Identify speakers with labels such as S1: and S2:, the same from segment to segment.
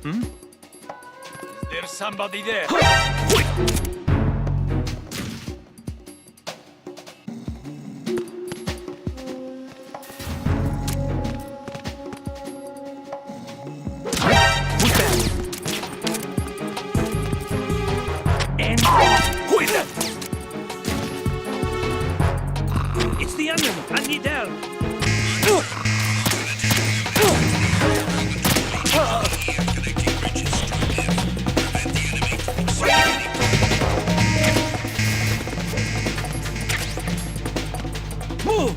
S1: There's somebody there.
S2: And who is that? It's the onion. I need help. Move!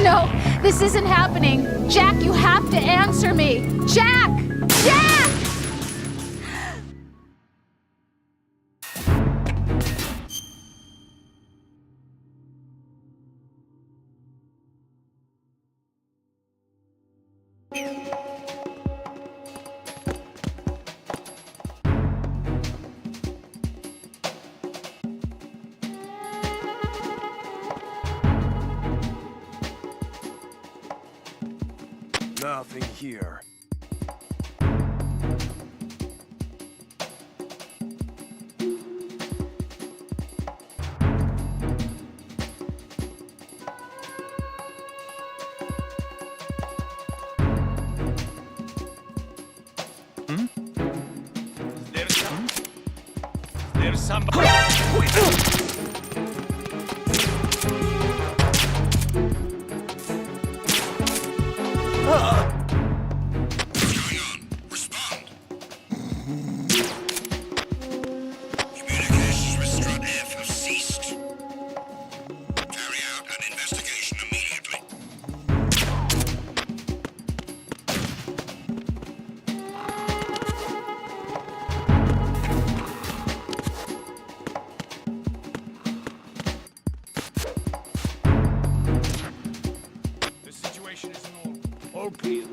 S3: No, this isn't happening. Jack, you have to answer me. Jack! Jack!
S1: Nothing here. There's somebody.
S4: Respond. Communications with Strut F have ceased. Carry out an investigation immediately.
S1: The situation is normal. All clear.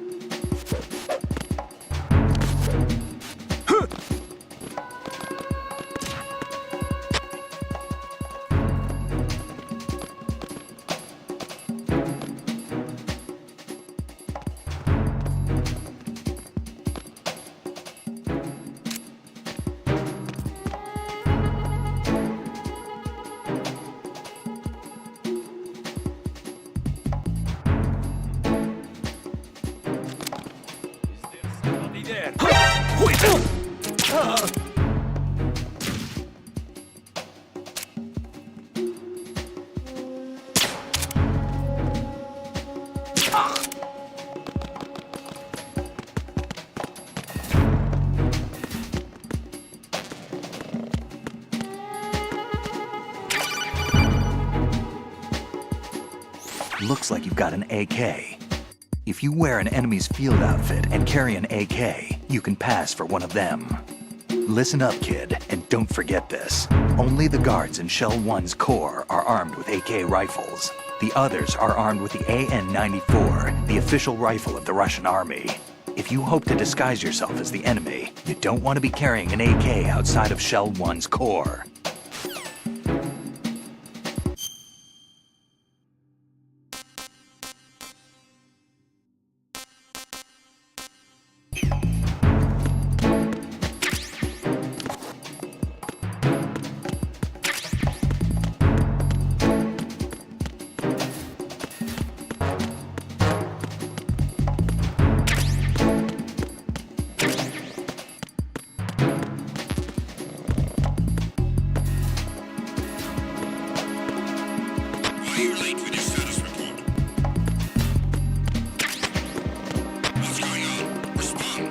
S1: Somebody there.
S5: Looks like you've got an AK. If you wear an enemy's field outfit and carry an AK, you can pass for one of them. Listen up, kid, and don't forget this. Only the guards in Shell 1's core are armed with AK rifles. The others are armed with the AN-94, the official rifle of the Russian army. If you hope to disguise yourself as the enemy, you don't want to be carrying an AK outside of Shell 1's core.
S4: Why are you late with your status report? What's going on? Respond.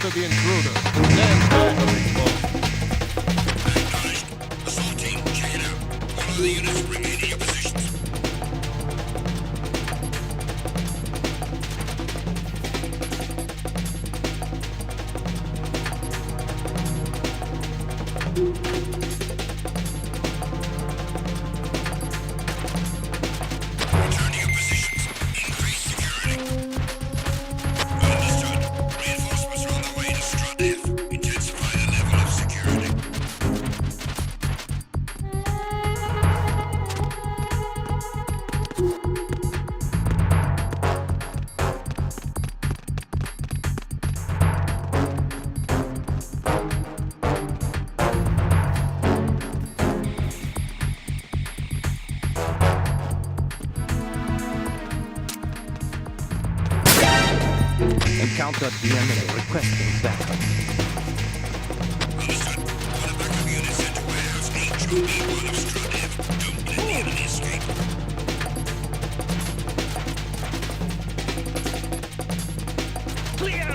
S1: after the intruder. Then backup exposed.
S4: Acknowledged. Assault team, check it out. All of the units remain in your positions. Return to your positions. Increase security. Understood. Reinforcements are on the way to Strut F. Intensify the level of security.
S2: Encounter DNA requesting backup.
S4: Understood. Order backup units sent to warehouse H on B1 of Strut F. Don't let the enemy escape.
S2: Clear!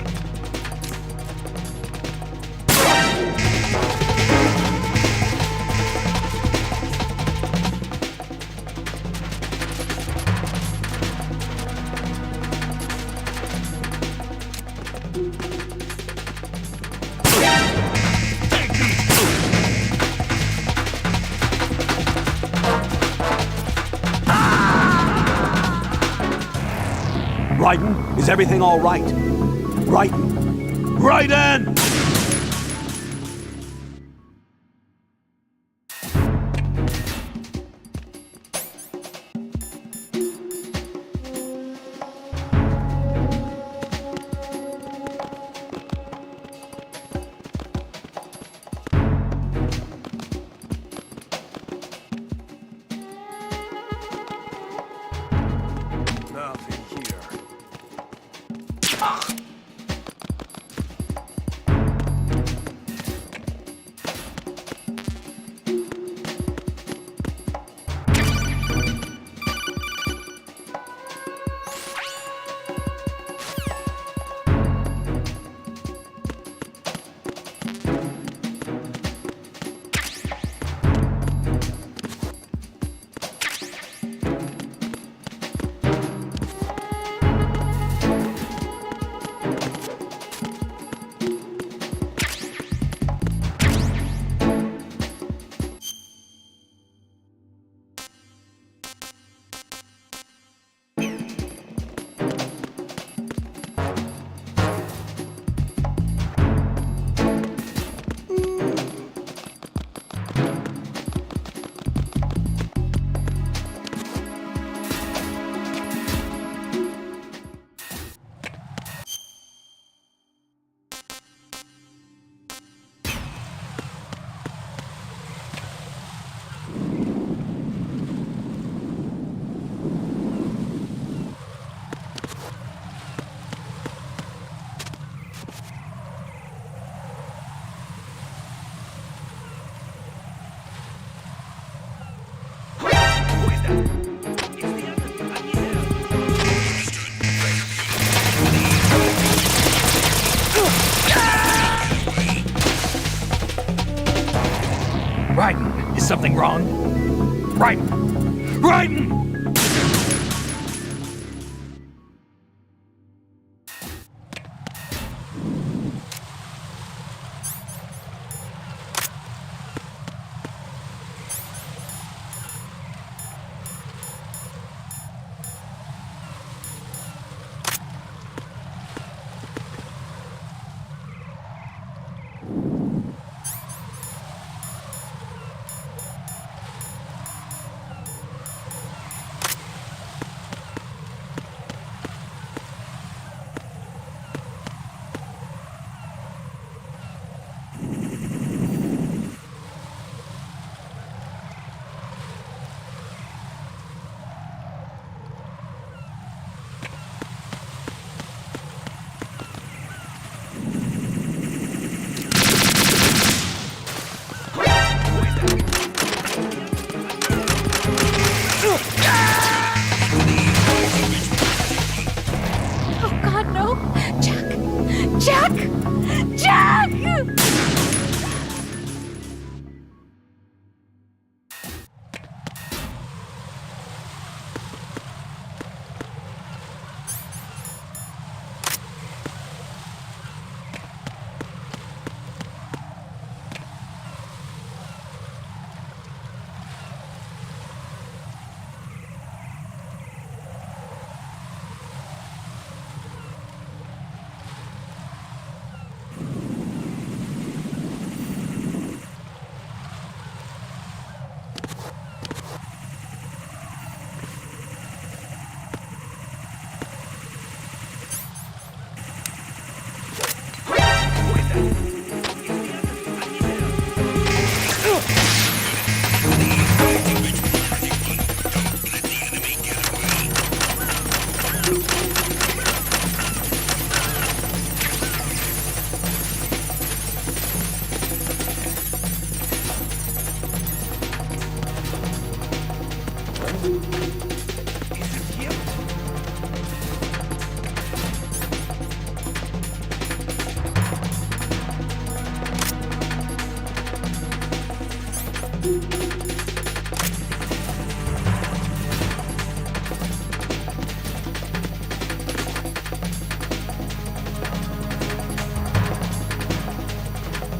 S6: Raiden, is everything all right? Raiden! Raiden!
S1: Nothing here.
S2: Raiden, is something wrong? Raiden! Raiden!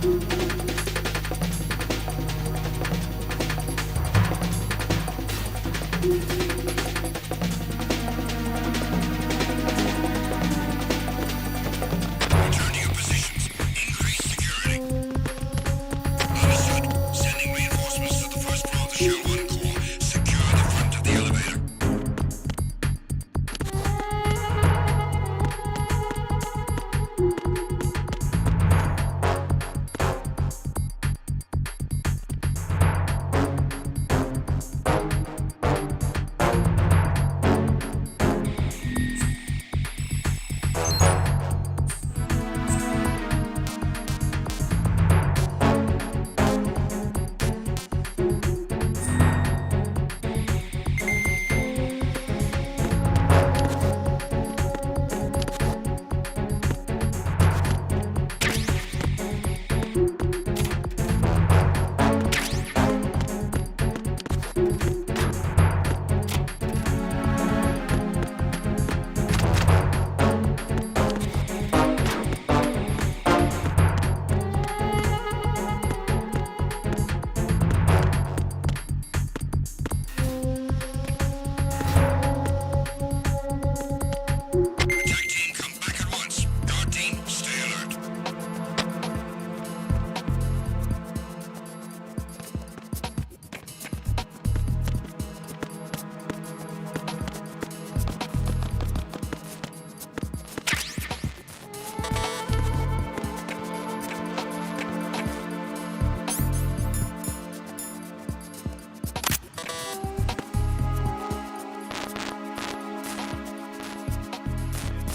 S4: Return to your positions. Increase security. Understood. Sending reinforcements to the first floor of the Shell 1 core. Secure the front of the elevator. Attack team, come back at once. Guard team, stay alert.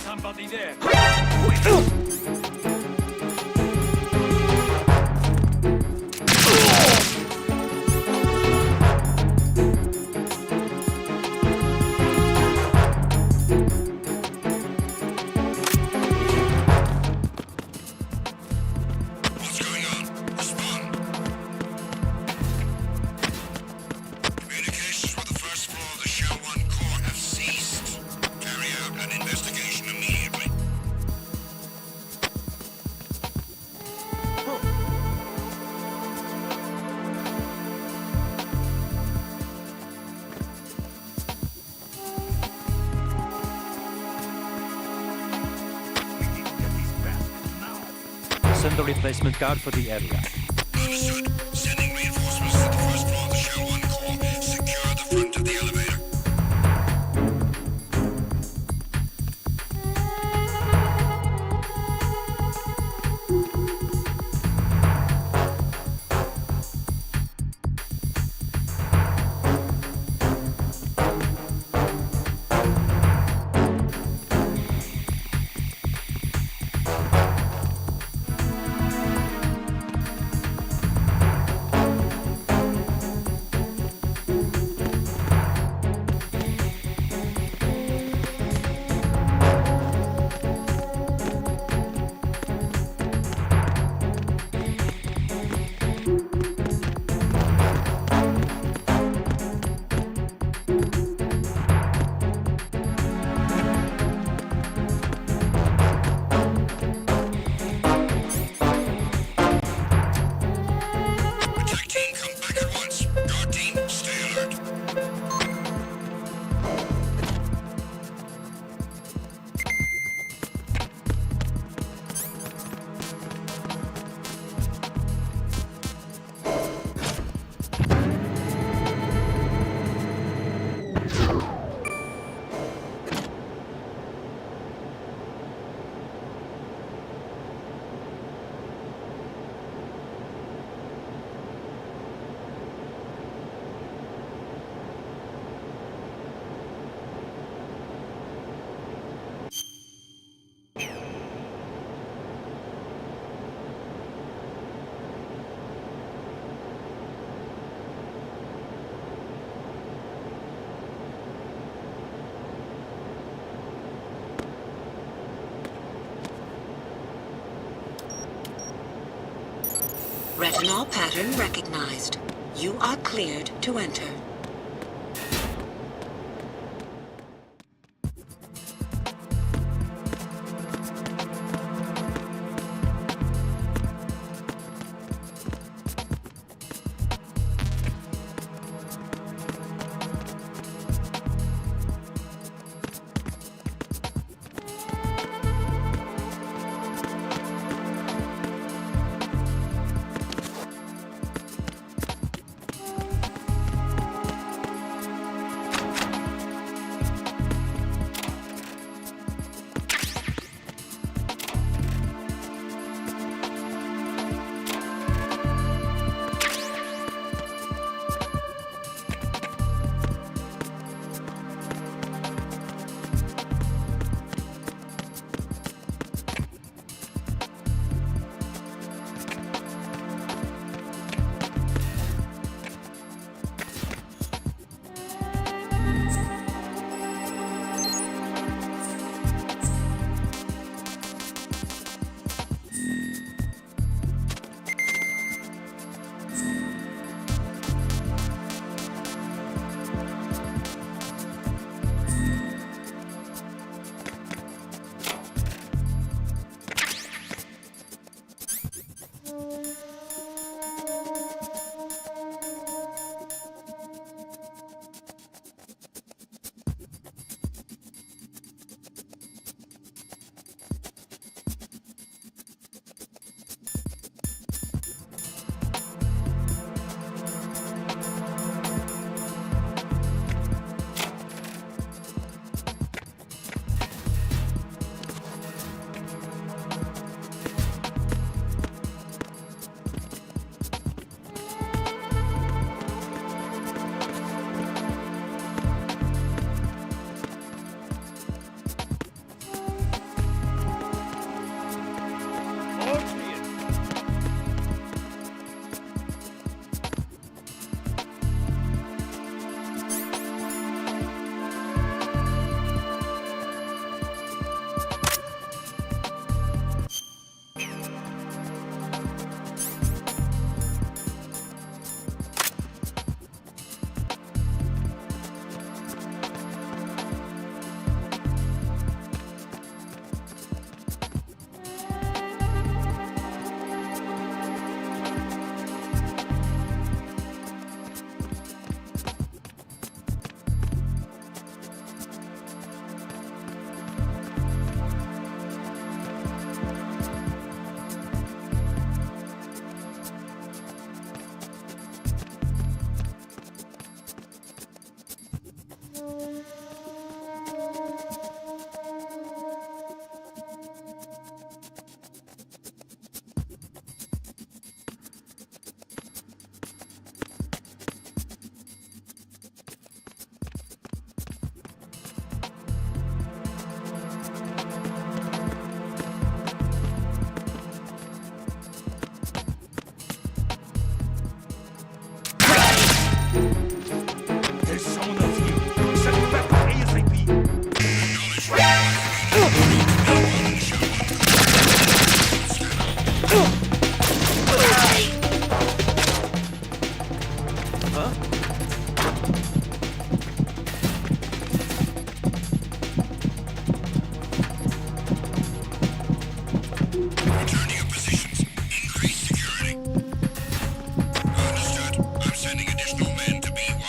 S1: Somebody there.
S4: What's going on? Respond. Communications with the first floor of the Shell 1 core have ceased. Carry out an investigation immediately.
S2: Send the replacement guard for the area.
S4: Understood. Sending reinforcements to the first floor of the Shell 1 core. Secure the front of the elevator. Attack team, come back at once. Guard team, stay alert.
S7: Retinol pattern recognized. You are cleared to enter.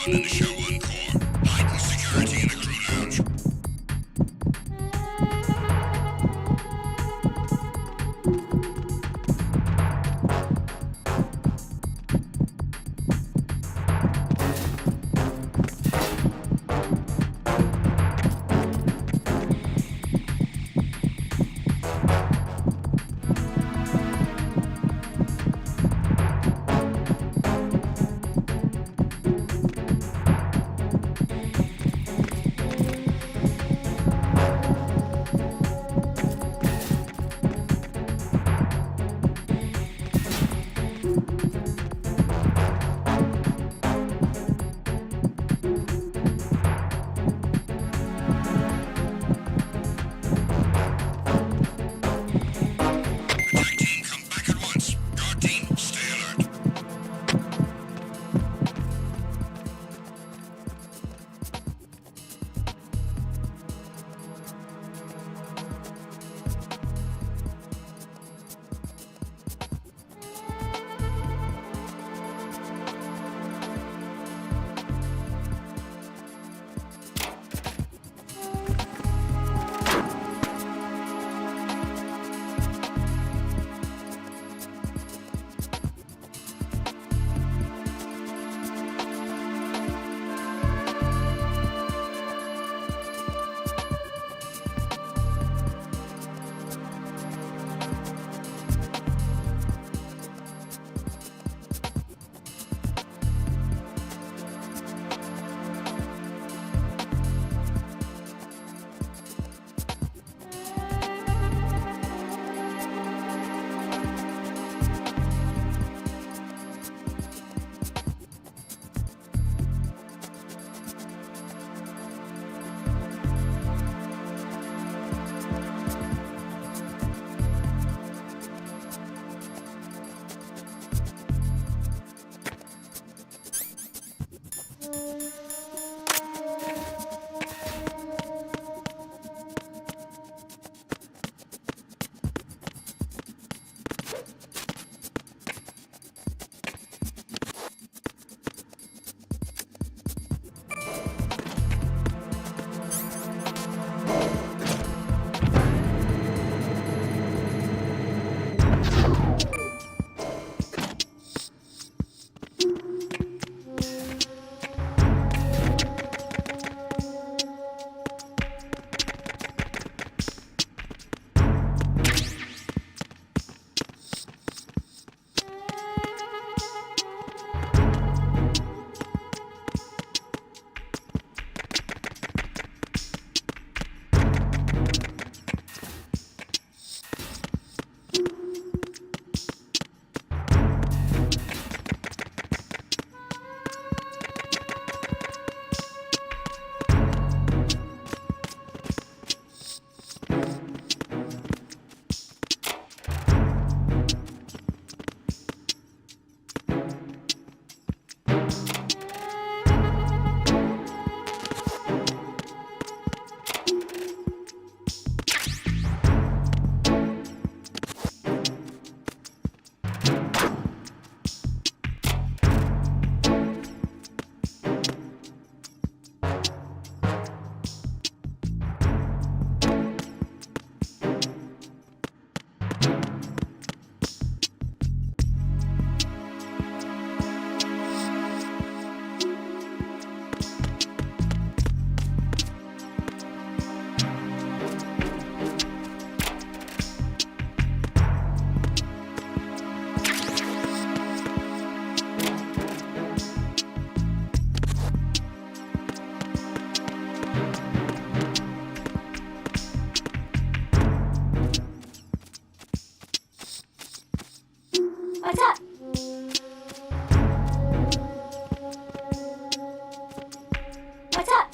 S4: everyone in the show encore. Heighten security in the crew lounge. Attack team, come back at once. Guard team, stay alert.
S3: What's up? What's up?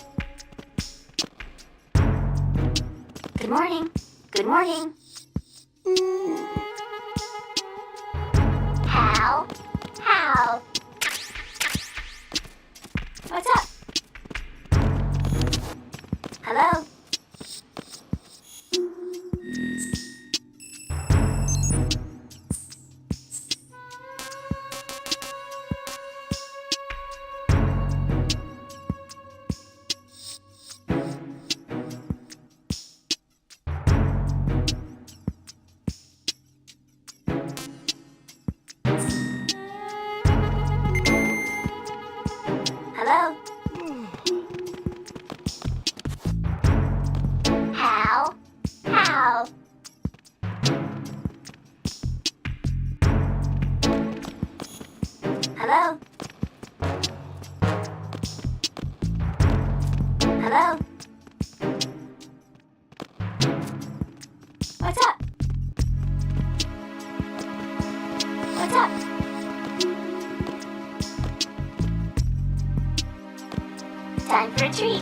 S3: Good morning. Good morning. How? How? What's up? Hello?
S8: Hello? Hello? What's up? What's up? Time for a treat.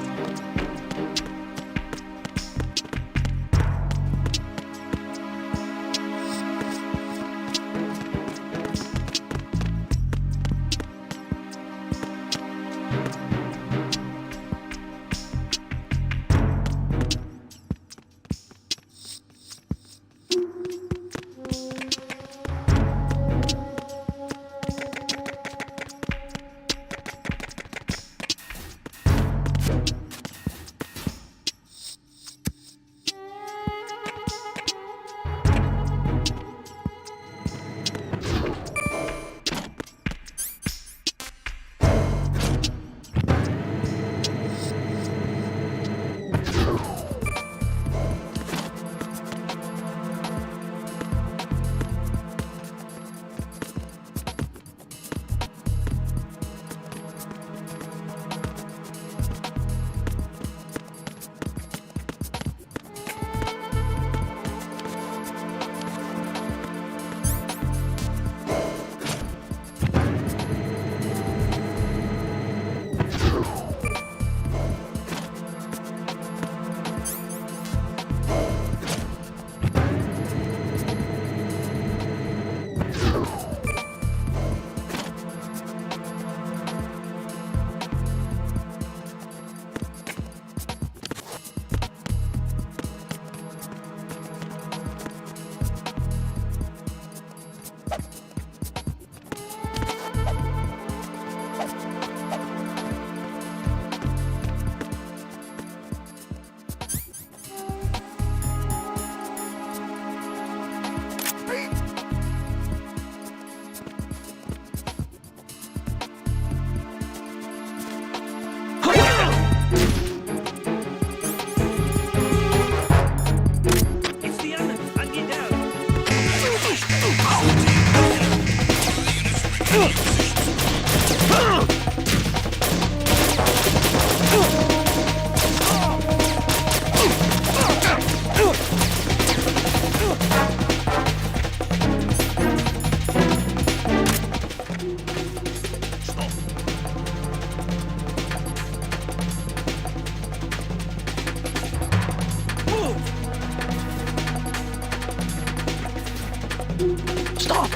S6: Stop!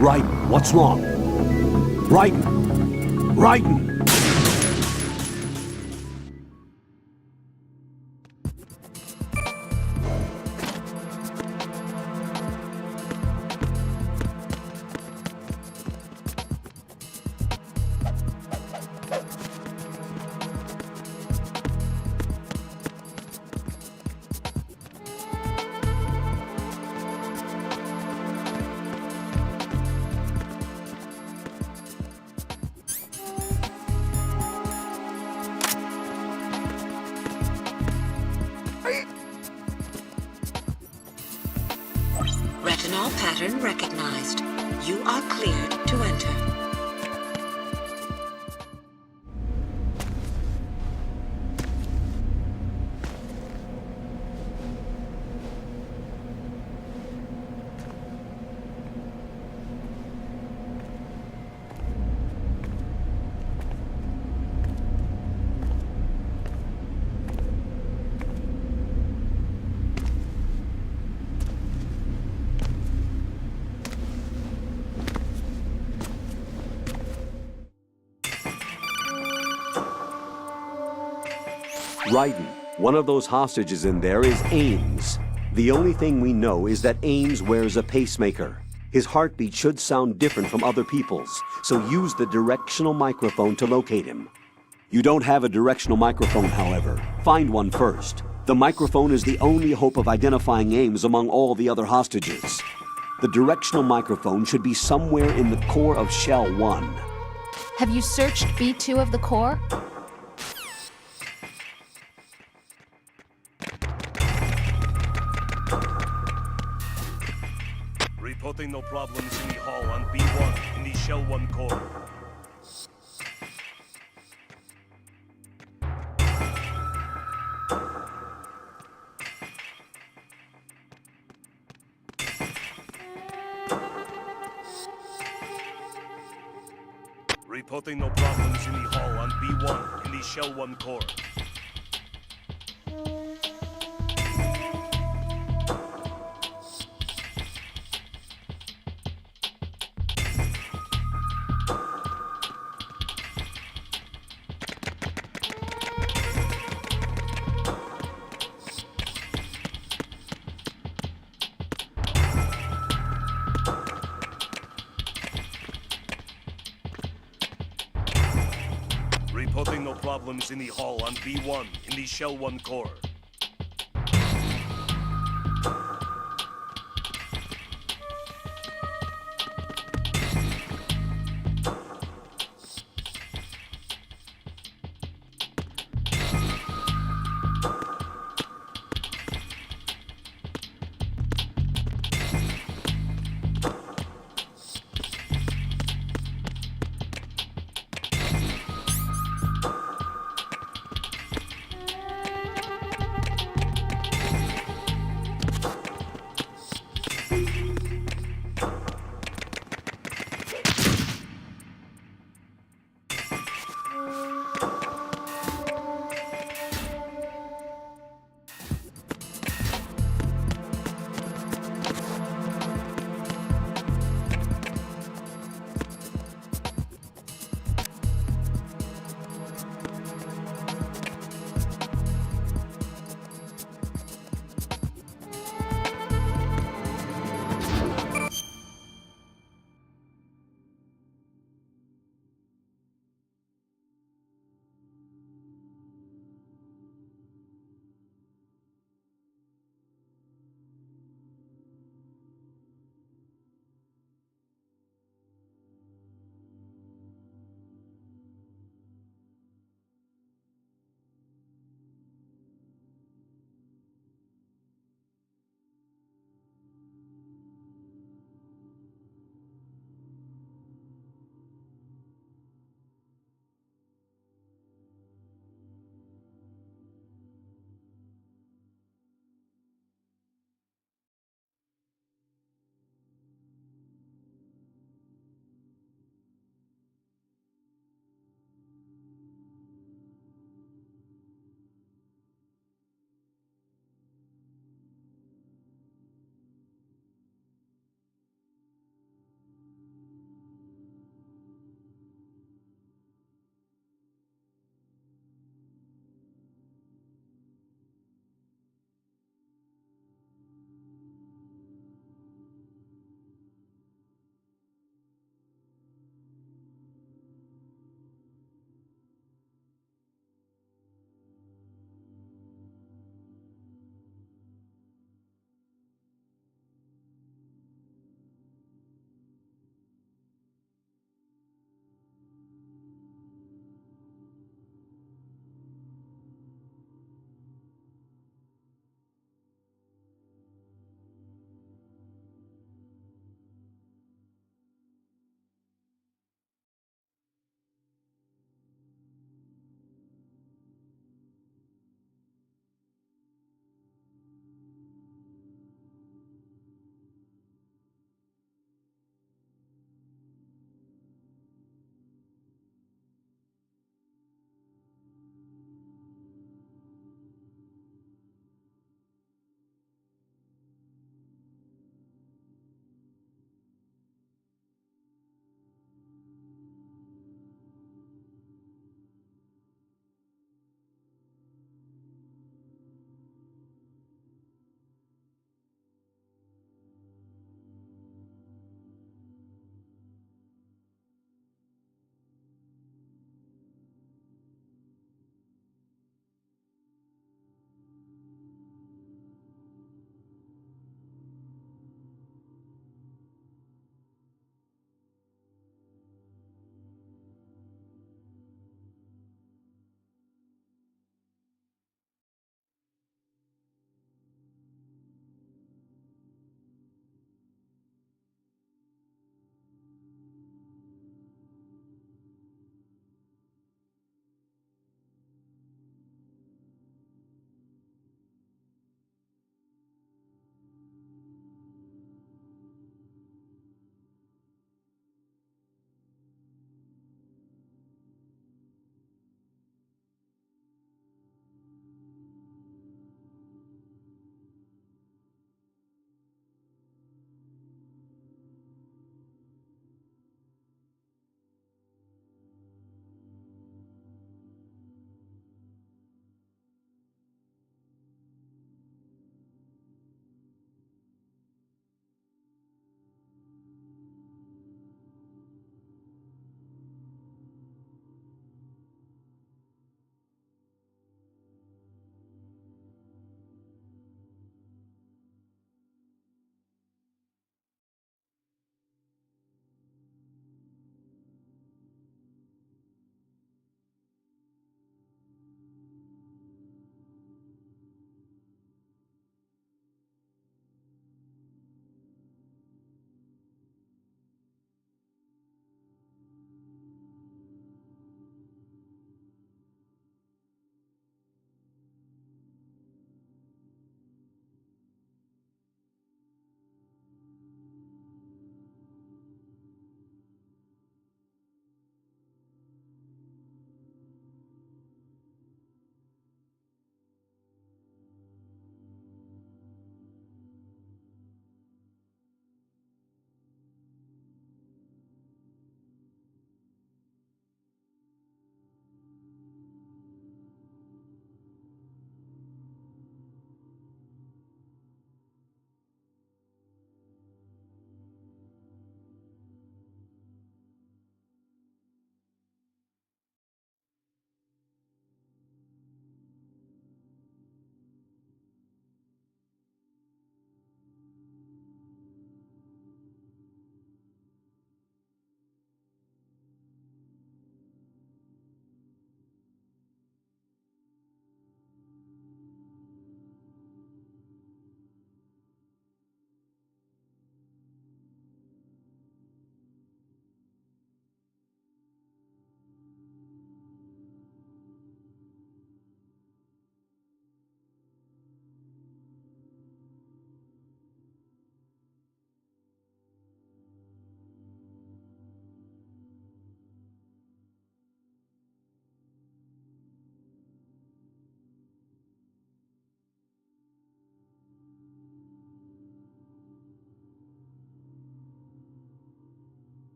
S6: Right, what's wrong? Raiden! Raiden!
S7: Retinol pattern recognized. You are cleared to enter.
S6: Raiden, one of those hostages in there is Ames. The only thing we know is that Ames wears a pacemaker. His heartbeat should sound different from other people's, so use the directional microphone to locate him. You don't have a directional microphone, however. Find one first. The microphone is the only hope of identifying Ames among all the other hostages. The directional microphone should be somewhere in the core of Shell 1.
S3: Have you searched B2 of the core?
S1: Reporting no problems in the hall on B1 in the Shell 1 core. Reporting no problems in the hall on B1 in the Shell 1 core. Reporting no problems in the hall on B1 in the Shell 1 core.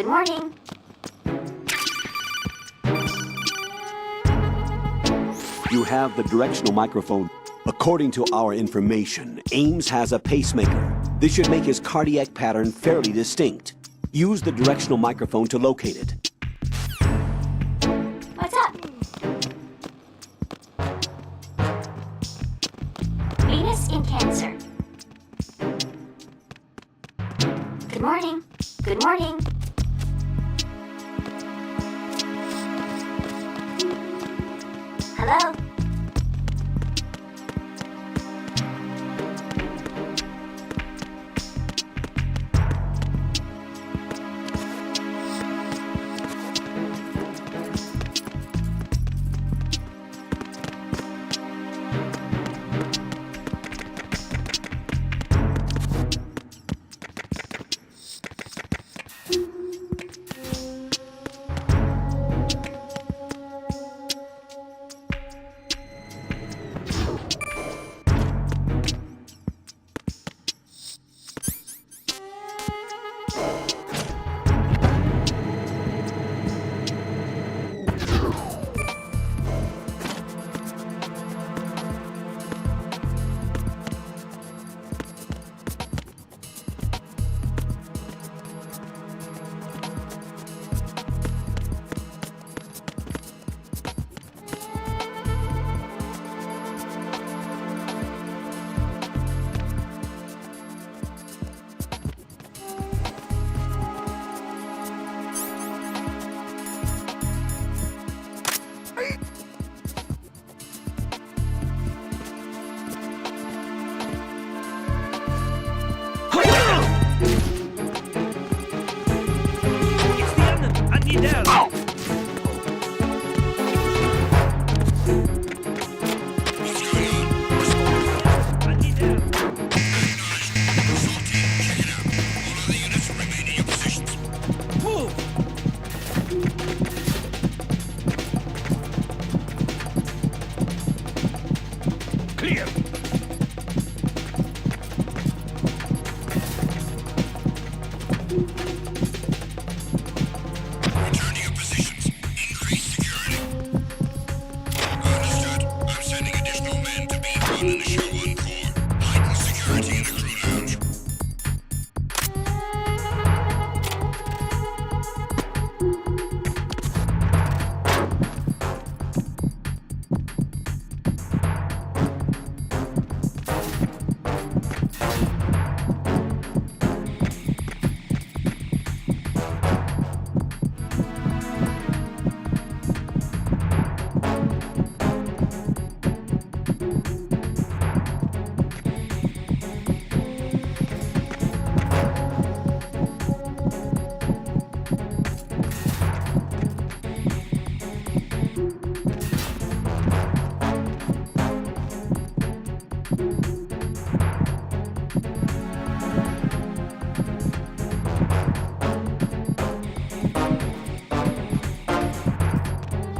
S8: Good morning.
S6: You have the directional microphone. According to our information, Ames has a pacemaker. This should make his cardiac pattern fairly distinct. Use the directional microphone to locate it.
S8: What's up? Venus in Cancer. Good morning. Good morning. Hello?
S1: It's the enemy. I need help.
S4: What's going on?
S1: I need help.
S4: Assault team, check it out. All other units remain in your positions.
S1: Move. Clear.
S4: Return to your positions. Increase security. Understood. I'm sending additional men to B1 and the Show 1 core. Heighten security in the crew lounge.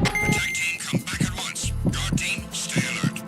S4: Attack team, come back at once. Guard team, stay alert.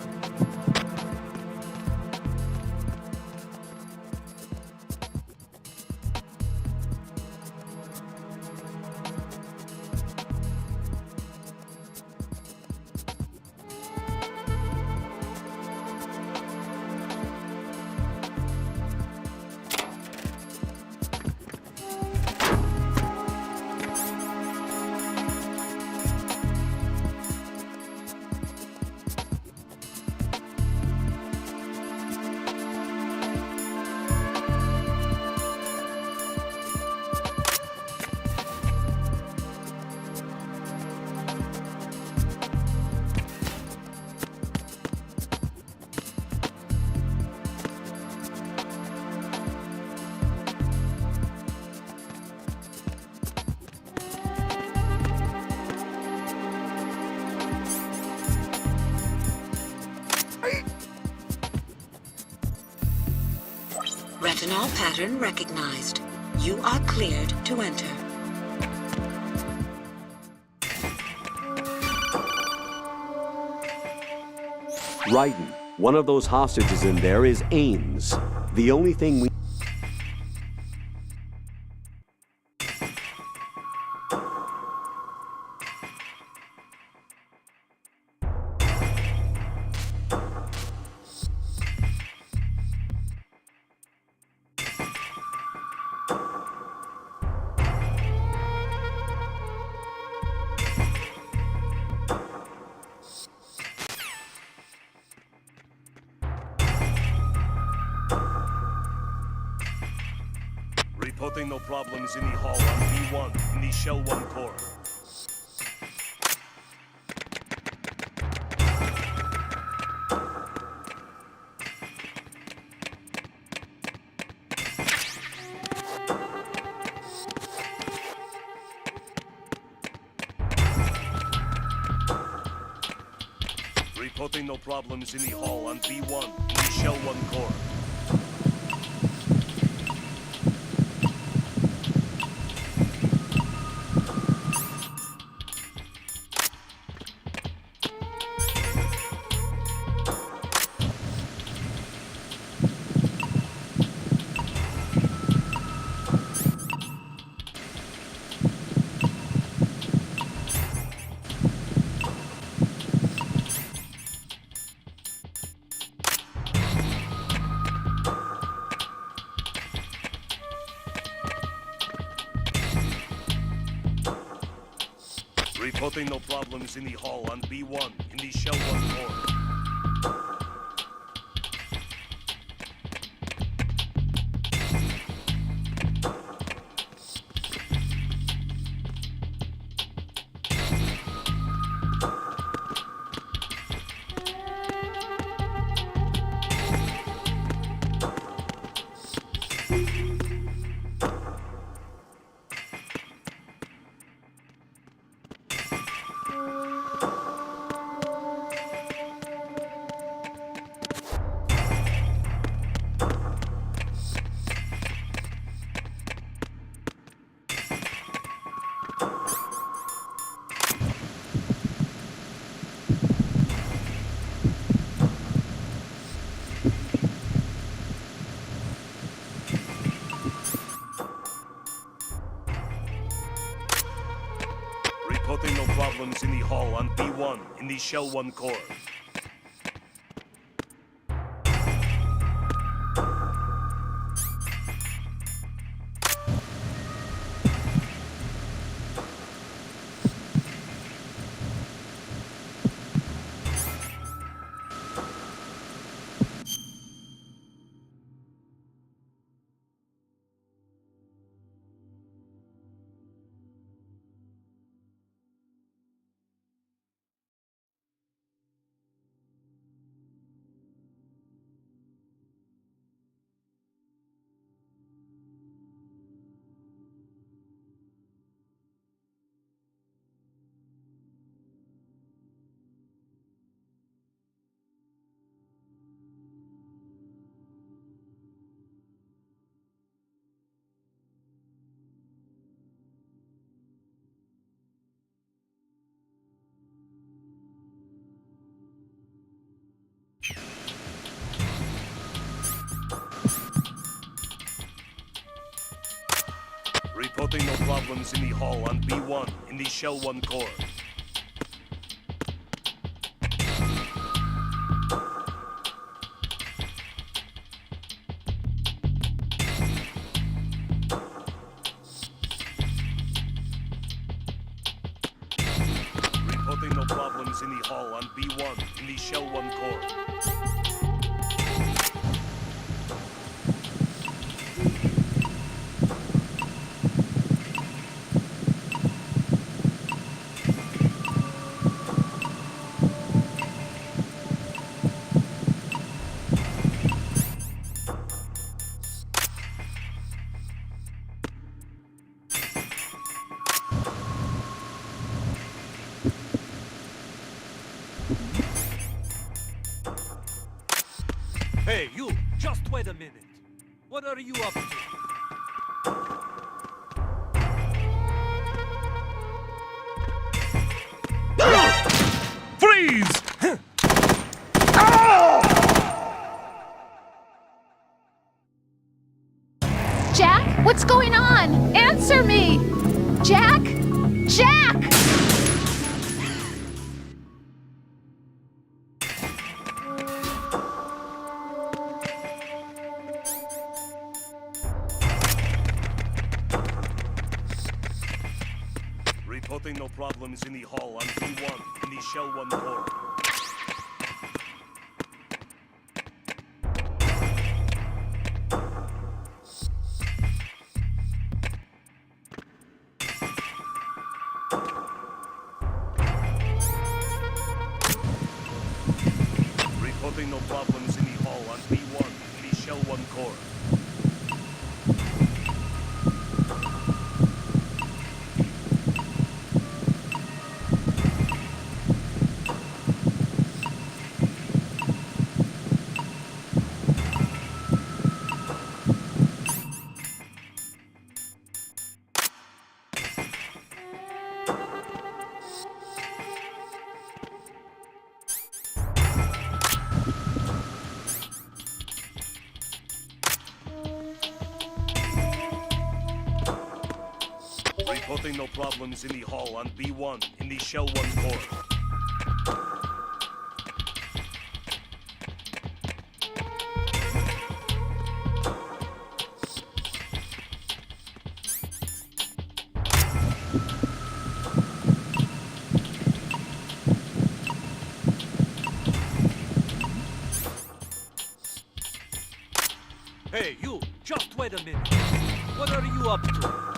S7: Retinol pattern recognized. You are cleared to enter.
S6: Raiden, one of those hostages in there is Ames. The only thing we...
S1: Reporting no problems in the hall on B1 in the Shell 1 core. Reporting no problems in the hall on B1 in the Shell 1 core. Reporting no problems in the hall on B1 in the Shell 1 core. Reporting no problems in the hall on B1 in the Shell 1 core. Reporting no problems in the hall on B1 in the Shell 1 core. Reporting no problems in the hall on B1 in the Shell 1 core.
S2: Hey, you! Just wait a minute. What are you up to?
S1: Freeze!
S3: Jack, what's going on? Answer me! Jack? Jack!
S1: Reporting no problems in the hall on B1 in the Shell 1 core. Reporting no problems in the hall on B1 in the Shell 1 core. Reporting no problems in the hall on B1 in the Shell 1 core.
S2: Hey, you! Just wait a minute. What are you up to?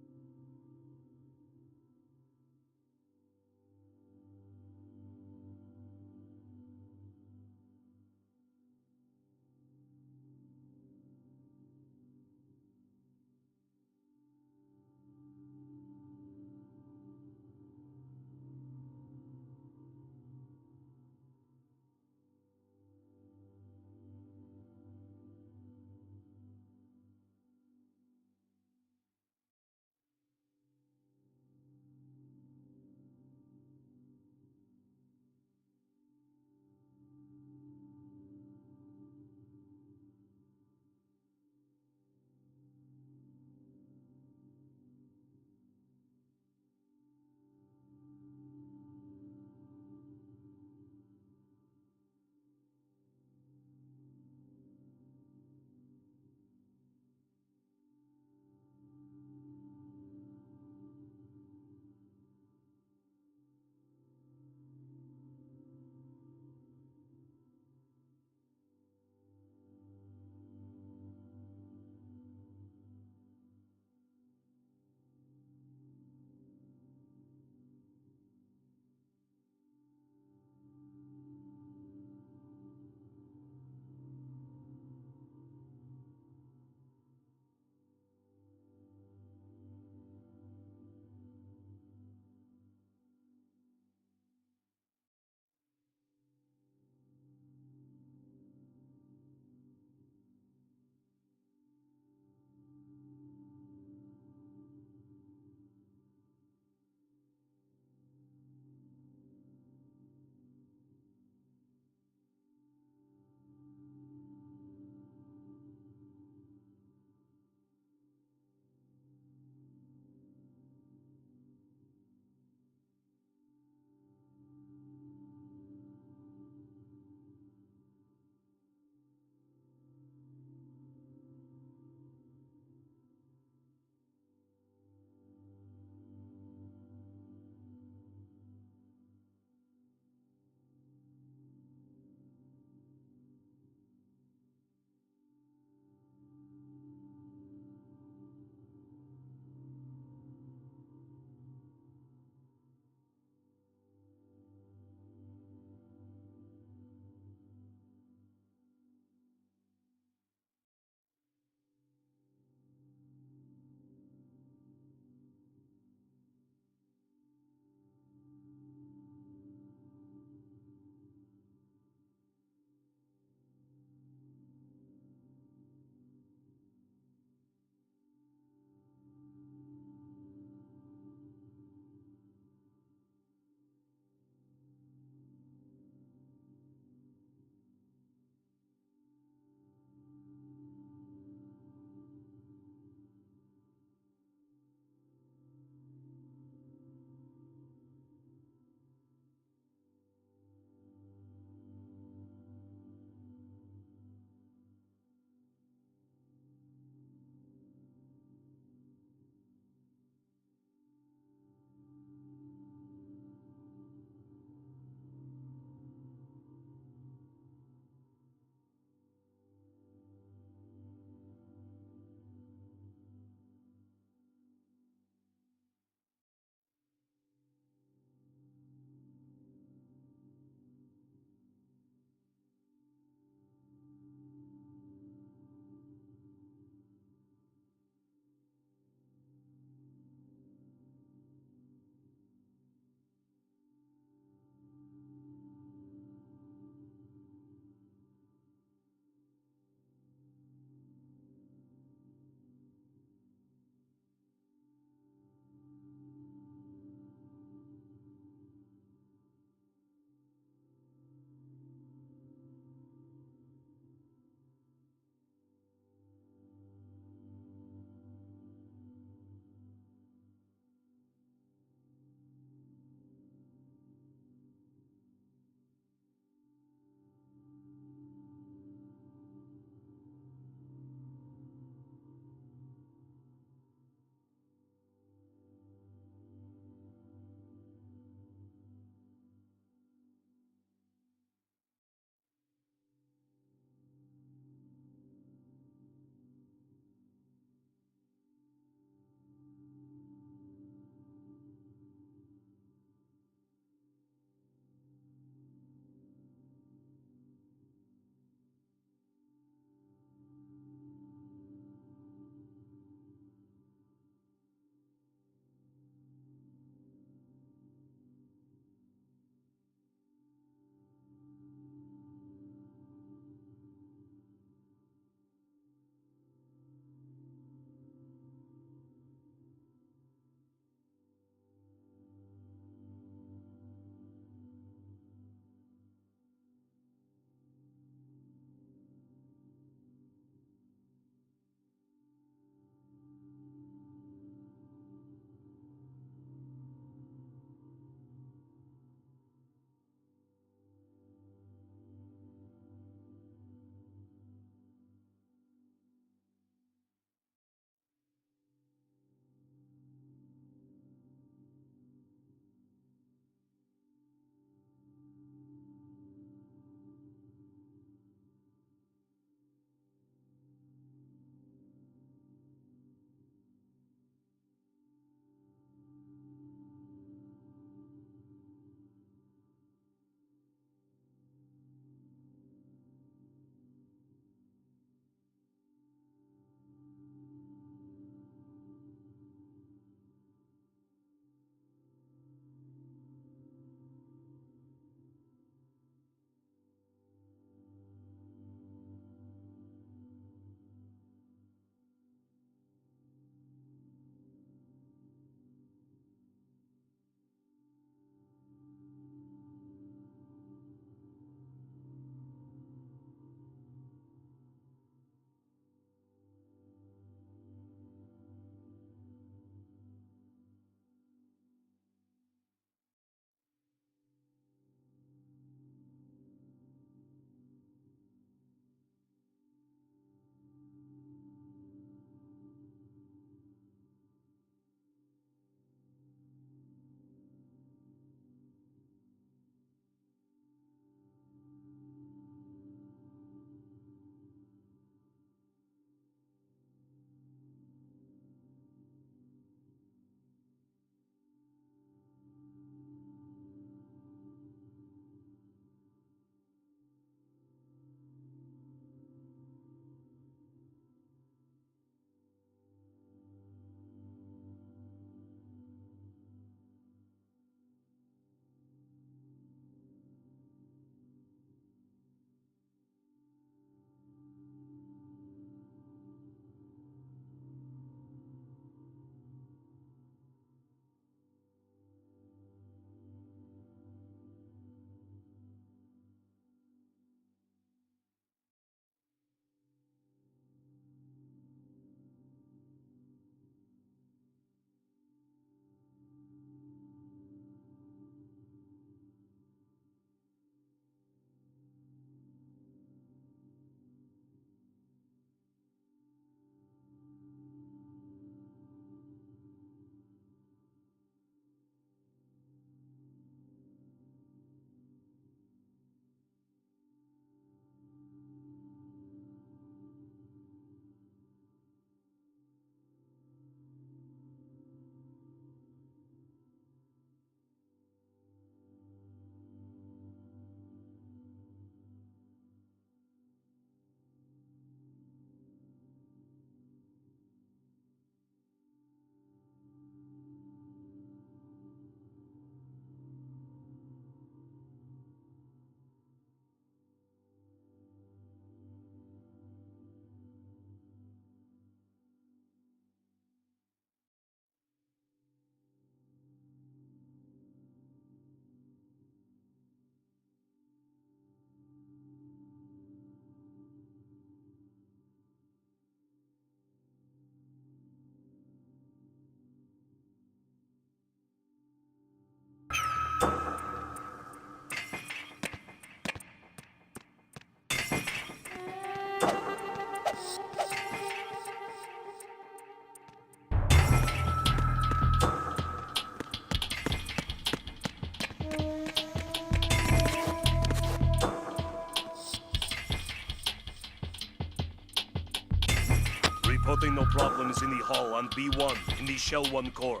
S1: Reporting no problems in the hall on B1 in the Shell 1 core.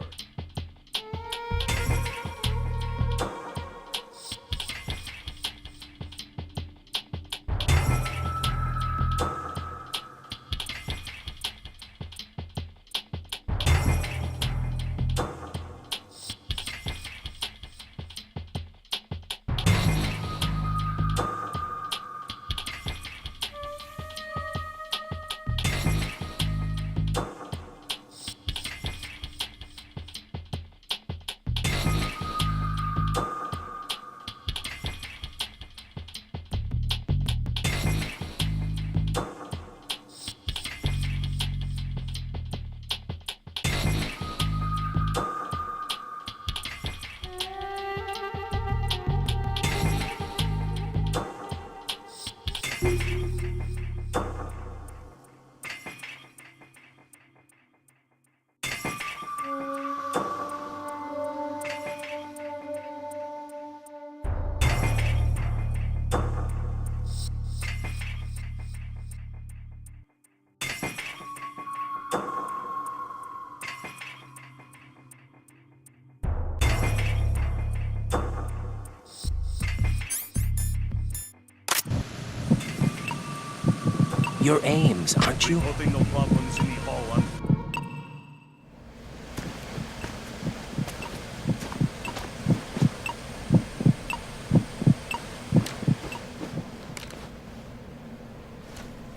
S9: You're Ames, aren't you?
S1: Reporting no problems in the hall on...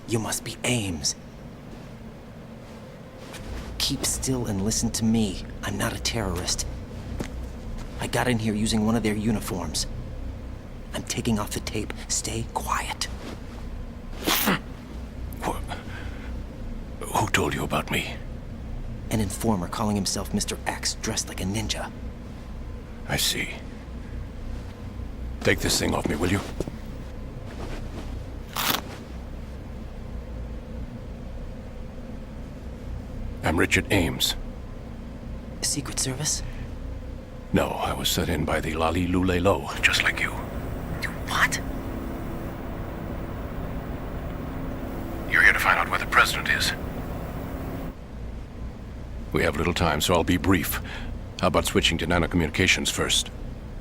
S9: You must be Ames. Keep still and listen to me. I'm not a terrorist. I got in here using one of their uniforms. I'm taking off the tape. Stay quiet.
S10: Who told you about me?
S9: An informer calling himself Mr. X, dressed like a ninja.
S10: I see. Take this thing off me, will you? I'm Richard Ames.
S9: Secret Service?
S10: No, I was set in by the Lali Lule Lo, just like you.
S9: What?
S10: You're here to find out where the president is. We have little time, so I'll be brief. How about switching to nanocommunications first?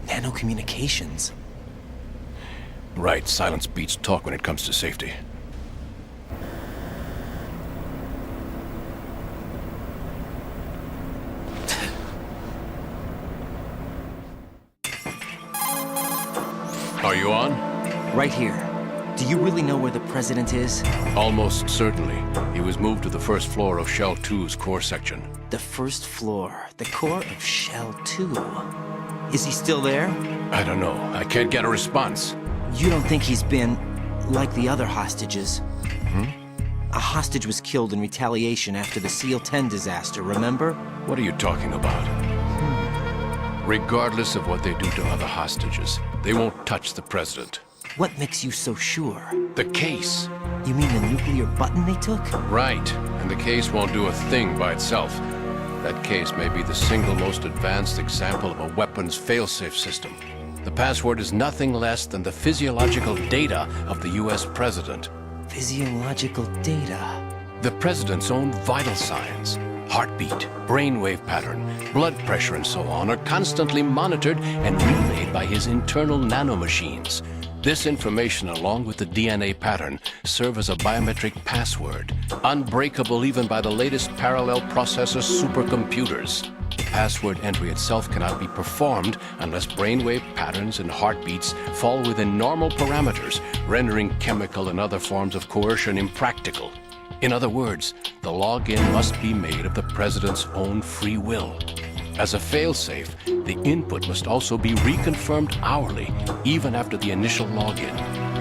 S9: Nanocommunications?
S10: Right, silence beats talk when it comes to safety. Are you on?
S9: Right here. Do you really know where the president is?
S10: Almost certainly. He was moved to the first floor of Shell 2's core section.
S9: The first floor. The core of Shell 2. Is he still there?
S10: I don't know. I can't get a response.
S9: You don't think he's been like the other hostages? A hostage was killed in retaliation after the SEAL 10 disaster, remember?
S10: What are you talking about? Regardless of what they do to other hostages, they won't touch the president.
S9: What makes you so sure?
S10: The case.
S9: You mean the nuclear button they took?
S10: Right. And the case won't do a thing by itself. That case may be the single most advanced example of a weapons failsafe system. The password is nothing less than the physiological data of the US president.
S9: Physiological data?
S10: The president's own vital signs, heartbeat, brainwave pattern, blood pressure and so on are constantly monitored and relayed by his internal nanomachines. This information, along with the DNA pattern, serve as a biometric password, unbreakable even by the latest parallel processor supercomputers. The password entry itself cannot be performed unless brainwave patterns and heartbeats fall within normal parameters, rendering chemical and other forms of coercion impractical. In other words, the login must be made of the president's own free will. As a failsafe, the input must also be reconfirmed hourly, even after the initial login.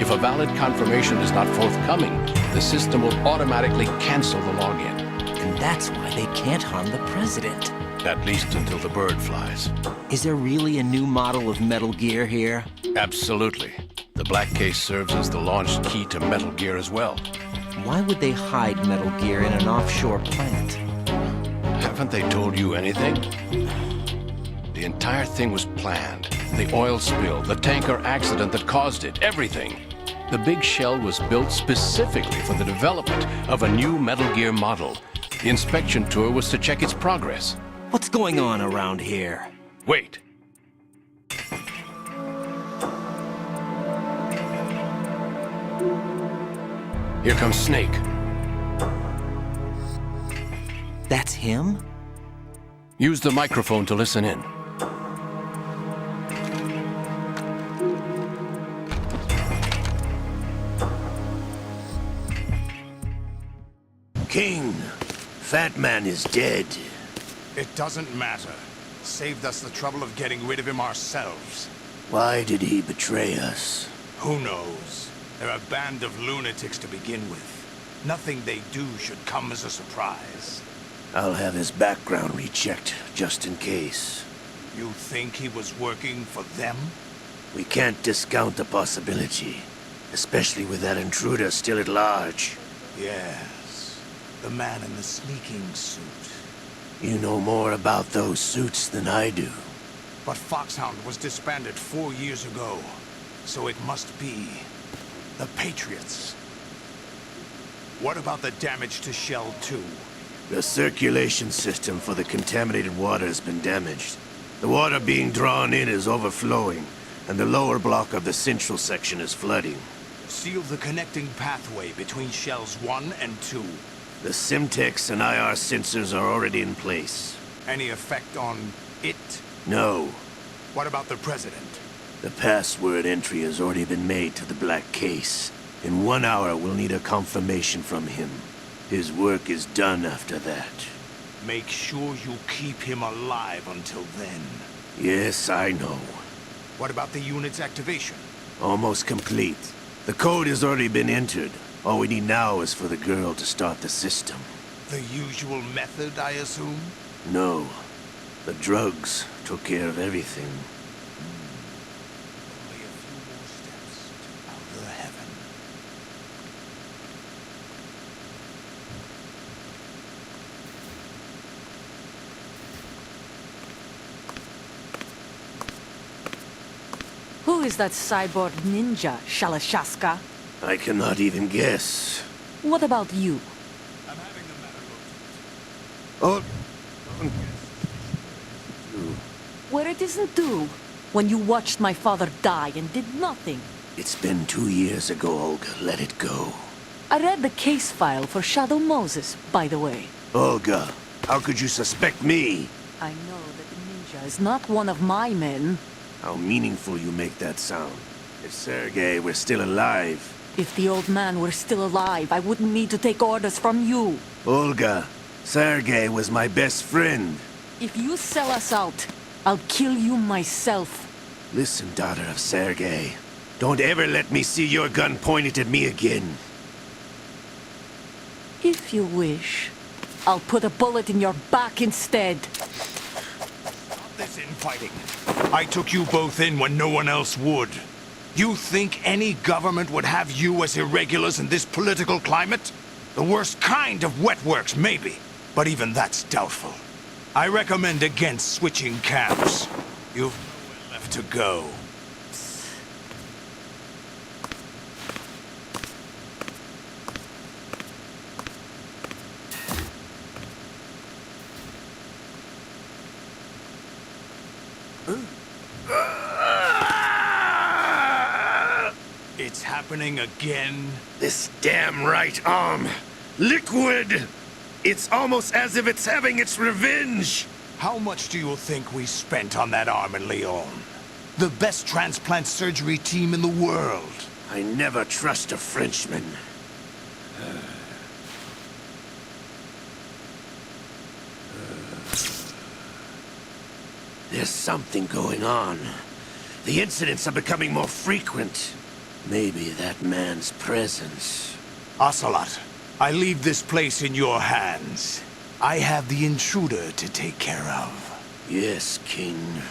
S10: If a valid confirmation is not forthcoming, the system will automatically cancel the login.
S9: And that's why they can't harm the president.
S10: At least until the bird flies.
S9: Is there really a new model of Metal Gear here?
S10: Absolutely. The black case serves as the launch key to Metal Gear as well.
S9: Why would they hide Metal Gear in an offshore plant?
S10: Haven't they told you anything? The entire thing was planned. The oil spill, the tanker accident that caused it, everything. The big shell was built specifically for the development of a new Metal Gear model, The inspection tour was to check its progress.
S9: What's going on around here?
S10: Wait. Here comes Snake.
S9: That's him?
S10: Use the microphone to listen in.
S11: King, Fat Man is dead.
S4: It doesn't matter. Saved us the trouble of getting rid of him ourselves.
S11: Why did he betray us?
S4: Who knows? They're a band of lunatics to begin with. Nothing they do should come as a surprise.
S11: I'll have his background rechecked, just in case.
S4: You think he was working for them?
S11: We can't discount the possibility, especially with that intruder still at large.
S4: Yes, the man in the sneaking suit.
S11: You know more about those suits than I do.
S4: But Foxhound was disbanded 4 years ago, so it must be the Patriots. What about the damage to Shell 2?
S11: The circulation system for the contaminated water has been damaged. The water being drawn in is overflowing, and the lower block of the central section is flooding.
S4: Seal the connecting pathway between Shells 1 and 2.
S11: The Simtex and IR sensors are already in place.
S4: Any effect on it?
S11: No.
S4: What about the President?
S11: The password entry has already been made to the black case. In 1 hour, we'll need a confirmation from him. His work is done after that.
S4: Make sure you keep him alive until then.
S11: Yes, I know.
S4: What about the unit's activation?
S11: Almost complete. The code has already been entered. All we need now is for the girl to start the system.
S4: The usual method, I assume?
S11: No. The drugs took care of everything.
S4: Only a few more steps to outer heaven.
S12: Who is that cyborg ninja, Shalashaska?
S11: I cannot even guess.
S12: What about you?
S4: I'm having the matter looked
S11: Oh...
S12: Where it isn't due, when you watched my father die and did nothing.
S11: It's been 2 years ago, Olga. Let it go.
S12: I read the case file for Shadow Moses, by the way.
S11: Olga, how could you suspect me?
S12: I know that the ninja is not one of my men.
S11: How meaningful you make that sound. If Sergei were still alive...
S12: If the old man were still alive, I wouldn't need to take orders from you.
S11: Olga, Sergei was my best friend.
S12: If you sell us out, I'll kill you myself.
S11: Listen, daughter of Sergei. Don't ever let me see your gun pointed at me again.
S12: If you wish, I'll put a bullet in your back instead.
S4: Stop this infighting. I took you both in when no one else would. You think any government would have you as irregulars in this political climate? The worst kind of wet works, maybe. But even that's doubtful. I recommend against switching camps. You've nowhere left to go. It's happening again.
S11: This damn right arm. Liquid! It's almost as if it's having its revenge!
S4: How much do you think we spent on that arm in Lyon? The best transplant surgery team in the world.
S11: I never trust a Frenchman. There's something going on. The incidents are becoming more frequent. Maybe that man's presence.
S4: Ocelot, I leave this place in your hands. I have the intruder to take care of.
S11: Yes, King.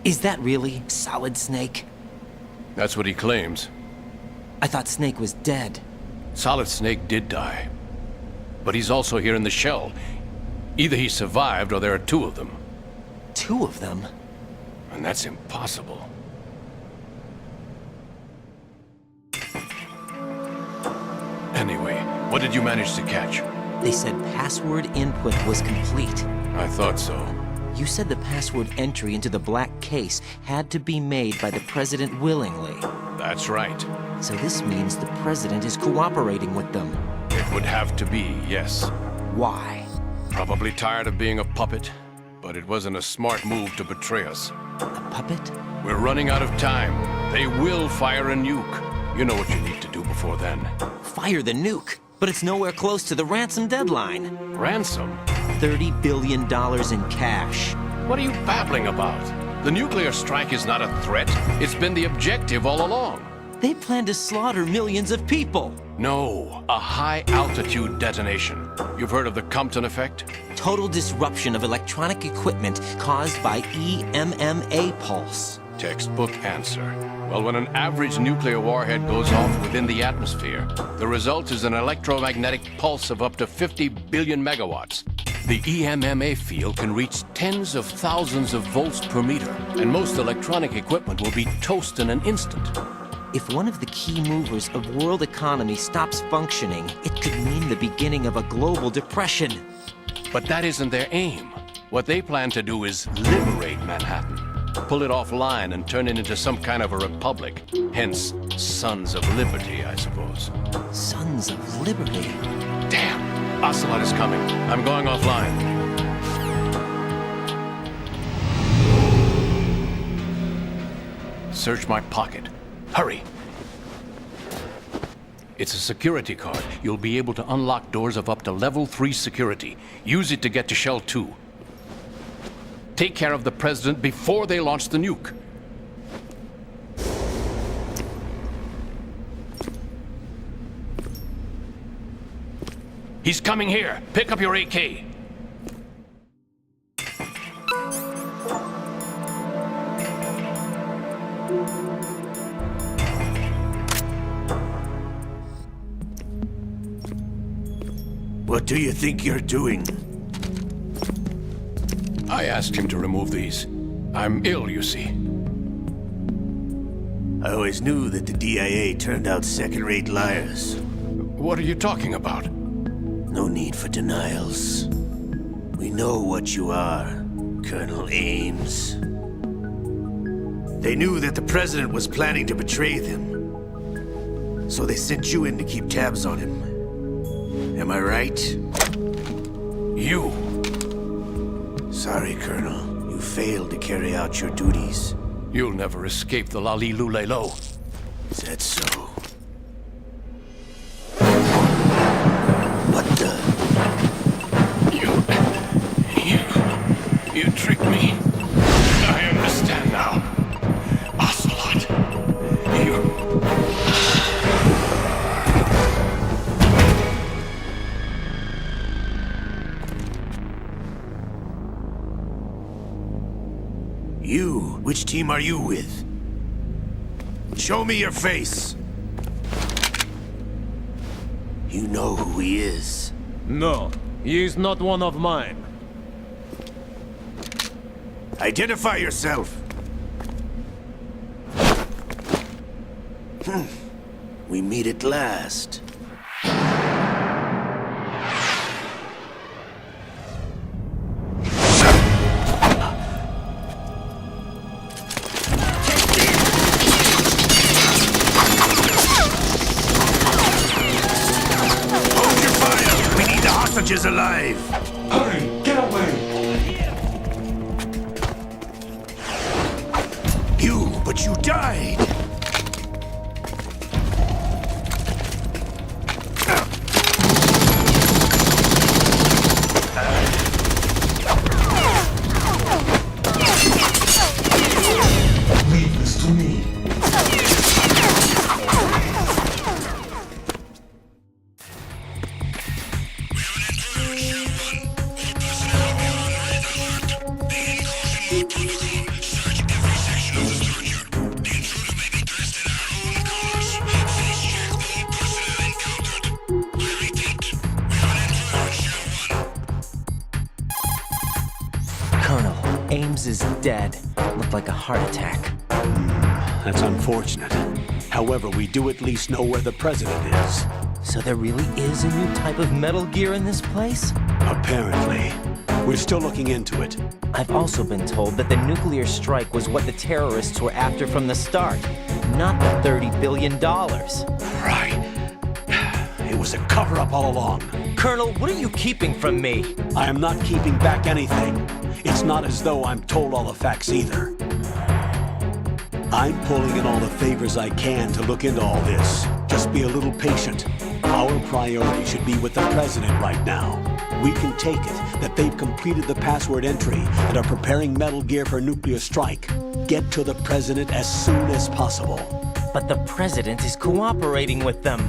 S9: Is that really Solid Snake?
S10: That's what he claims.
S9: I thought Snake was dead.
S10: Solid Snake did die. But he's also here in the shell. Either he survived or there are two of them.
S9: Two of them?
S10: And that's impossible. Anyway, what did you manage to catch?
S9: They said password input was complete.
S10: I thought so.
S9: You said the password entry into the black case had to be made by the president willingly.
S10: That's right.
S9: So this means the president is cooperating with them.
S10: It would have to be, yes.
S9: Why?
S10: Probably tired of being a puppet, but it wasn't a smart move to betray us.
S9: A puppet?
S10: We're running out of time. They will fire a nuke. You know what you need to do before then.
S9: Fire the nuke? But it's nowhere close to the ransom deadline.
S10: Ransom?
S9: $30 billion in cash.
S10: What are you babbling about? The nuclear strike is not a threat. It's been the objective all along.
S9: They plan to slaughter millions of people.
S10: No, a high-altitude detonation. You've heard of the Compton effect?
S9: Total disruption of electronic equipment caused by EMMA pulse.
S10: Textbook answer. Well, when an average nuclear warhead goes off within the atmosphere, the result is an electromagnetic pulse of up to 50 billion megawatts. The EMMA field can reach tens of thousands of volts per meter, and most electronic equipment will be toast in an instant.
S9: If one of the key movers of world economy stops functioning, it could mean the beginning of a global depression.
S10: But that isn't their aim. What they plan to do is liberate Manhattan. Pull it offline and turn it into some kind of a republic. Hence, Sons of Liberty, I suppose.
S9: Sons of Liberty?
S10: Damn! Ocelot is coming. I'm going offline. Search my pocket. Hurry! It's a security card. You'll be able to unlock doors of up to level 3 security. Use it to get to Shell 2. Take care of the president before they launch the nuke. He's coming here. Pick up your AK.
S11: What do you think you're doing?
S10: I asked him to remove these. I'm ill, you see.
S11: I always knew that the DIA turned out second-rate liars.
S10: What are you talking about?
S11: No need for denials. We know what you are, Colonel Ames. They knew that the president was planning to betray them. So they sent you in to keep tabs on him. Am I right?
S10: You!
S11: Sorry, Colonel. You failed to carry out your duties.
S10: You'll never escape the Lali Lulelo.
S11: Is that so? What the?
S10: You tricked me. I understand now. Ocelot.
S11: You? Which team are you with? Show me your face! You know who he is.
S2: No, he is not one of mine.
S11: Identify yourself! We meet at last. Is alive!
S4: Hurry! Get away!
S11: But you died!
S4: Leave this to me.
S9: Ames is dead. Looked like a heart attack.
S6: That's unfortunate. However, we do at least know where the president is.
S9: So there really is a new type of Metal Gear in this place?
S6: Apparently. We're still looking into it.
S9: I've also been told that the nuclear strike was what the terrorists were after from the start, not the $30 billion.
S6: Right. It was a cover-up all along.
S9: Colonel, what are you keeping from me?
S6: I am not keeping back anything. It's not as though I'm told all the facts either. I'm pulling in all the favors I can to look into all this. Just be a little patient. Our priority should be with the President right now. We can take it that they've completed the password entry and are preparing Metal Gear for a nuclear strike. Get to the President as soon as possible.
S9: But the President is cooperating with them.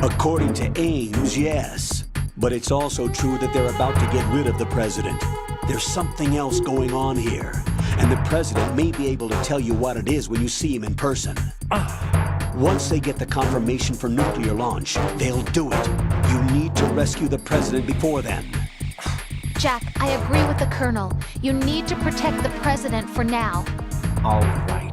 S6: According to Ames, yes. But it's also true that they're about to get rid of the President. There's something else going on here, and the President may be able to tell you what it is when you see him in person. Once they get the confirmation for nuclear launch, they'll do it. You need to rescue the President before then.
S3: Jack, I agree with the Colonel. You need to protect the President for now.
S9: All right.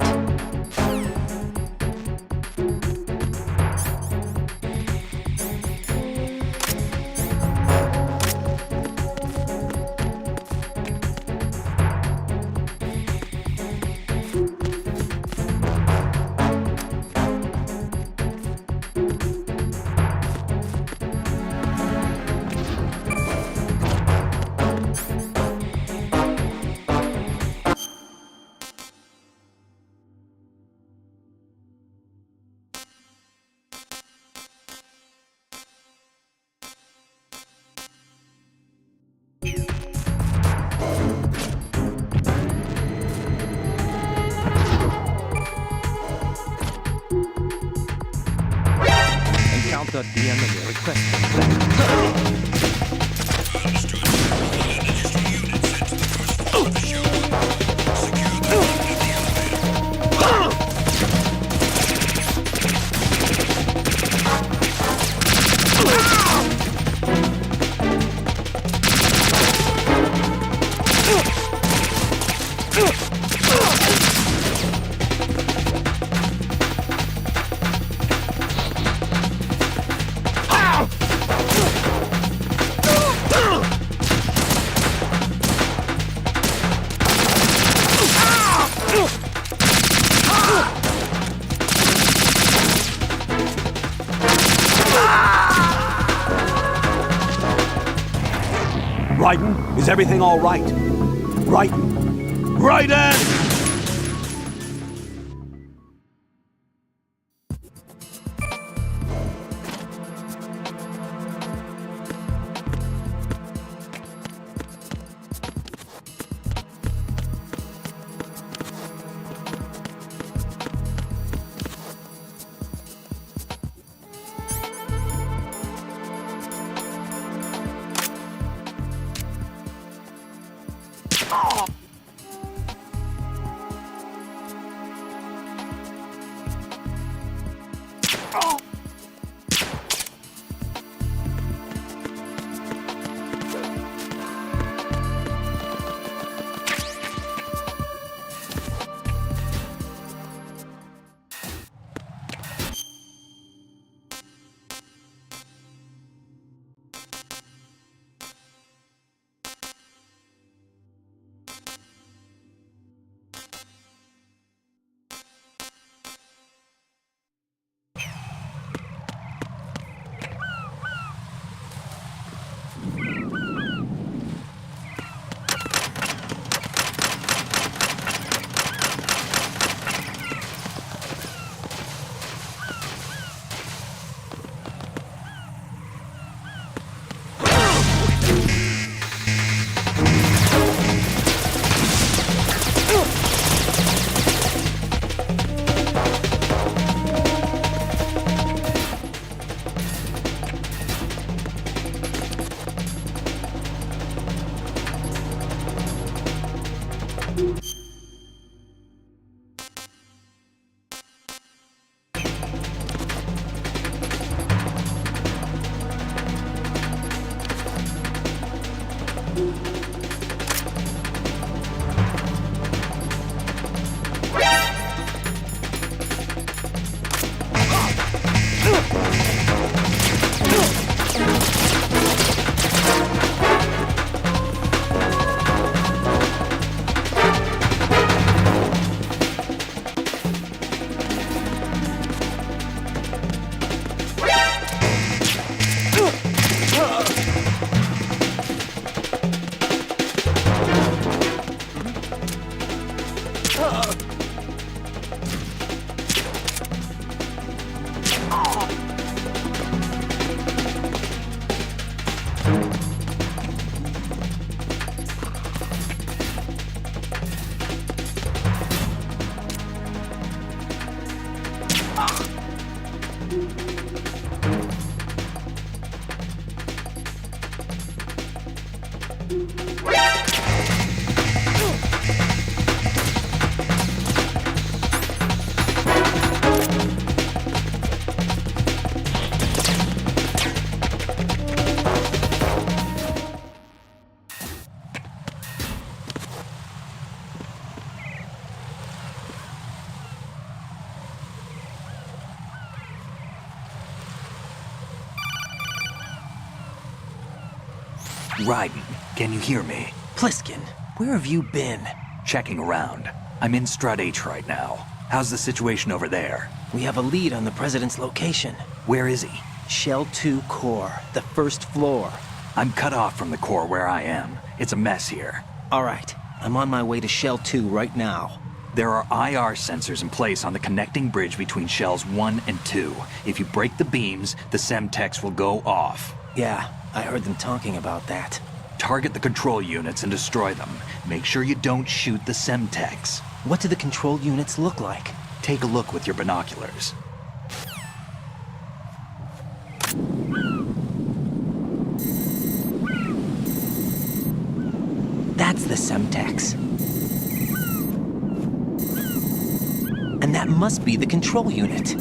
S9: Encountered the enemy requesting
S6: Raiden, is everything all right? Raiden! Raiden!
S5: Raiden, can you hear me?
S9: Pliskin, where have you been?
S5: Checking around. I'm in Strut H right now. How's the situation over there?
S9: We have a lead on the President's location.
S5: Where is he?
S9: Shell 2 core, the first floor.
S5: I'm cut off from the core where I am. It's a mess here.
S9: All right, I'm on my way to Shell 2 right now.
S5: There are IR sensors in place on the connecting bridge between Shells 1 and 2. If you break the beams, the Semtex will go off.
S9: Yeah, I heard them talking about that.
S5: Target the control units and destroy them. Make sure you don't shoot the Semtex.
S9: What do the control units look like?
S5: Take a look with your binoculars.
S9: That's the Semtex. And that must be the control unit.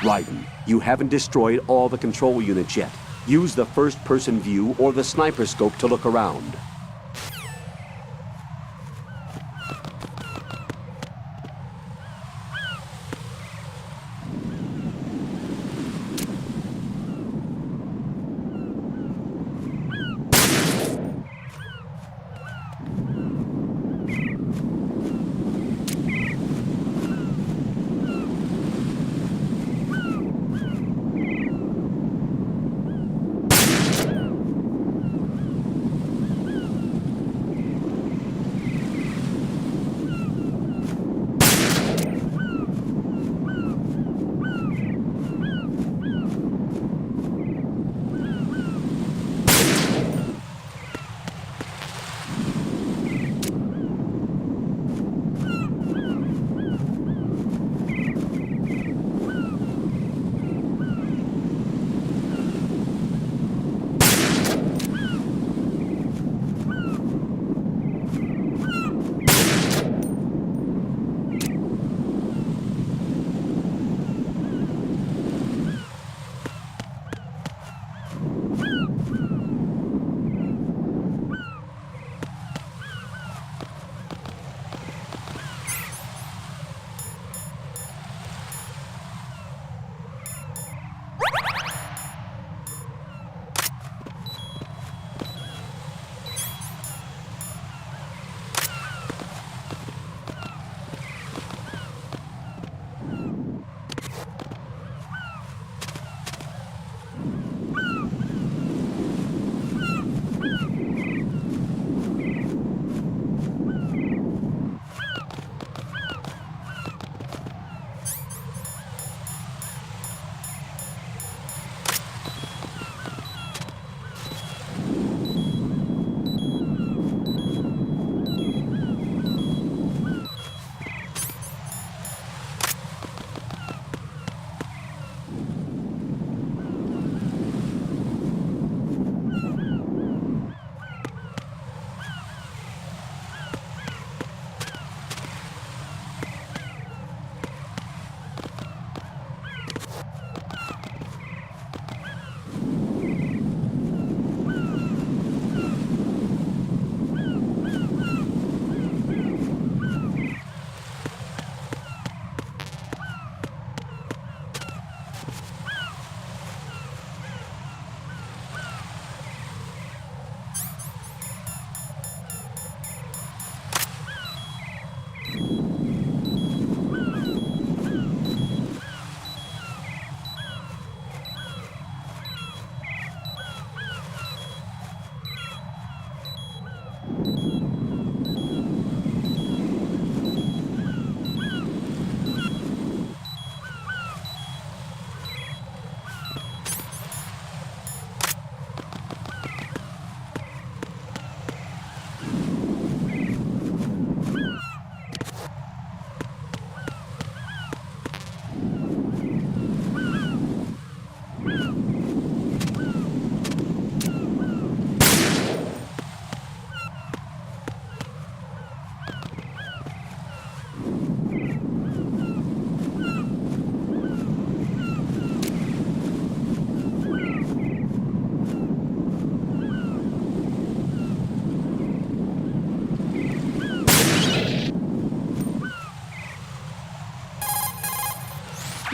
S6: Raiden, you haven't destroyed all the control units yet. Use the first-person view or the sniper scope to look around.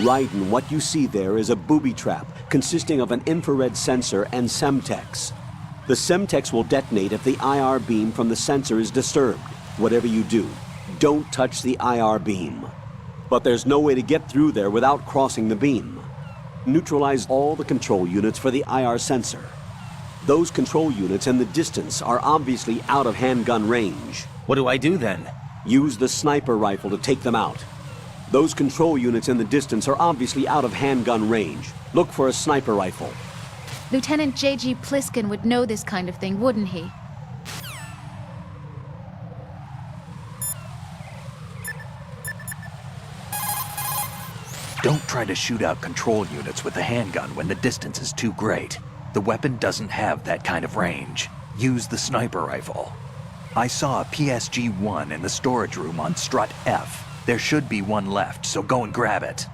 S6: Right, and what you see there is a booby trap consisting of an infrared sensor and Semtex. The Semtex will detonate if the IR beam from the sensor is disturbed. Whatever you do, don't touch the IR beam. But there's no way to get through there without crossing the beam. Neutralize all the control units for the IR sensor. Those control units in the distance are obviously out of handgun range.
S9: What do I do then?
S6: Use the sniper rifle to take them out. Those control units in the distance are obviously out of handgun range. Look for a sniper rifle.
S3: Lieutenant J.G. Pliskin would know this kind of thing, wouldn't he?
S5: Don't try to shoot out control units with a handgun when the distance is too great. The weapon doesn't have that kind of range. Use the sniper rifle. I saw a PSG-1 in the storage room on strut F. There should be one left, so go and grab it.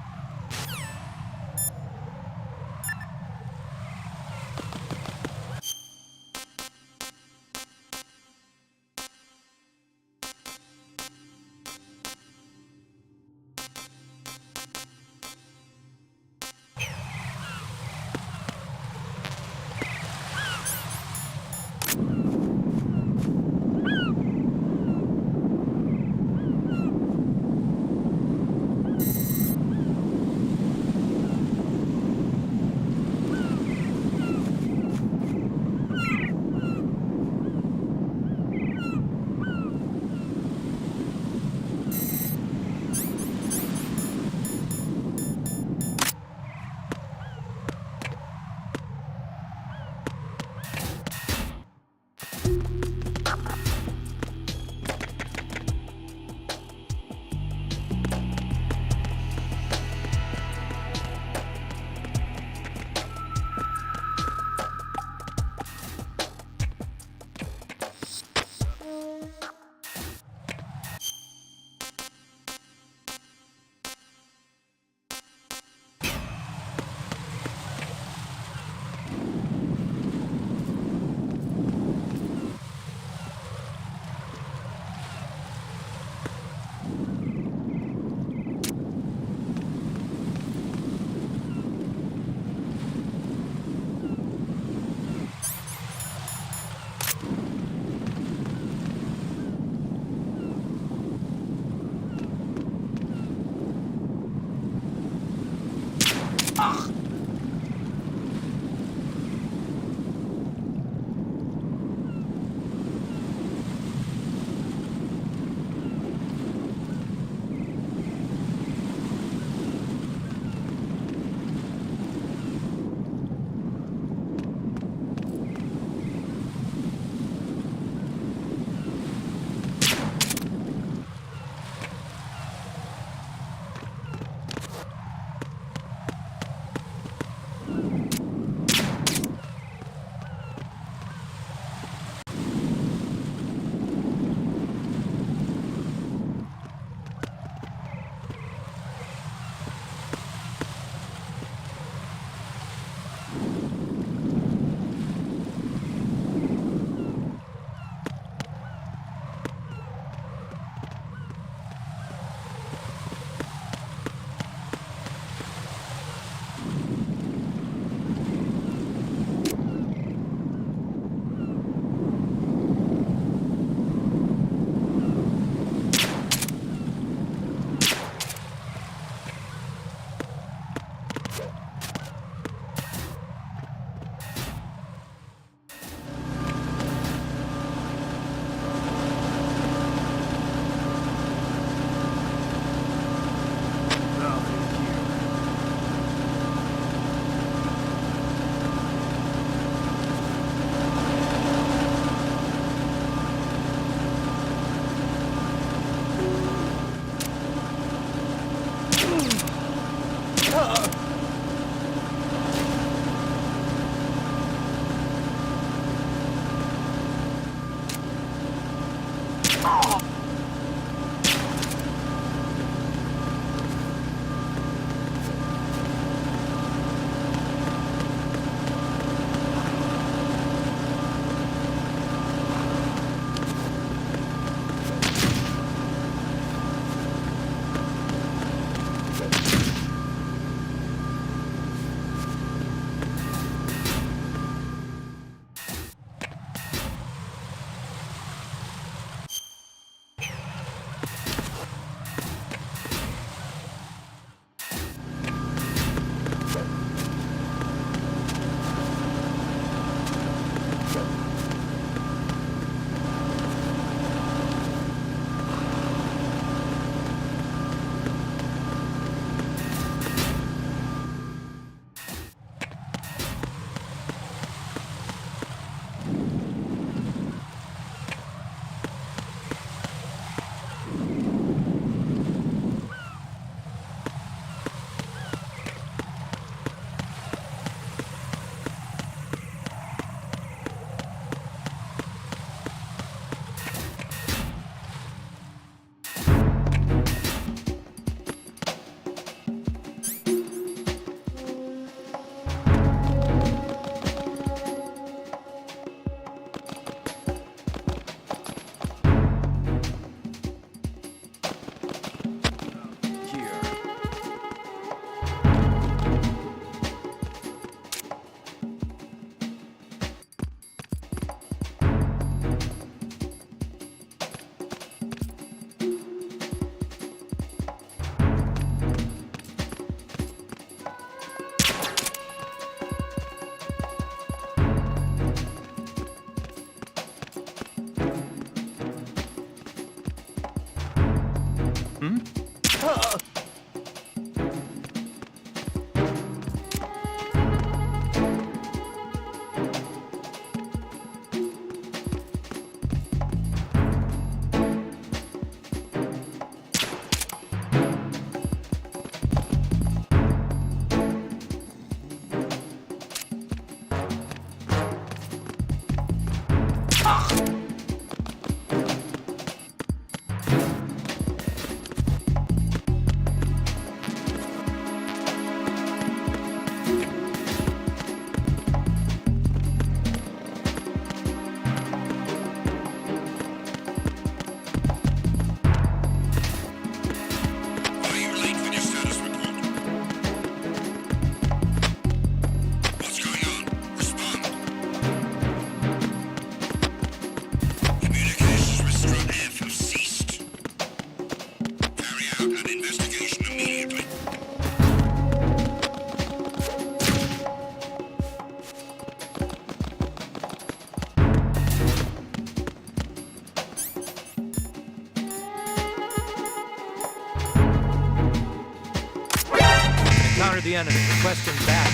S2: Encounter the enemy. Requesting back.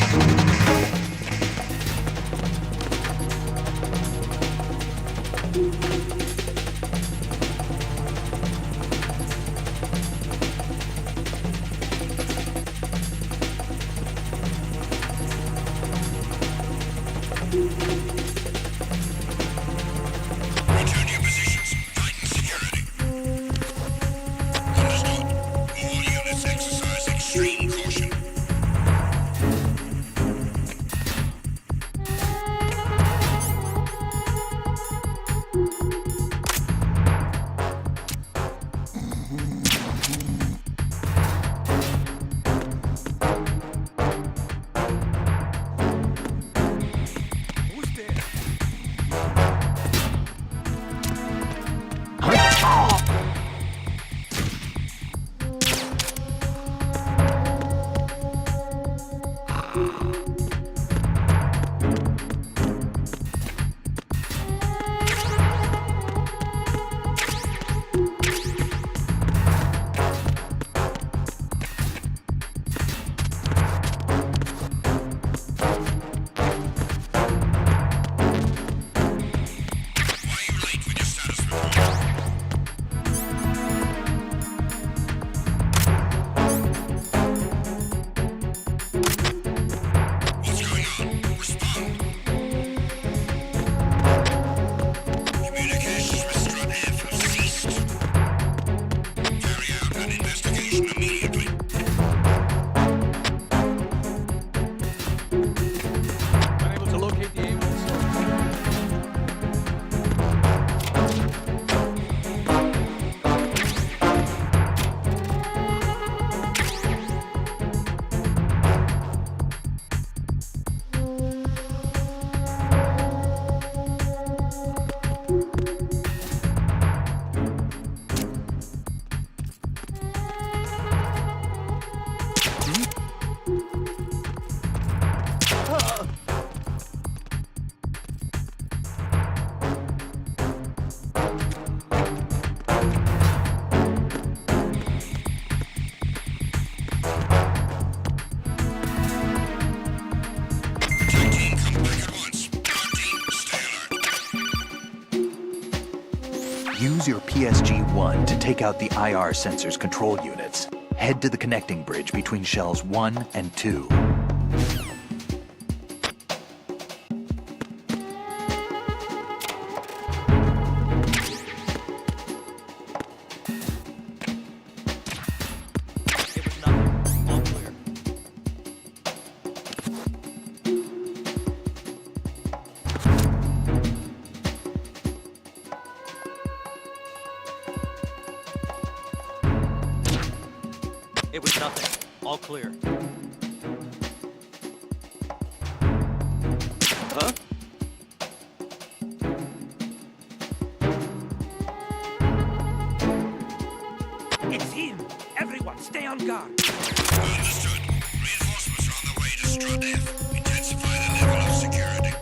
S4: Return to your positions. Tighten security. Understood. All units exercise extreme caution.
S2: Who's there?
S4: Why are you late with your status report? What's going on? Respond. Communications with Strut F have ceased. Carry out an investigation immediately.
S2: Unable to locate the A1 source.
S4: Attack team, come back at once. Ground team, stay alert.
S5: Use your PSG-1 to take out the IR sensors control units. Head to the connecting bridge between shells 1 and 2.
S2: It was nothing. All clear. It was nothing. All clear. Huh? It's him! Everyone, stay on guard!
S4: Understood. Reinforcements are on the way to Strut F. Intensify the level of security.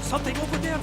S2: Something over there?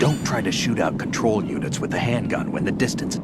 S5: Don't try to shoot out control units with the handgun when the distance...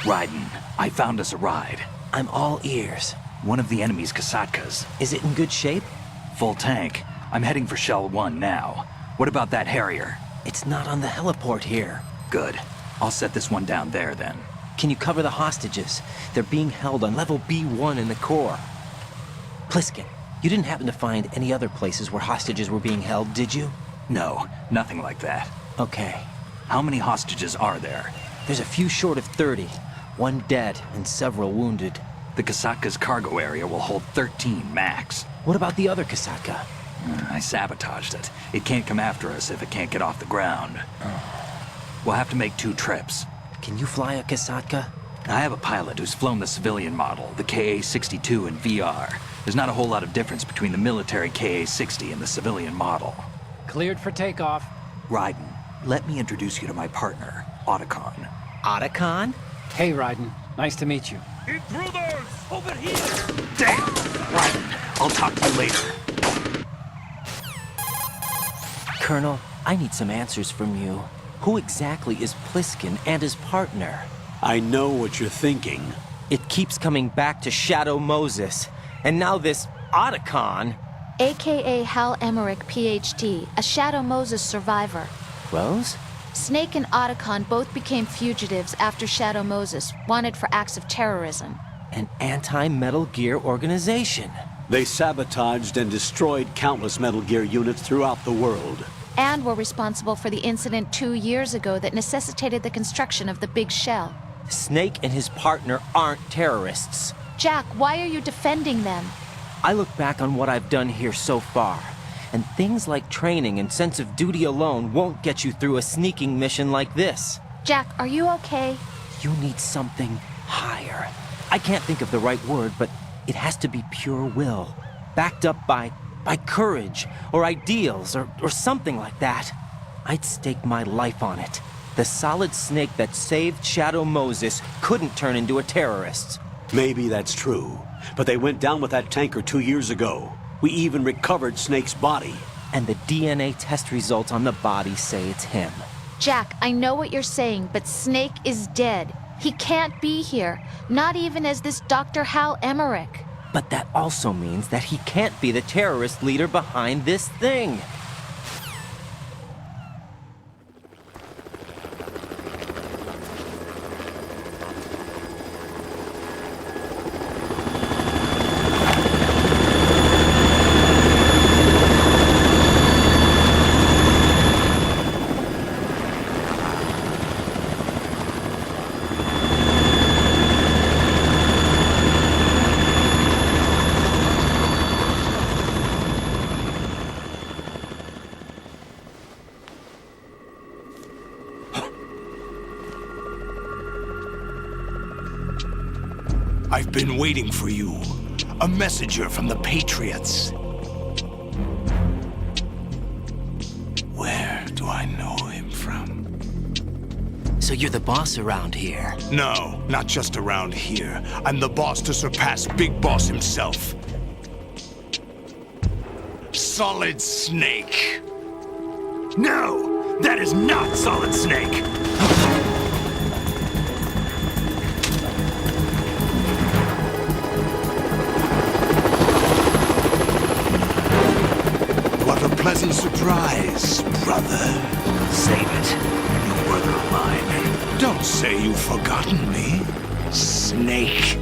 S5: Raiden, I found us a ride.
S9: I'm all ears.
S5: One of the enemy's Kasatkas.
S9: Is it in good shape?
S5: Full tank. I'm heading for Shell 1 now. What about that Harrier?
S9: It's not on the heliport here.
S5: Good. I'll set this one down there then.
S9: Can you cover the hostages? They're being held on level B1 in the core. Pliskin, you didn't happen to find any other places where hostages were being held, did you?
S5: No, nothing like that.
S9: Okay.
S5: How many hostages are there?
S9: There's a few short of 30. One dead and several wounded.
S5: The Kasatka's cargo area will hold 13 max.
S9: What about the other Kasaka?
S5: I sabotaged it. It can't come after us if it can't get off the ground. We'll have to make 2 trips.
S9: Can you fly a Kasaka?
S5: I have a pilot who's flown the civilian model, the KA-62 in VR. There's not a whole lot of difference between the military KA-60 and the civilian model.
S13: Cleared for takeoff.
S5: Raiden, let me introduce you to my partner, Otacon.
S9: Otacon?
S13: Hey, Raiden. Nice to meet you.
S2: Intruders! Over here!
S5: Damn! Raiden, I'll talk to you later.
S9: Colonel, I need some answers from you. Who exactly is Pliskin and his partner?
S6: I know what you're thinking.
S9: It keeps coming back to Shadow Moses. And now this Otacon.
S3: AKA Hal Emmerich, PhD, a Shadow Moses survivor.
S9: Rose?
S3: Snake and Otacon both became fugitives after Shadow Moses, wanted for acts of terrorism.
S9: An anti-Metal Gear organization.
S6: They sabotaged and destroyed countless Metal Gear units throughout the world.
S3: And were responsible for the incident 2 years ago that necessitated the construction of the Big Shell.
S9: Snake and his partner aren't terrorists.
S3: Jack, why are you defending them?
S9: I look back on what I've done here so far, and things like training and sense of duty alone won't get you through a sneaking mission like this.
S3: Jack, are you okay?
S9: You need something higher. I can't think of the right word, but it has to be pure will, backed up by courage, or ideals, or something like that. I'd stake my life on it. The solid Snake that saved Shadow Moses couldn't turn into a terrorist.
S6: Maybe that's true, but they went down with that tanker 2 years ago. We even recovered Snake's body.
S9: And the DNA test results on the body say it's him.
S3: Jack, I know what you're saying, but Snake is dead. He can't be here, not even as this Dr. Hal Emmerich.
S9: But that also means that he can't be the terrorist leader behind this thing.
S4: I've been waiting for you. A messenger from the Patriots. Where do I know him from?
S9: So you're the boss around here?
S4: No, not just around here. I'm the boss to surpass Big Boss himself. Solid Snake. No, that is not Solid Snake. What a pleasant surprise, brother.
S5: Save it. You're no brother of mine.
S4: Don't say you've forgotten me, Snake.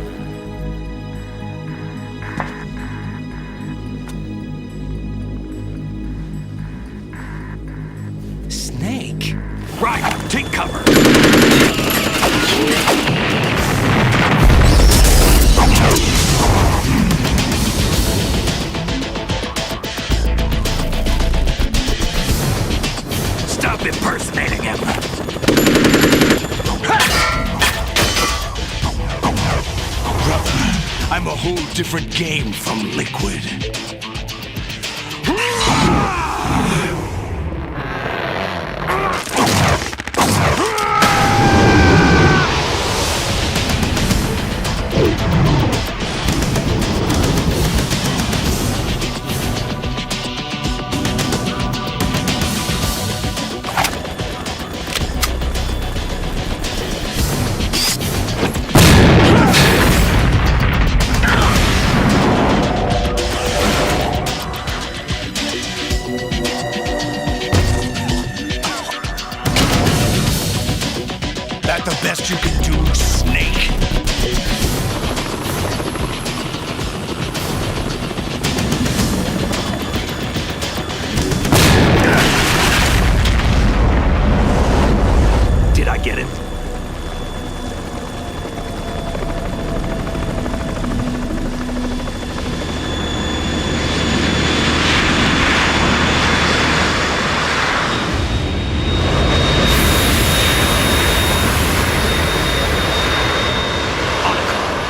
S9: Snake?
S4: Right, take cover. Stop impersonating him. Brother, I'm a whole different game from Liquid.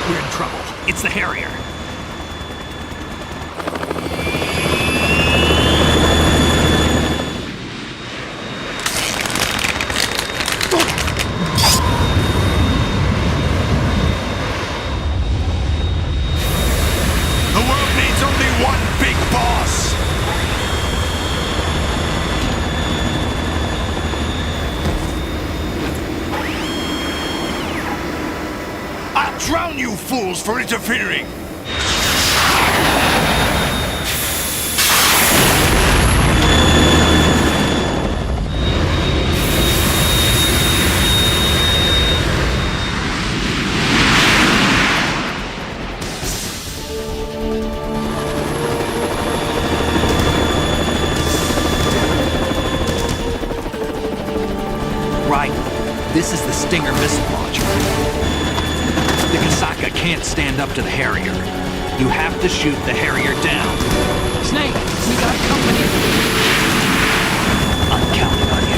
S4: We're in trouble. It's the Harrier. The world needs only one big boss! I'll drown you fools for interfering!
S5: Right. This is the Stinger missile launcher. The Kasaka can't stand up to the Harrier. You have to shoot the Harrier down.
S13: Snake, we got company.
S5: I'm counting on you.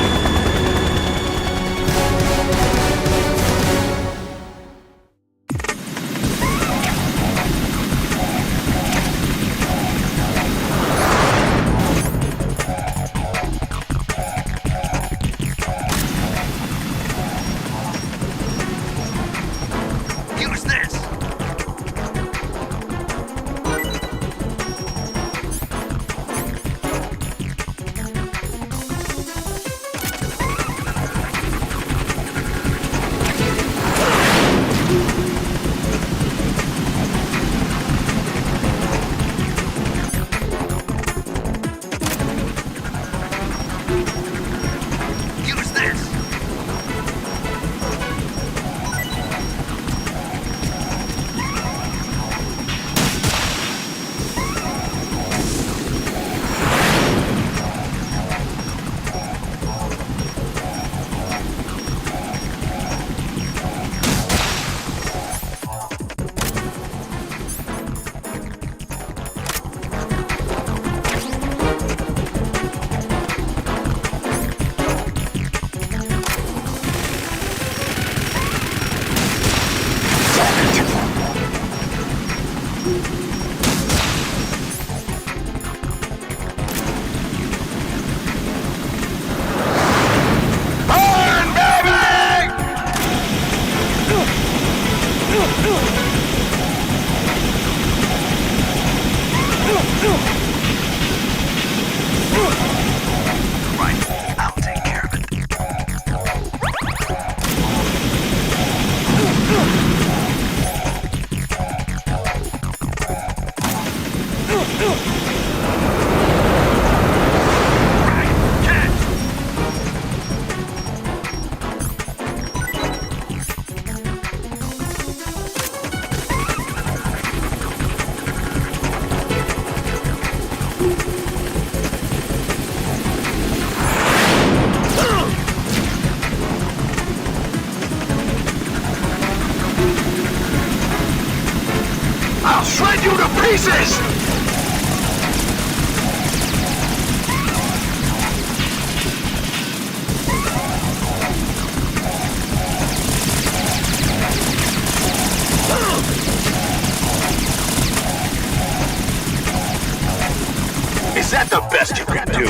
S4: Use this! Use this! Right, I'll take care of it. Right, catch! I'll shred you to pieces! Is that the best you can do?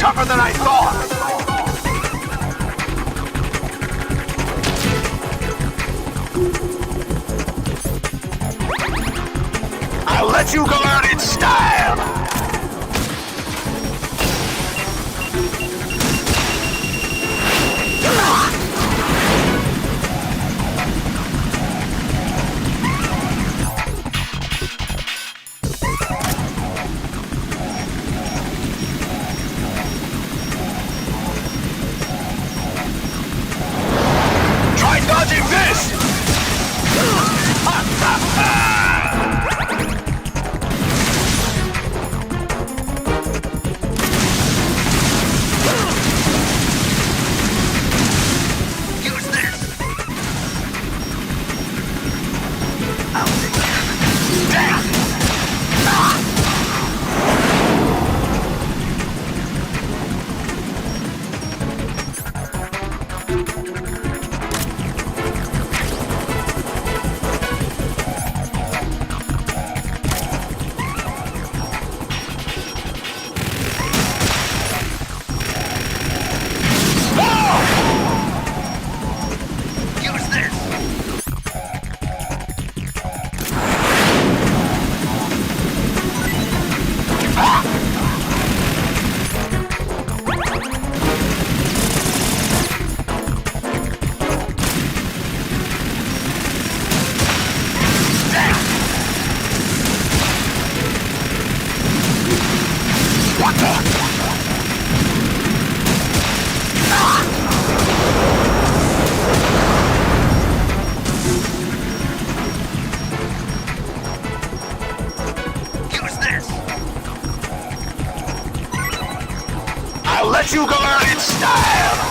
S4: tougher than I thought! I'll let you go out in style! Try dodging this! Use this! I'll take care. Damn! Use this! What the? Use this! I'll let you go out in style!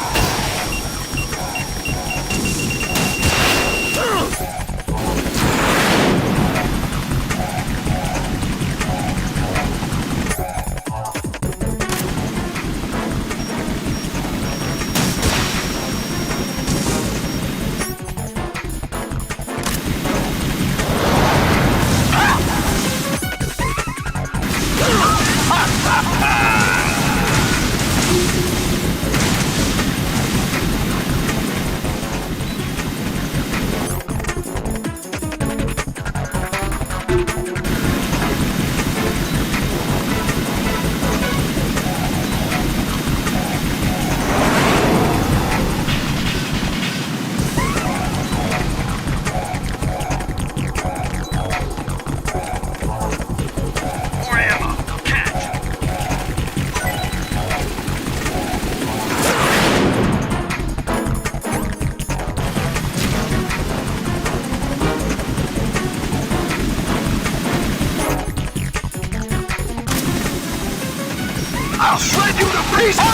S4: More ammo! Catch! I'll shred you to pieces!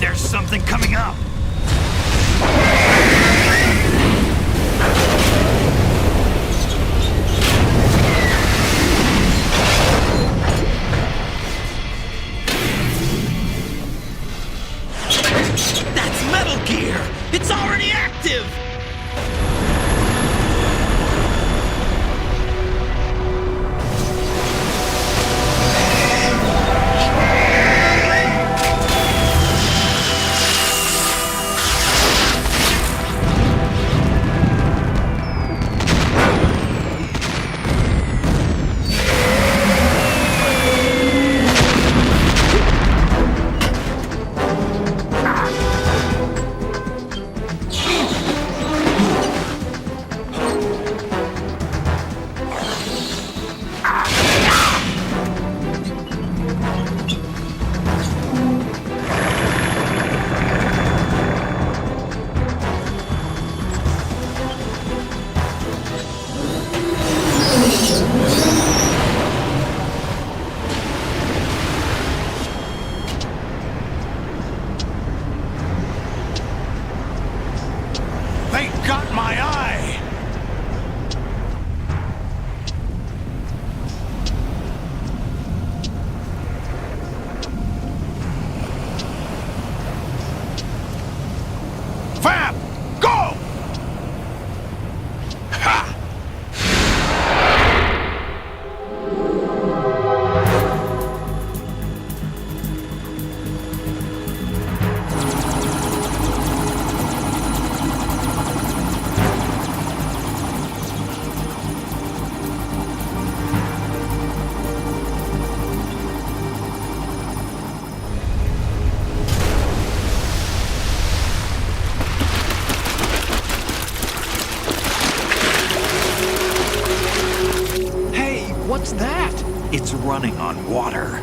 S4: There's something coming up!
S11: That's Metal Gear! It's already active! They got my eye!
S13: What's that?
S5: It's running on water.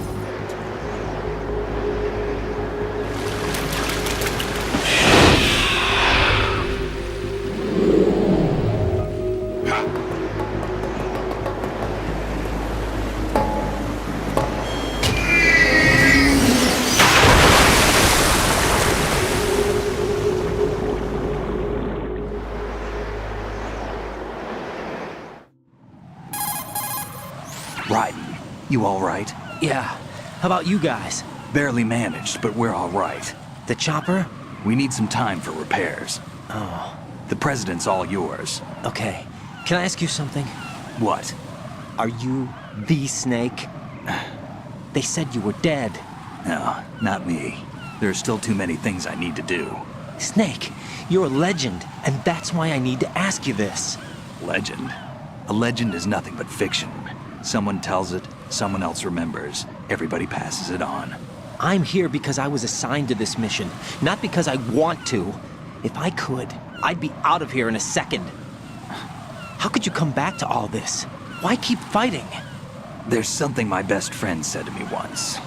S5: Raiden, you all right?
S9: Yeah. How about you guys?
S5: Barely managed, but we're all right.
S9: The chopper?
S5: We need some time for repairs.
S9: Oh.
S5: The president's all yours.
S9: Okay. Can I ask you something?
S5: What?
S9: Are you the Snake? They said you were dead.
S5: No, not me. There are still too many things I need to do.
S9: Snake, you're a legend, and that's why I need to ask you this.
S5: Legend? A legend is nothing but fiction. Someone tells it, someone else remembers. Everybody passes it on.
S9: I'm here because I was assigned to this mission, not because I want to. If I could, I'd be out of here in a second. How could you come back to all this? Why keep fighting?
S5: There's something my best friend said to me once.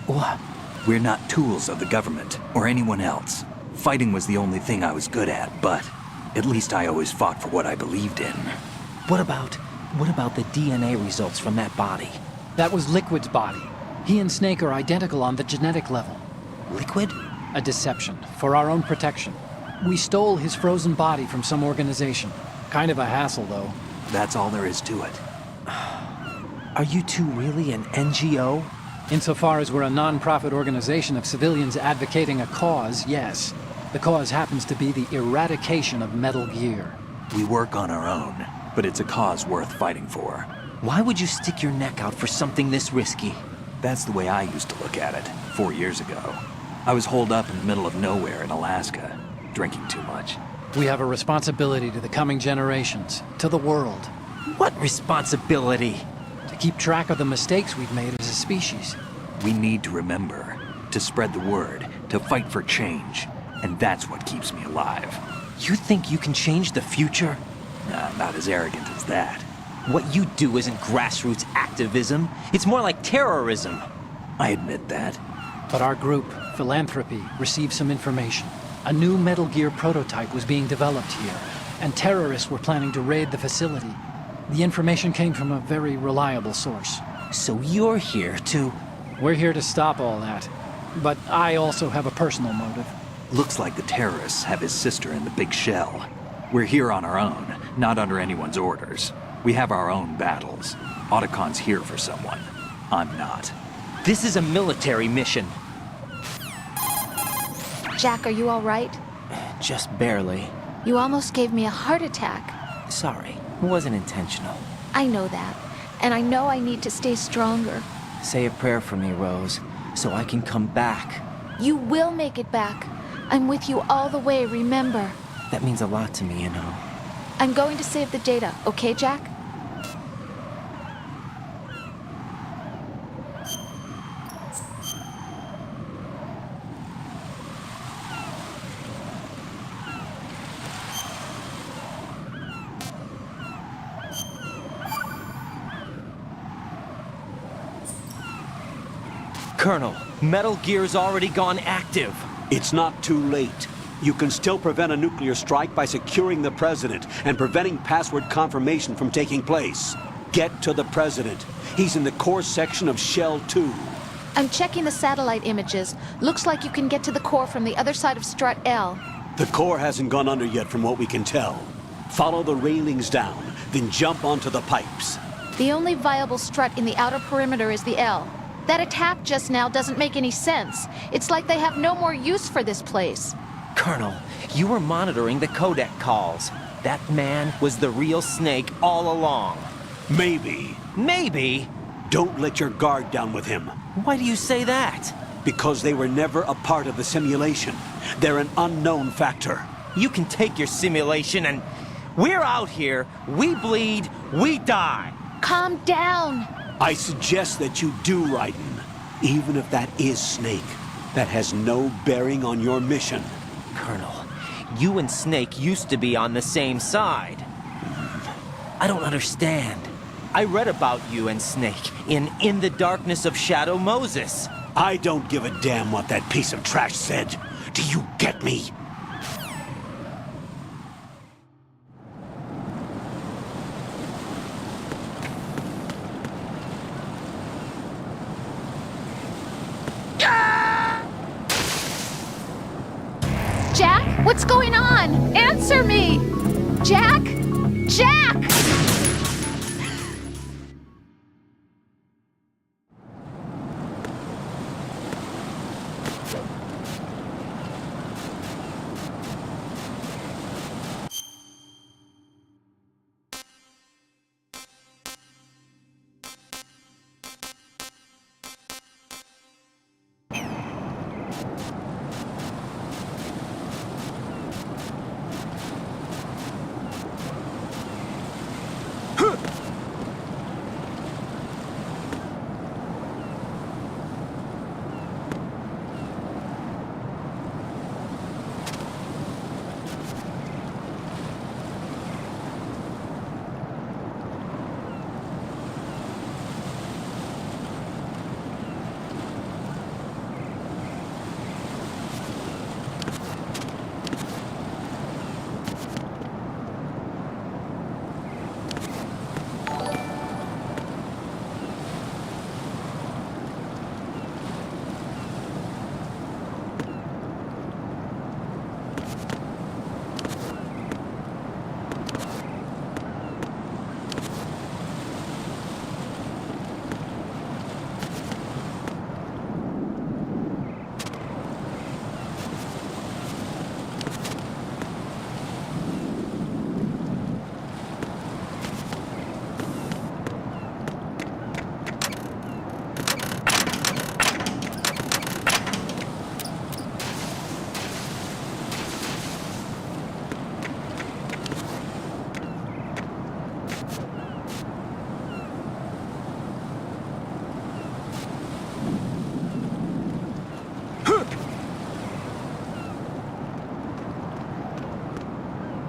S9: What?
S5: We're not tools of the government or anyone else. Fighting was the only thing I was good at, but at least I always fought for what I believed in.
S9: What about the DNA results from that body?
S13: That was Liquid's body. He and Snake are identical on the genetic level.
S9: Liquid?
S13: A deception, for our own protection. We stole his frozen body from some organization. Kind of a hassle, though.
S5: That's all there is to it.
S9: Are you two really an NGO?
S13: Insofar as we're a non-profit organization of civilians advocating a cause, yes. The cause happens to be the eradication of Metal Gear.
S5: We work on our own, but it's a cause worth fighting for.
S9: Why would you stick your neck out for something this risky?
S5: That's the way I used to look at it, 4 years ago. I was holed up in the middle of nowhere in Alaska, drinking too much.
S13: We have a responsibility to the coming generations, to the world.
S9: What responsibility?
S13: To keep track of the mistakes we've made as a species.
S5: We need to remember, to spread the word, to fight for change. And that's what keeps me alive.
S9: You think you can change the future?
S5: Nah, not as arrogant as that.
S9: What you do isn't grassroots activism. It's more like terrorism.
S5: I admit that.
S13: But our group, Philanthropy, received some information. A new Metal Gear prototype was being developed here, and terrorists were planning to raid the facility. The information came from a very reliable source.
S9: So you're here to...
S13: We're here to stop all that. But I also have a personal motive.
S5: Looks like the terrorists have his sister in the big shell. We're here on our own, not under anyone's orders. We have our own battles. Otacon's here for someone. I'm not.
S9: This is a military mission.
S3: Jack, are you all right?
S9: Just barely.
S3: You almost gave me a heart attack.
S9: Sorry, it wasn't intentional.
S3: I know that, and I know I need to stay stronger.
S9: Say a prayer for me, Rose, so I can come back.
S3: You will make it back. I'm with you all the way, remember?
S9: That means a lot to me, you know.
S3: I'm going to save the data, okay, Jack?
S9: Colonel, Metal Gear's already gone active.
S6: It's not too late. You can still prevent a nuclear strike by securing the president and preventing password confirmation from taking place. Get to the president. He's in the core section of Shell 2.
S3: I'm checking the satellite images. Looks like you can get to the core from the other side of Strut L.
S6: The core hasn't gone under yet from what we can tell. Follow the railings down, then jump onto the pipes.
S3: The only viable strut in the outer perimeter is the L. That attack just now doesn't make any sense. It's like they have no more use for this place.
S9: Colonel, you were monitoring the codec calls. That man was the real Snake all along.
S6: Maybe.
S9: Maybe?
S6: Don't let your guard down with him.
S9: Why do you say that?
S6: Because they were never a part of the simulation. They're an unknown factor.
S9: You can take your simulation and... We're out here, we bleed, we die.
S3: Calm down.
S6: I suggest that you do, Raiden. Even if that is Snake. That has no bearing on your mission.
S9: Colonel, you and Snake used to be on the same side. I don't understand. I read about you and Snake in the Darkness of Shadow Moses.
S11: I don't give a damn what that piece of trash said. Do you get me?
S3: Jack, what's going on? Answer me! Jack? Jack!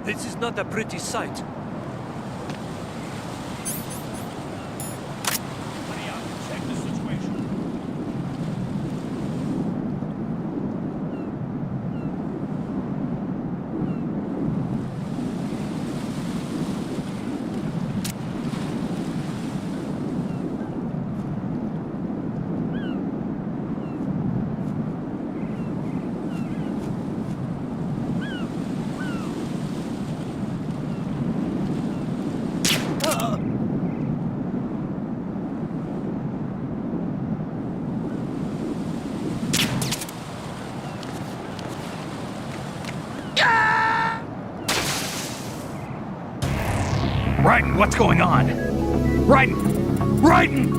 S2: This is not a pretty sight.
S4: Hurry up, check the situation.
S5: Raiden, what's going on? Raiden! Raiden!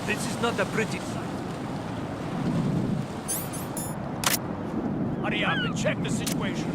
S2: This is not a pretty sight.
S4: Hurry up and check the situation.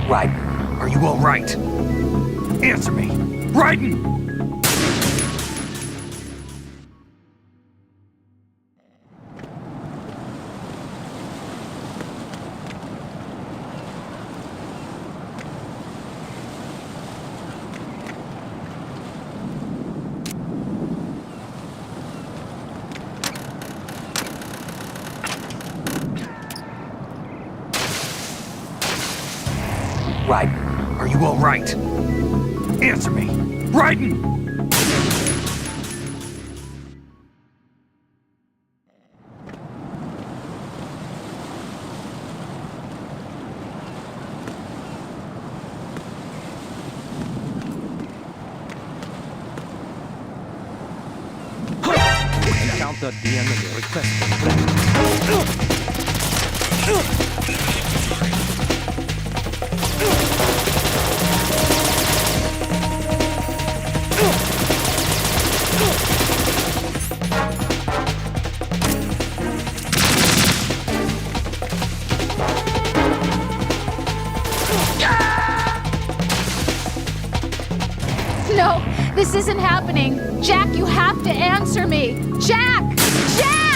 S4: Raiden, are you all right? Answer me. Raiden! Raiden, are you all right? Answer me. Raiden!
S9: Encounter the enemy. Request.
S3: No, this isn't happening. Jack, you have to answer me. Jack! Jack!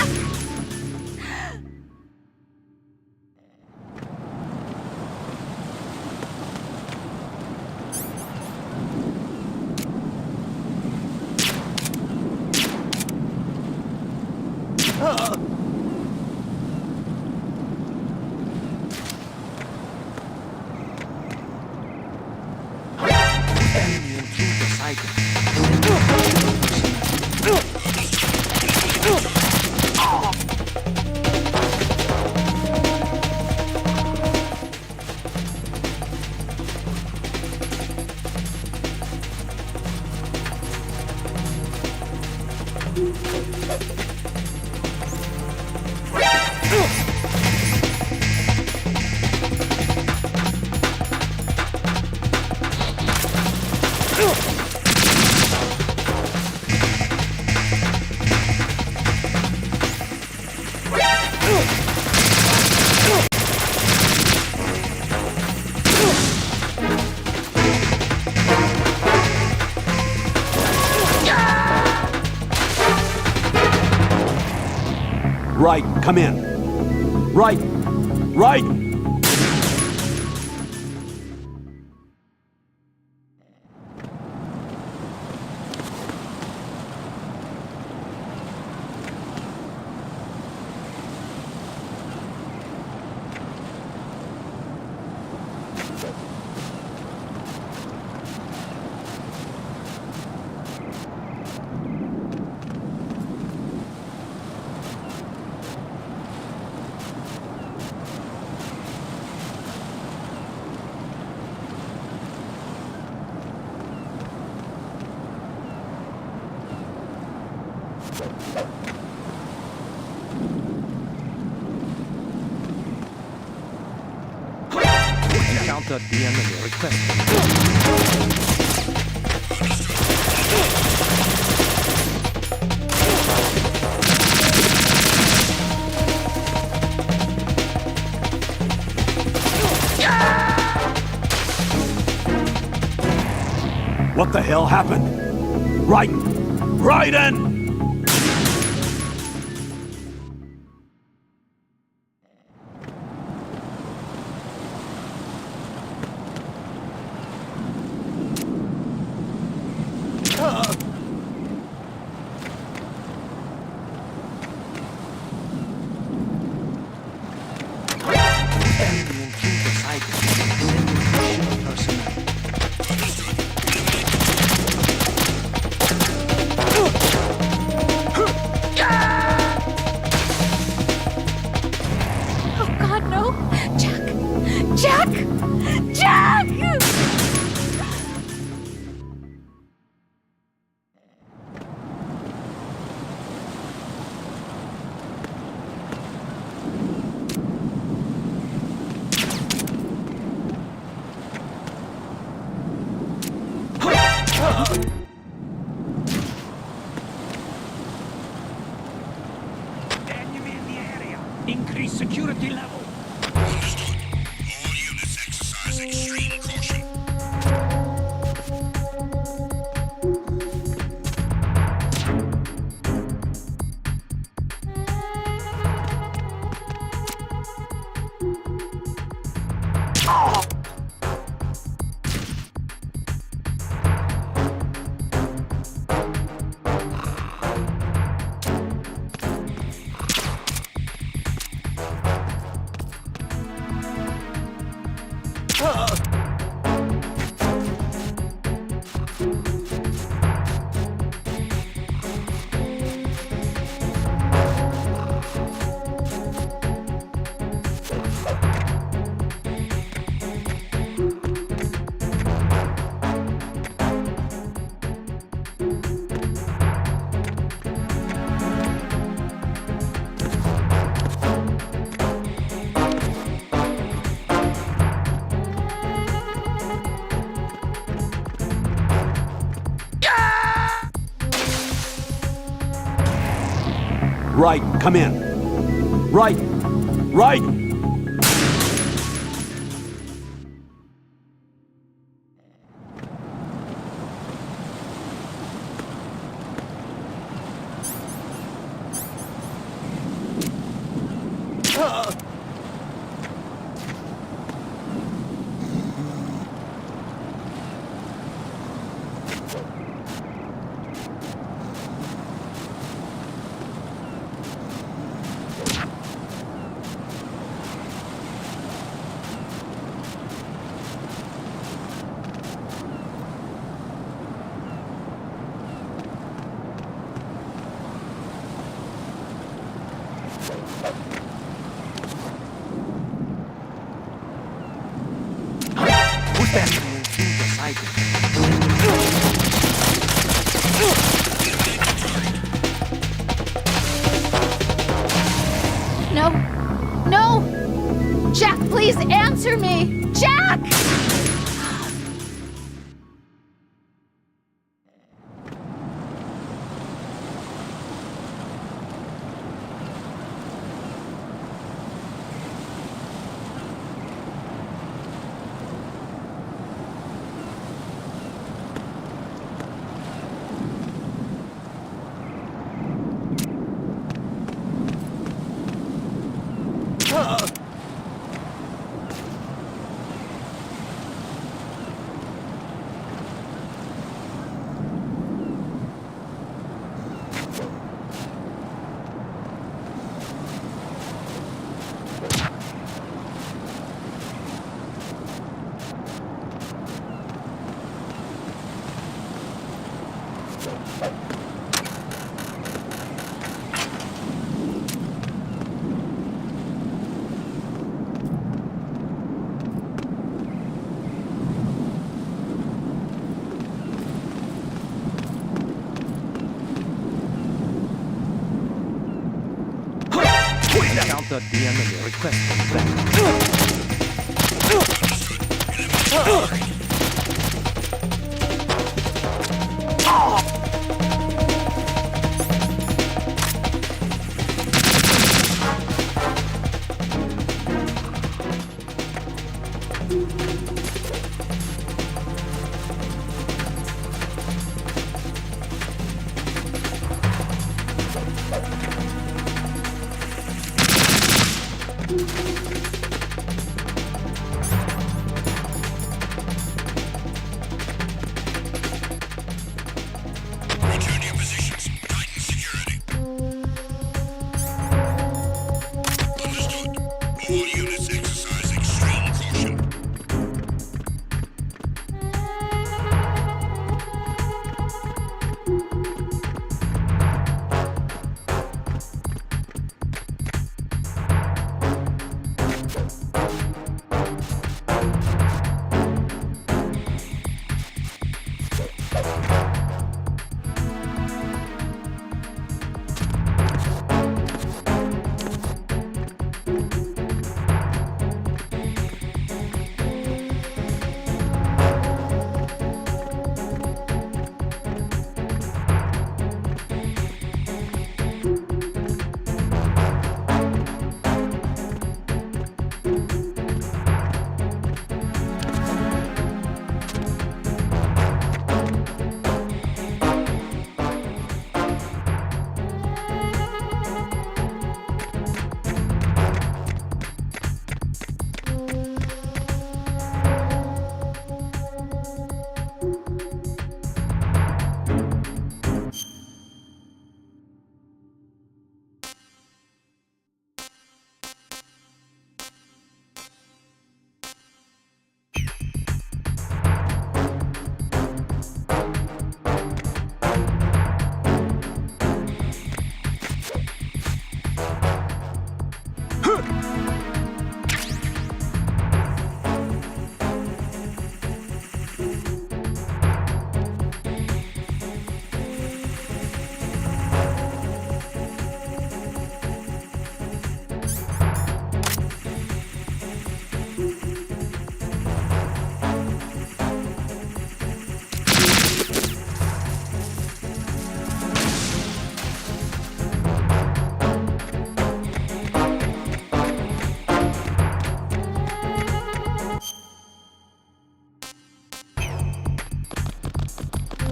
S6: Raiden, come in. Raiden! Raiden!
S9: Encounter the enemy. Request.
S6: What the hell happened? Raiden! Raiden!
S12: Jack! Jack!
S4: Enemy in the area. Increase security level.
S14: Understood. All units exercise extreme caution.
S6: Right, come in. Right, right!
S9: Put that through the cycle.
S3: No. No! Jack, please answer me! Jack!
S9: Counter the enemy request from
S14: Return to your positions. Tighten security. Understood. All units exercise extreme caution.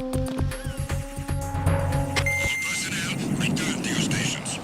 S14: All personnel, return to your stations.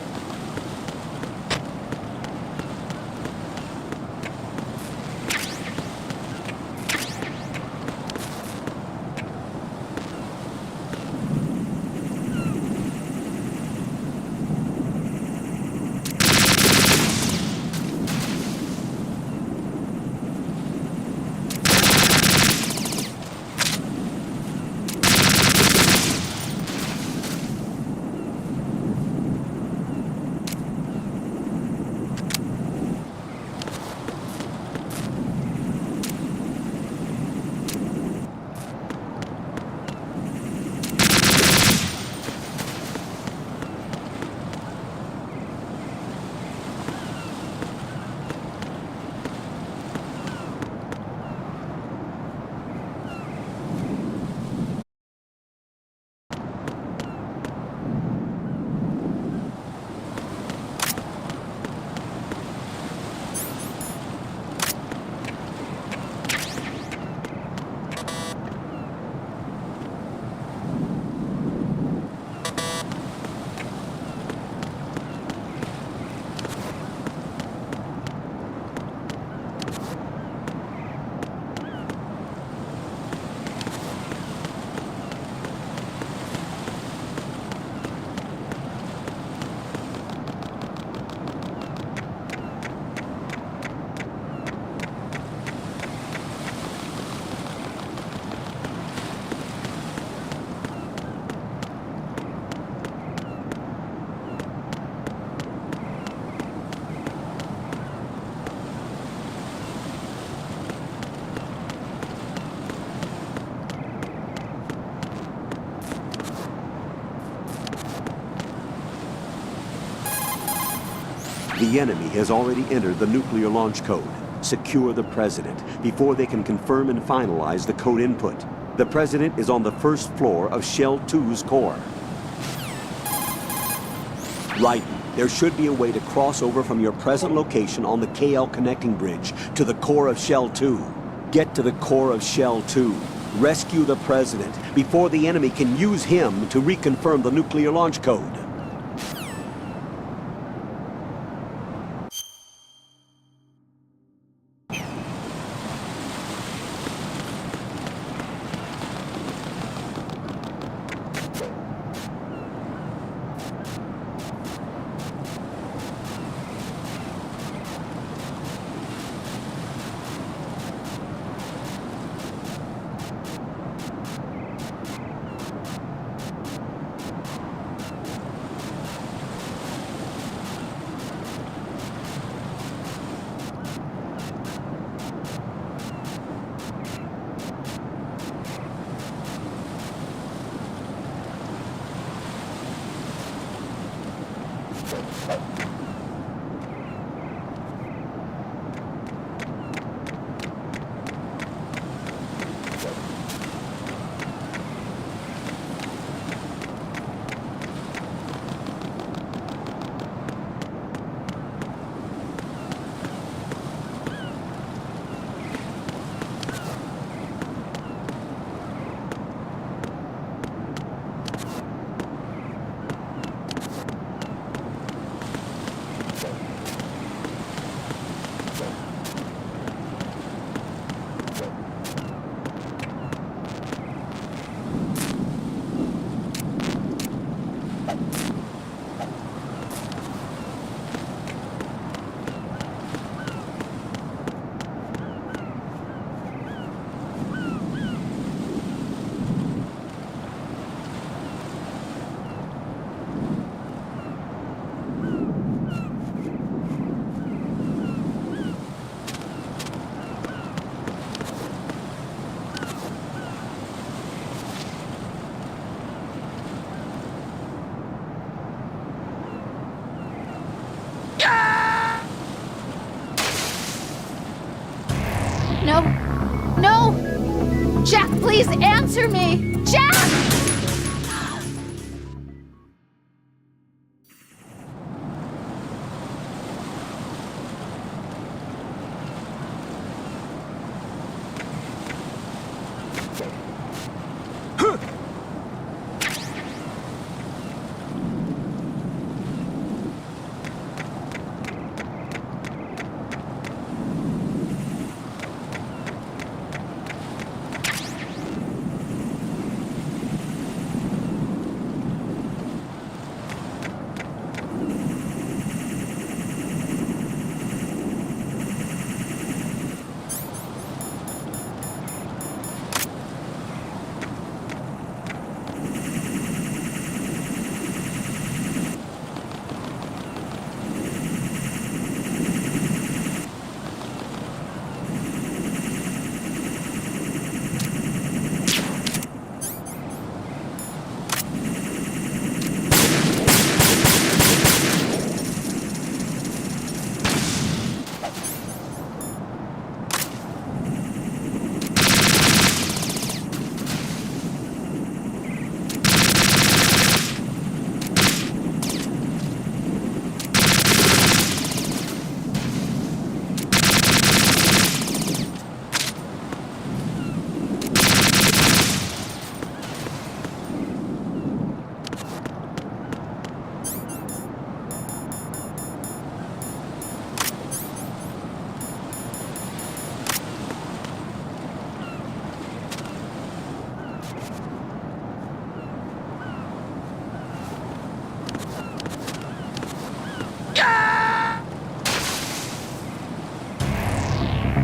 S6: The enemy has already entered the nuclear launch code. Secure the President before they can confirm and finalize the code input. The President is on the first floor of Shell 2's core. Right. There should be a way to cross over from your present location on the KL connecting bridge to the core of Shell 2. Get to the core of Shell 2. Rescue the President before the enemy can use him to reconfirm the nuclear launch code.
S3: No. No! Jack, please answer me! Jack!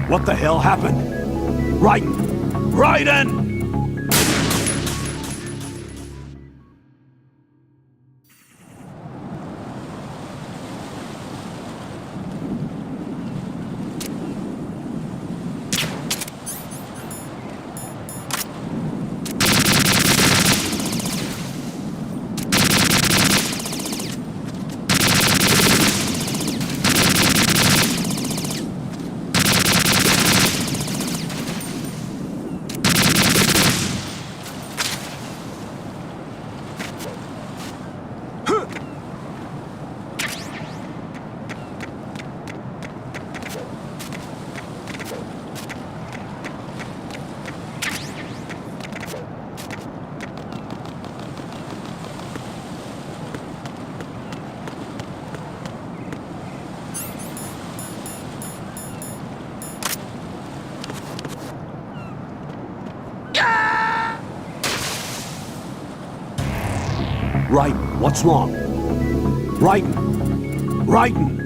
S4: What the hell happened? Raiden! Raiden!
S6: Raiden, what's wrong? Raiden! Raiden!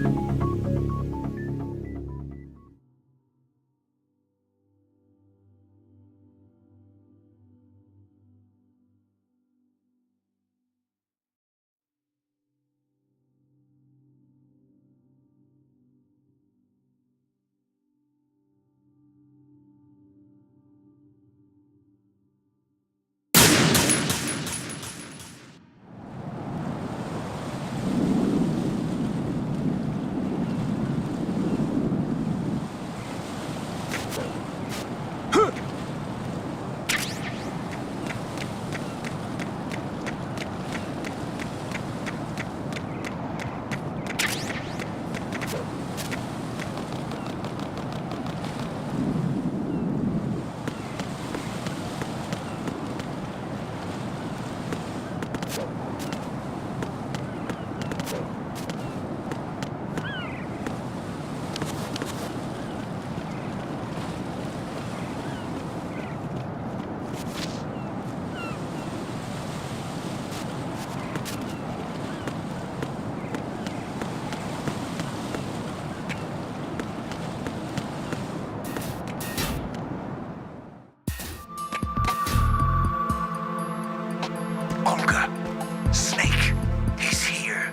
S4: Snake, he's here.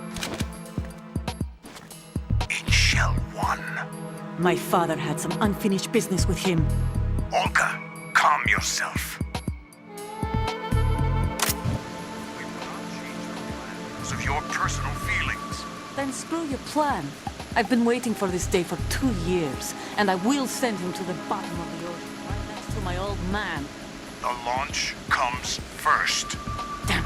S4: In Shell 1.
S12: My father had some unfinished business with him.
S4: Olga, calm yourself. Because of your personal feelings.
S12: Then screw your plan. I've been waiting for this day for 2 years, and I will send him to the bottom of the ocean, right next to my old man.
S4: The launch comes first.
S12: Damn it.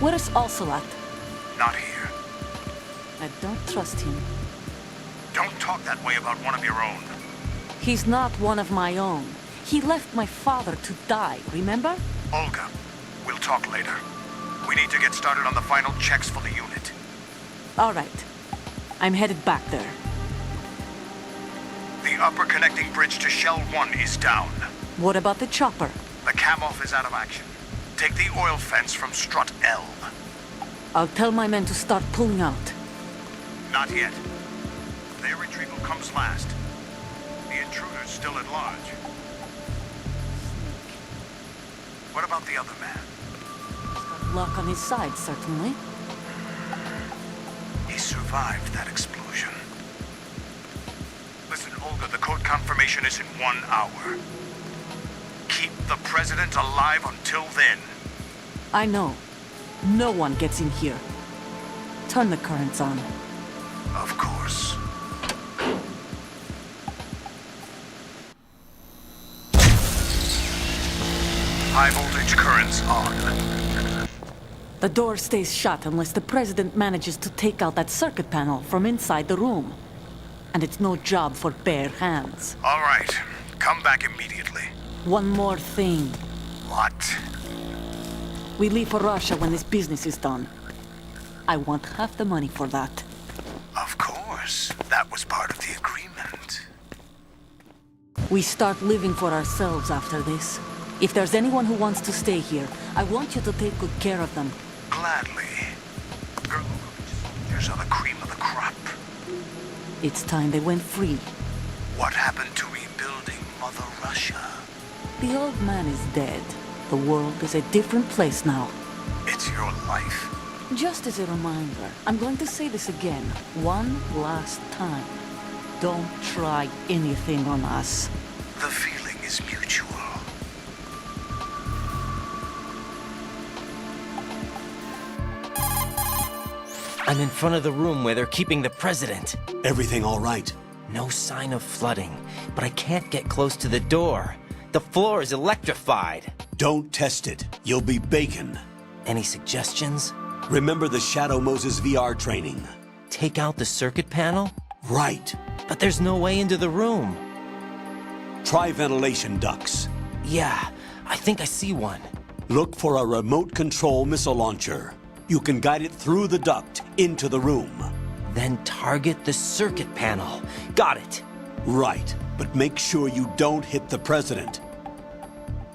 S12: Where's Ocelot?
S4: Not here.
S12: I don't trust him.
S4: Don't talk that way about one of your own.
S12: He's not one of my own. He left my father to die, remember?
S4: Olga, we'll talk later. We need to get started on the final checks for the unit.
S12: All right. I'm headed back there.
S4: The upper connecting bridge to Shell 1 is down.
S12: What about the chopper?
S4: The cam-off is out of action. Take the oil fence from strut L.
S12: I'll tell my men to start pulling out.
S4: Not yet. Their retrieval comes last. The intruder's still at large. What about the other man?
S12: He's got luck on his side, certainly.
S4: He survived that explosion. Listen, Olga, the code confirmation is in 1 hour. Keep the president alive until then.
S12: I know. No one gets in here. Turn the currents on.
S4: Of course. High voltage currents on.
S12: The door stays shut unless the president manages to take out that circuit panel from inside the room. And it's no job for bare hands.
S4: All right. Come back immediately.
S12: One more thing.
S4: What?
S12: We leave for Russia when this business is done. I want half the money for that.
S4: Of course. That was part of the agreement.
S12: We start living for ourselves after this. If there's anyone who wants to stay here, I want you to take good care of them.
S4: Gladly. Soldiers are the cream of the crop.
S12: It's time they went free.
S4: What happened to rebuilding Mother Russia?
S12: The old man is dead. The world is a different place now.
S4: It's your life.
S12: Just as a reminder, I'm going to say this again, one last time. Don't try anything on us.
S4: The feeling is mutual.
S9: I'm in front of the room where they're keeping the president.
S6: Everything all right?
S9: No sign of flooding, but I can't get close to the door. The floor is electrified.
S6: Don't test it. You'll be bacon.
S9: Any suggestions?
S6: Remember the Shadow Moses VR training?
S9: Take out the circuit panel?
S6: Right.
S9: But there's no way into the room.
S6: Try ventilation ducts.
S9: Yeah, I think I see one.
S6: Look for a remote control missile launcher. You can guide it through the duct into the room.
S9: Then target the circuit panel. Got it.
S6: Right, but make sure you don't hit the president.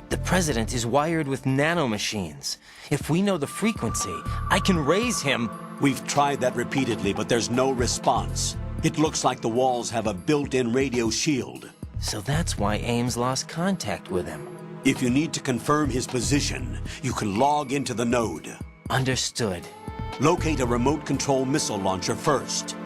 S9: The president is wired with nanomachines. If we know the frequency, I can raise him.
S6: We've tried that repeatedly, but there's no response. It looks like the walls have a built-in radio shield.
S9: So that's why Ames lost contact with him.
S6: If you need to confirm his position, you can log into the node.
S9: Understood.
S6: Locate a remote control missile launcher first.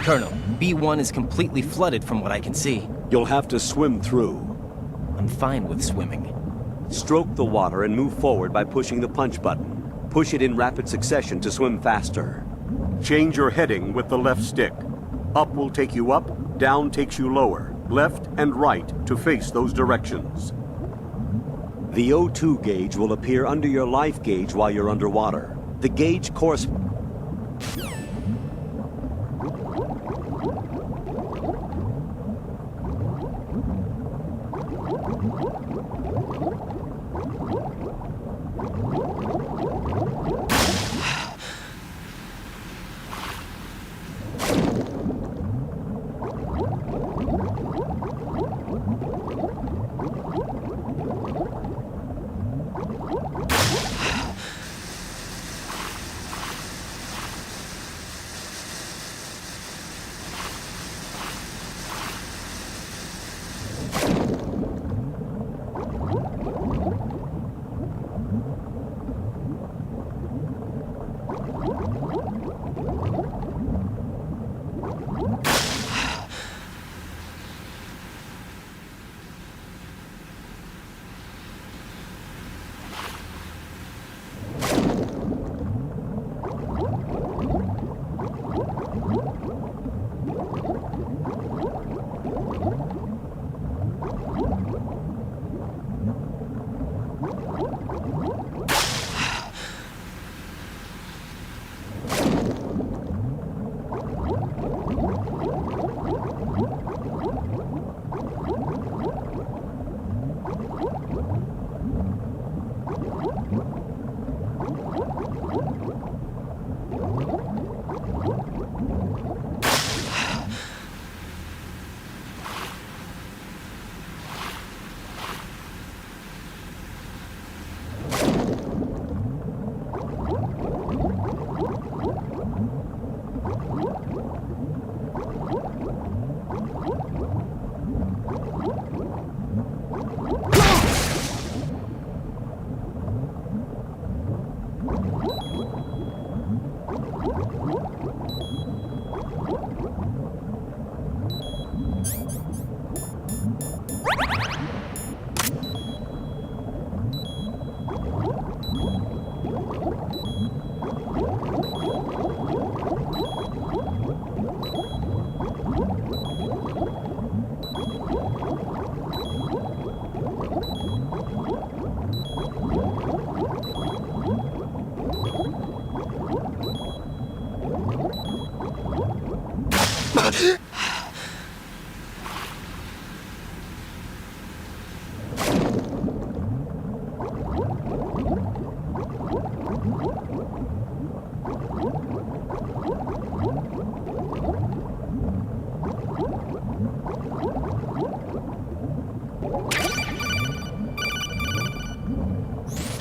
S9: Colonel, B1 is completely flooded from what I can see.
S6: You'll have to swim through.
S9: I'm fine with swimming.
S6: Stroke the water and move forward by pushing the punch button. Push it in rapid succession to swim faster. Change your heading with the left stick. Up will take you up, down takes you lower, left and right to face those directions. The O2 gauge will appear under your life gauge while you're underwater. The gauge corresponds.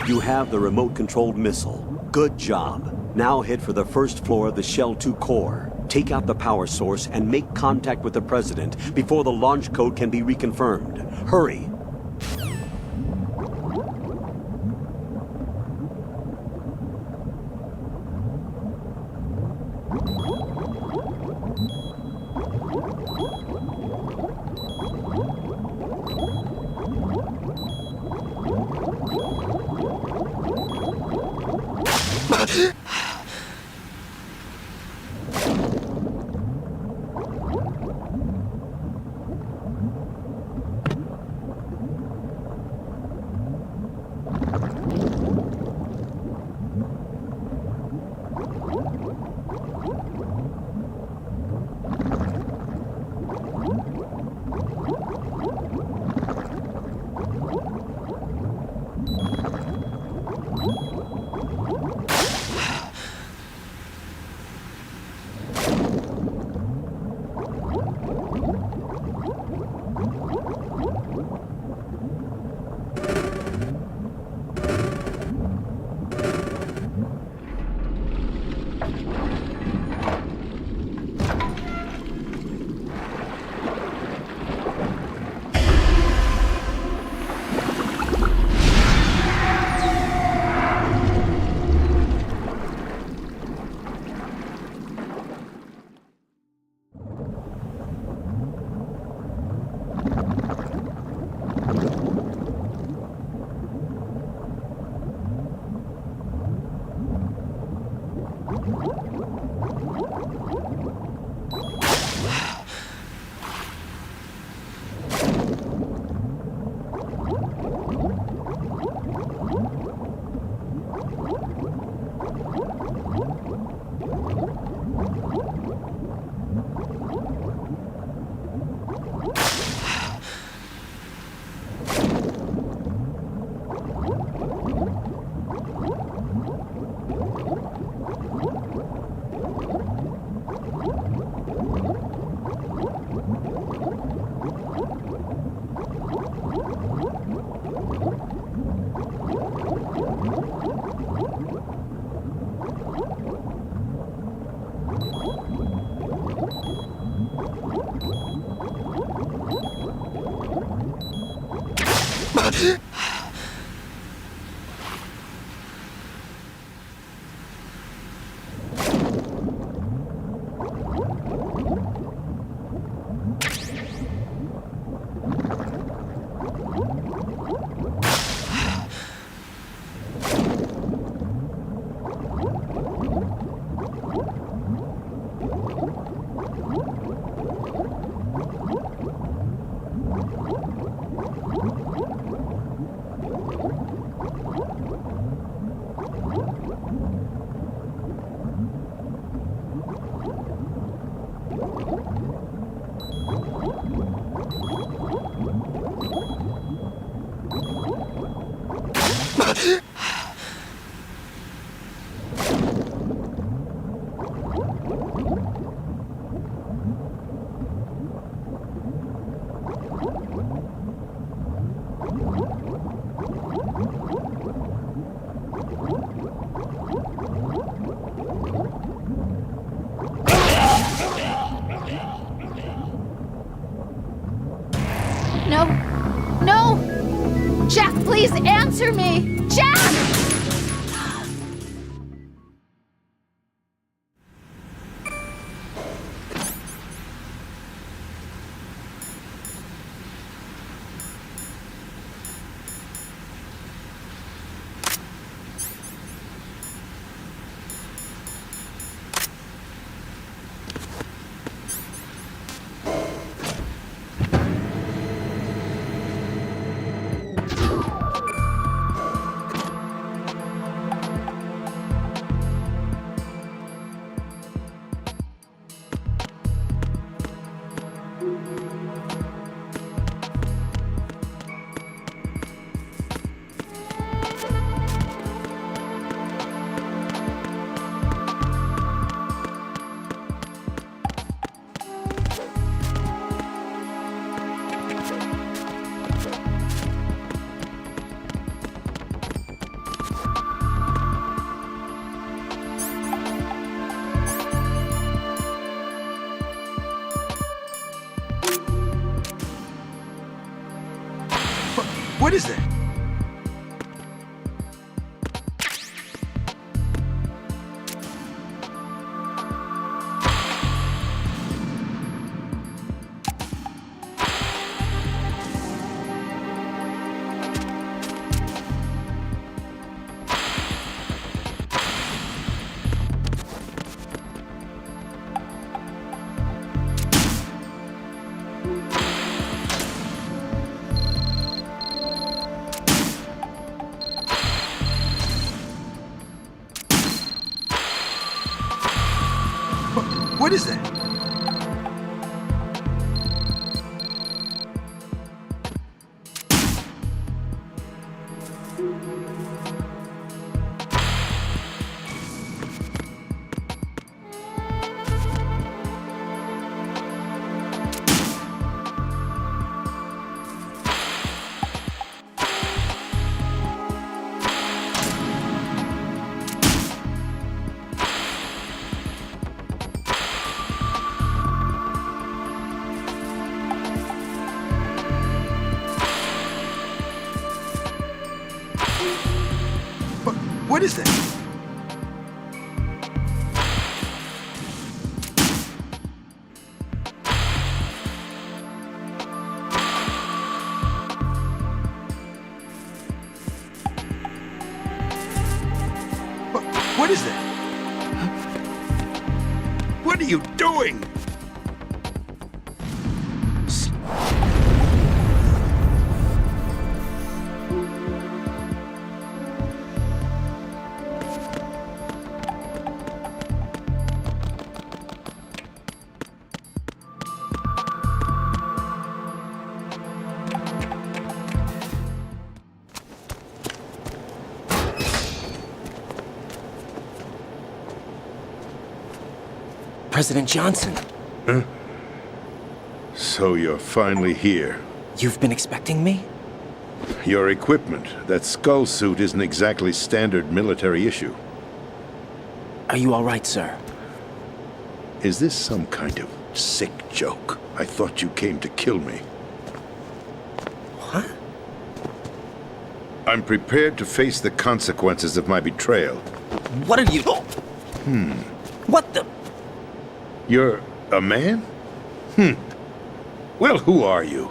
S6: You have the remote-controlled missile. Good job. Now head for the first floor of the Shell 2 core. Take out the power source and make contact with the President before the launch code can be reconfirmed. Hurry!
S3: No. No! Jack, please answer me! Jack!
S4: What is that? What is that? What is that? What is that? What are you doing?
S9: President Johnson.
S15: Huh? So you're finally here.
S9: You've been expecting me?
S15: Your equipment, that skull suit isn't exactly standard military issue.
S9: Are you all right, sir?
S15: Is this some kind of sick joke? I thought you came to kill me.
S9: What?
S15: I'm prepared to face the consequences of my betrayal.
S9: What are you... What the...
S15: You're a man? Well, who are you?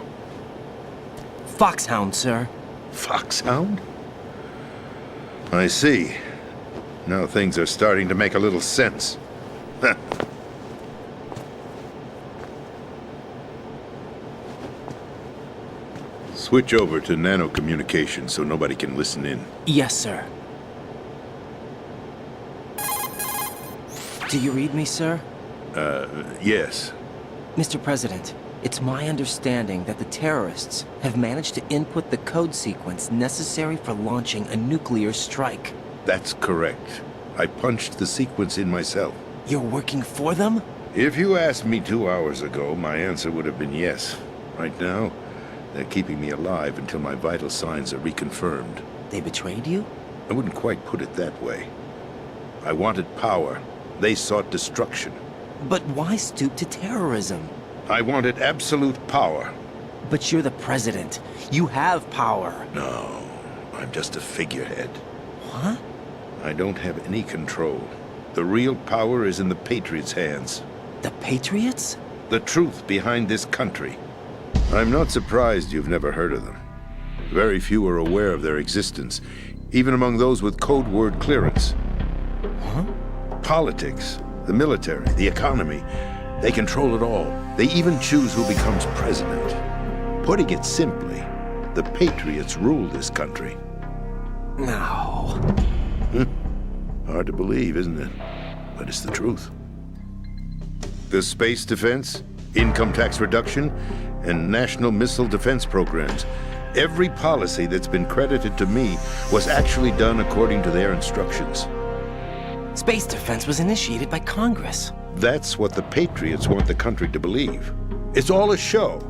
S9: Foxhound, sir.
S15: Foxhound? I see. Now things are starting to make a little sense. Switch over to nano-communication so nobody can listen in.
S9: Yes, sir. Do you read me, sir?
S15: Yes.
S9: Mr. President, it's my understanding that the terrorists have managed to input the code sequence necessary for launching a nuclear strike.
S15: That's correct. I punched the sequence in myself.
S9: You're working for them?
S15: If you asked me 2 hours ago, my answer would have been yes. Right now, they're keeping me alive until my vital signs are reconfirmed.
S9: They betrayed you?
S15: I wouldn't quite put it that way. I wanted power. They sought destruction.
S9: But why stoop to terrorism?
S15: I wanted absolute power.
S9: But you're the president. You have power.
S15: No, I'm just a figurehead.
S9: What?
S15: I don't have any control. The real power is in the Patriots' hands.
S9: The Patriots?
S15: The truth behind this country. I'm not surprised you've never heard of them. Very few are aware of their existence, even among those with code word clearance.
S9: Huh?
S15: Politics, the military, the economy, they control it all. They even choose who becomes president. Putting it simply, the Patriots rule this country.
S9: No.
S15: Hard to believe, isn't it? But it's the truth. The space defense, income tax reduction, and national missile defense programs. Every policy that's been credited to me was actually done according to their instructions.
S9: Space defense was initiated by Congress.
S15: That's what the Patriots want the country to believe. It's all a show.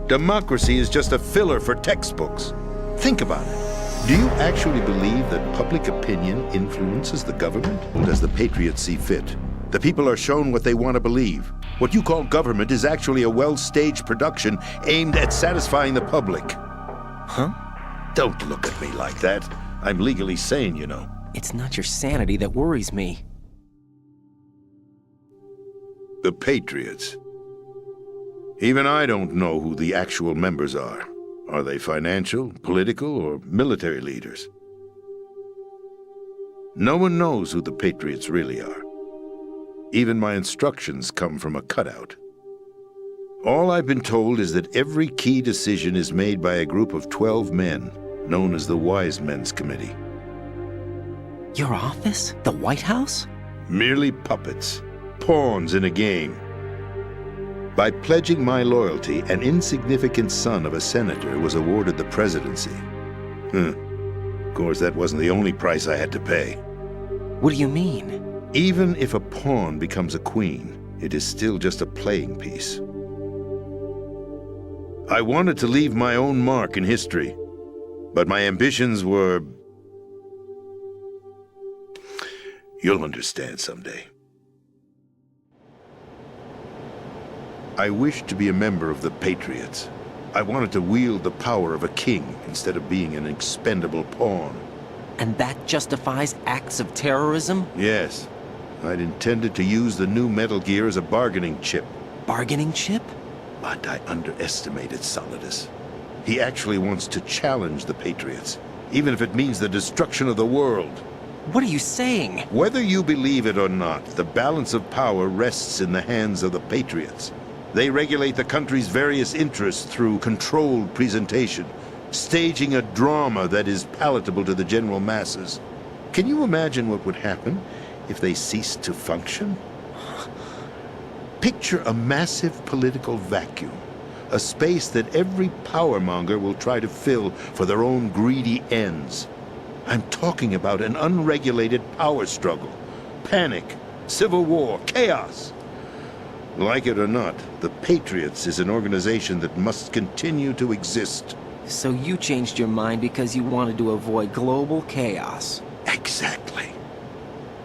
S15: Democracy is just a filler for textbooks. Think about it. Do you actually believe that public opinion influences the government? Or does the Patriots see fit? The people are shown what they want to believe. What you call government is actually a well-staged production aimed at satisfying the public.
S9: Huh?
S15: Don't look at me like that. I'm legally sane, you know.
S9: It's not your sanity that worries me.
S15: The Patriots. Even I don't know who the actual members are. Are they financial, political, or military leaders? No one knows who the Patriots really are. Even my instructions come from a cutout. All I've been told is that every key decision is made by a group of 12 men, known as the Wise Men's Committee.
S9: Your office? The White House?
S15: Merely puppets, pawns in a game. By pledging my loyalty, an insignificant son of a senator was awarded the presidency. Of course, that wasn't the only price I had to pay.
S9: What do you mean?
S15: Even if a pawn becomes a queen, it is still just a playing piece. I wanted to leave my own mark in history, but my ambitions were... You'll understand someday. I wished to be a member of the Patriots. I wanted to wield the power of a king instead of being an expendable pawn.
S9: And that justifies acts of terrorism?
S15: Yes. I'd intended to use the new Metal Gear as a bargaining chip.
S9: Bargaining chip?
S15: But I underestimated Solidus. He actually wants to challenge the Patriots, even if it means the destruction of the world.
S9: What are you saying?
S15: Whether you believe it or not, the balance of power rests in the hands of the Patriots. They regulate the country's various interests through controlled presentation, staging a drama that is palatable to the general masses. Can you imagine what would happen if they ceased to function? Picture a massive political vacuum, a space that every powermonger will try to fill for their own greedy ends. I'm talking about an unregulated power struggle, panic, civil war, chaos. Like it or not, the Patriots is an organization that must continue to exist.
S9: So you changed your mind because you wanted to avoid global chaos.
S15: Exactly.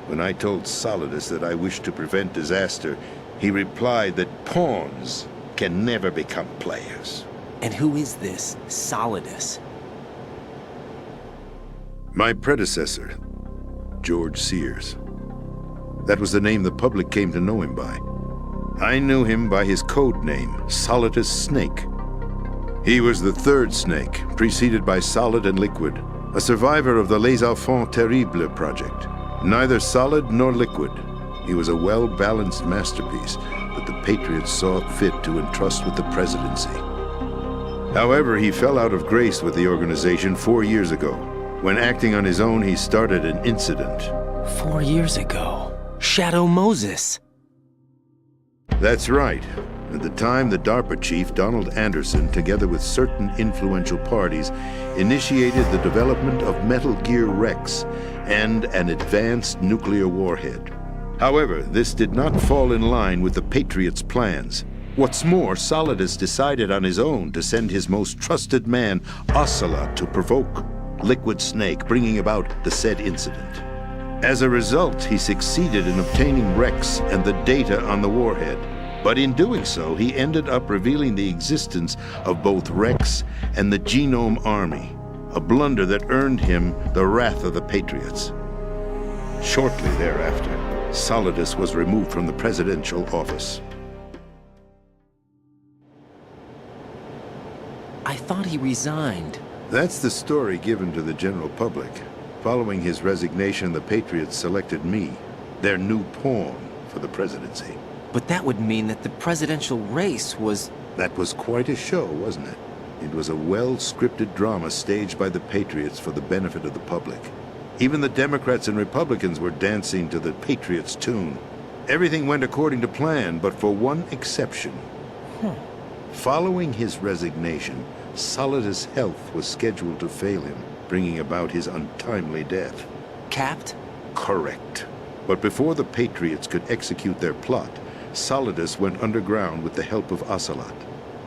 S15: When I told Solidus that I wished to prevent disaster, he replied that pawns can never become players.
S9: And who is this Solidus?
S15: My predecessor, George Sears. That was the name the public came to know him by. I knew him by his code name, Solidus Snake. He was the third snake, preceded by Solid and Liquid, a survivor of the Les Enfants Terribles project. Neither solid nor liquid, he was a well-balanced masterpiece that the Patriots saw fit to entrust with the presidency. However, he fell out of grace with the organization 4 years ago. When acting on his own, he started an incident.
S9: 4 years ago? Shadow Moses.
S15: That's right. At the time, the DARPA chief, Donald Anderson, together with certain influential parties, initiated the development of Metal Gear Rex and an advanced nuclear warhead. However, this did not fall in line with the Patriots' plans. What's more, Solidus decided on his own to send his most trusted man, Ocelot, to provoke Liquid Snake, bringing about the said incident. As a result, he succeeded in obtaining Rex and the data on the warhead. But in doing so, he ended up revealing the existence of both Rex and the Genome Army, a blunder that earned him the wrath of the Patriots. Shortly thereafter, Solidus was removed from the presidential office.
S9: I thought he resigned.
S15: That's the story given to the general public. Following his resignation, the Patriots selected me, their new pawn, for the presidency.
S9: But that would mean that the presidential race was...
S15: That was quite a show, wasn't it? It was a well-scripted drama staged by the Patriots for the benefit of the public. Even the Democrats and Republicans were dancing to the Patriots' tune. Everything went according to plan, but for one exception. Following his resignation, Solidus' health was scheduled to fail him, bringing about his untimely death.
S9: Capped?
S15: Correct. But before the Patriots could execute their plot, Solidus went underground with the help of Ocelot.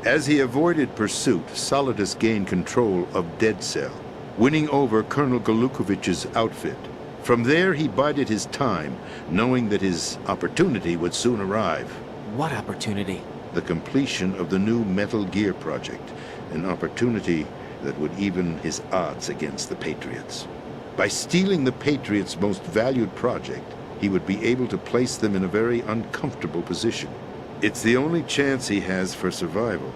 S15: As he avoided pursuit, Solidus gained control of Dead Cell, winning over Colonel Galukovich's outfit. From there, he bided his time, knowing that his opportunity would soon arrive.
S9: What opportunity?
S15: The completion of the new Metal Gear project, an opportunity that would even his odds against the Patriots. By stealing the Patriots' most valued project, he would be able to place them in a very uncomfortable position. It's the only chance he has for survival.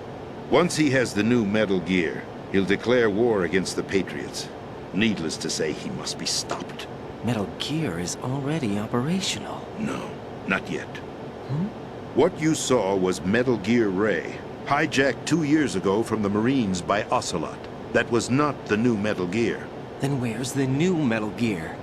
S15: Once he has the new Metal Gear, he'll declare war against the Patriots. Needless to say, he must be stopped.
S9: Metal Gear is already operational.
S15: No, not yet. What you saw was Metal Gear Ray, hijacked 2 years ago from the Marines by Ocelot. That was not the new Metal Gear.
S9: Then where's the new Metal Gear?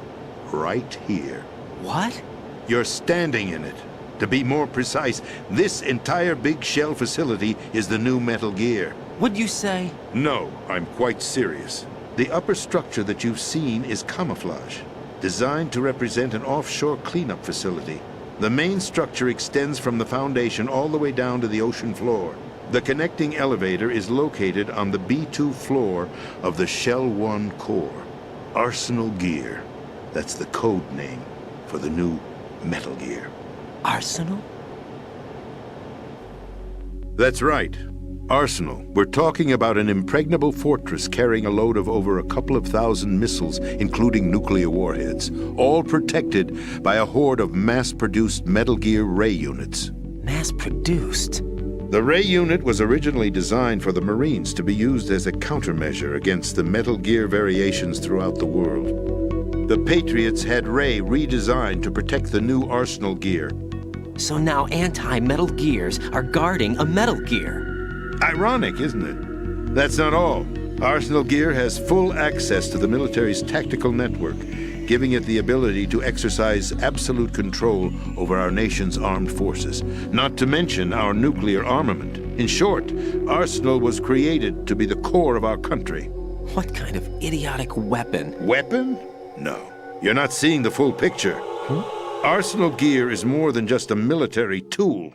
S15: Right here.
S9: What?
S15: You're standing in it. To be more precise, this entire big shell facility is the new Metal Gear.
S9: What'd you say?
S15: No, I'm quite serious. The upper structure that you've seen is camouflage, designed to represent an offshore cleanup facility. The main structure extends from the foundation all the way down to the ocean floor. The connecting elevator is located on the B2 floor of the Shell 1 core. Arsenal Gear. That's the code name for the new Metal Gear.
S9: Arsenal?
S15: That's right. Arsenal. We're talking about an impregnable fortress carrying a load of over a couple of thousand missiles, including nuclear warheads, all protected by a horde of mass-produced Metal Gear Ray units.
S9: Mass-produced?
S15: The Ray unit was originally designed for the Marines to be used as a countermeasure against the Metal Gear variations throughout the world. The Patriots had Ray redesigned to protect the new Arsenal Gear.
S9: So now anti-Metal Gears are guarding a Metal Gear.
S15: Ironic, isn't it? That's not all. Arsenal Gear has full access to the military's tactical network, giving it the ability to exercise absolute control over our nation's armed forces, not to mention our nuclear armament. In short, Arsenal was created to be the core of our country.
S9: What kind of idiotic weapon?
S15: Weapon? No. You're not seeing the full picture. Arsenal Gear is more than just a military tool.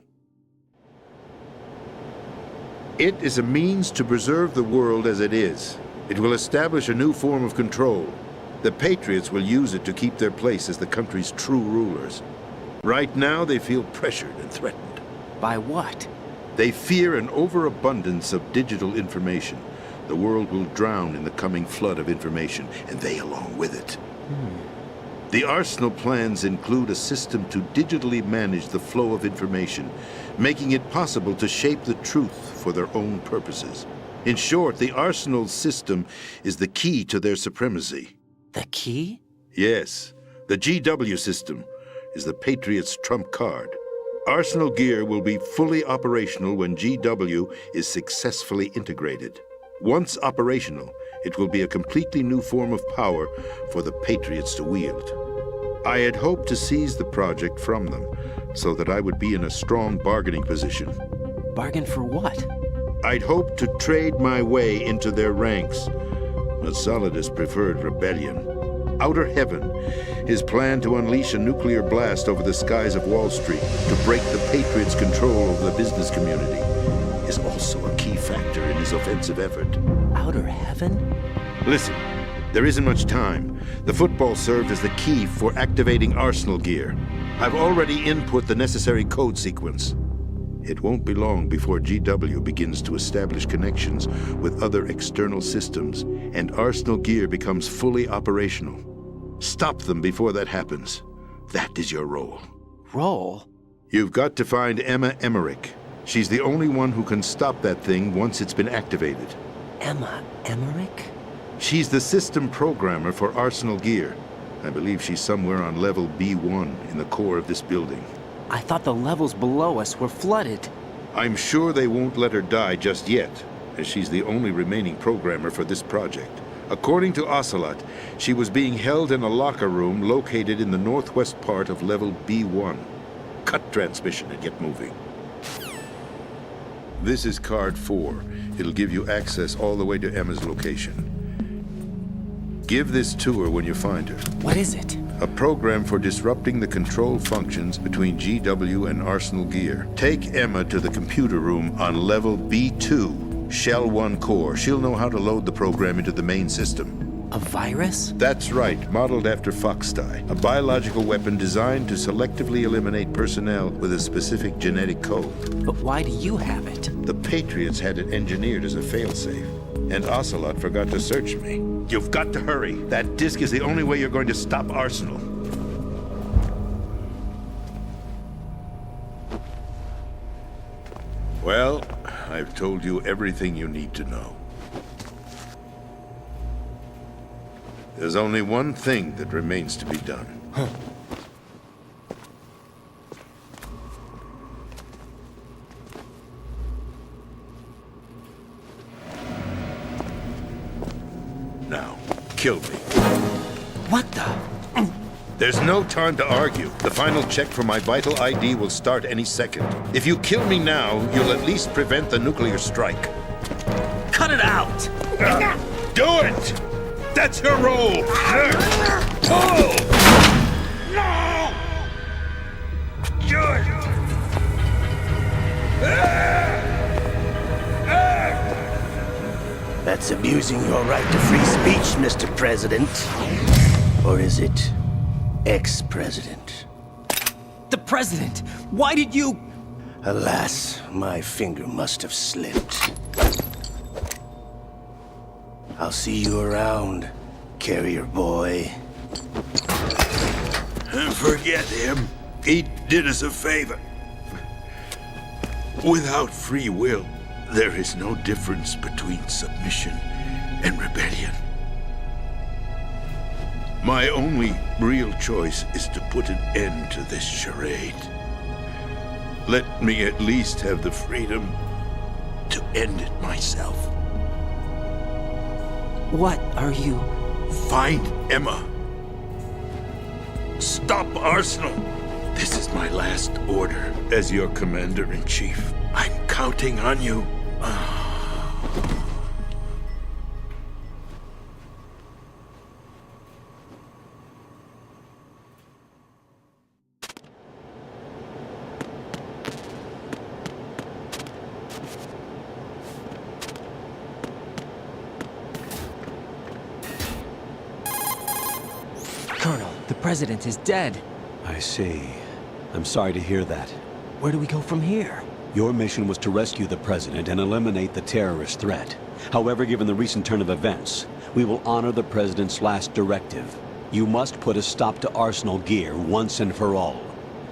S15: It is a means to preserve the world as it is. It will establish a new form of control. The Patriots will use it to keep their place as the country's true rulers. Right now, they feel pressured and threatened.
S9: By what?
S15: They fear an overabundance of digital information, the world will drown in the coming flood of information, and they along with it. The Arsenal plans include a system to digitally manage the flow of information, making it possible to shape the truth for their own purposes. In short, the Arsenal system is the key to their supremacy.
S9: The key?
S15: Yes, the GW system is the Patriots' trump card. Arsenal gear will be fully operational when GW is successfully integrated. Once operational, it will be a completely new form of power for the Patriots to wield. I had hoped to seize the project from them, so that I would be in a strong bargaining position.
S9: Bargain for what?
S15: I'd hoped to trade my way into their ranks, but Solidus preferred rebellion. Outer Heaven, his plan to unleash a nuclear blast over the skies of Wall Street to break the Patriots' control over the business community, is also a key factor in his offensive effort.
S9: Outer Heaven?
S15: Listen, there isn't much time. The football served as the key for activating Arsenal gear. I've already input the necessary code sequence. It won't be long before GW begins to establish connections with other external systems, and Arsenal gear becomes fully operational. Stop them before that happens. That is your role.
S9: Role?
S15: You've got to find Emma Emmerich. She's the only one who can stop that thing once it's been activated.
S9: Emma Emmerich?
S15: She's the system programmer for Arsenal gear. I believe she's somewhere on level B1 in the core of this building.
S9: I thought the levels below us were flooded.
S15: I'm sure they won't let her die just yet, as she's the only remaining programmer for this project. According to Ocelot, she was being held in a locker room located in the northwest part of level B1. Cut transmission and get moving. This is card 4. It'll give you access all the way to Emma's location. Give this to her when you find her.
S9: What is it?
S15: A program for disrupting the control functions between GW and Arsenal gear. Take Emma to the computer room on level B2, Shell 1 core. She'll know how to load the program into the main system.
S9: A virus?
S15: That's right, modeled after Foxdie. A biological weapon designed to selectively eliminate personnel with a specific genetic code.
S9: But why do you have it?
S15: The Patriots had it engineered as a failsafe, and Ocelot forgot to search me. You've got to hurry. That disk is the only way you're going to stop Arsenal. Well, I've told you everything you need to know. There's only one thing that remains to be done. Now, kill me.
S9: What the?
S15: There's no time to argue. The final check for my vital ID will start any second. If you kill me now, you'll at least prevent the nuclear strike.
S9: Cut it out!
S15: Do it! That's your role! Pull! No! Do it!
S11: That's abusing your right to free speech, Mr. President. Or is it ex-president?
S9: The president! Why did you...
S11: Alas, my finger must have slipped. I'll see you around, carrier boy.
S15: Forget him. He did us a favor. Without free will, there is no difference between submission and rebellion. My only real choice is to put an end to this charade. Let me at least have the freedom to end it myself.
S9: What are you...
S15: Find Emma. Stop Arsenal. This is my last order as your commander-in-chief. I'm counting on you.
S9: Colonel, the president is dead.
S6: I see. I'm sorry to hear that.
S9: Where do we go from here?
S6: Your mission was to rescue the president and eliminate the terrorist threat. However, given the recent turn of events, we will honor the President's last directive. You must put a stop to Arsenal Gear once and for all.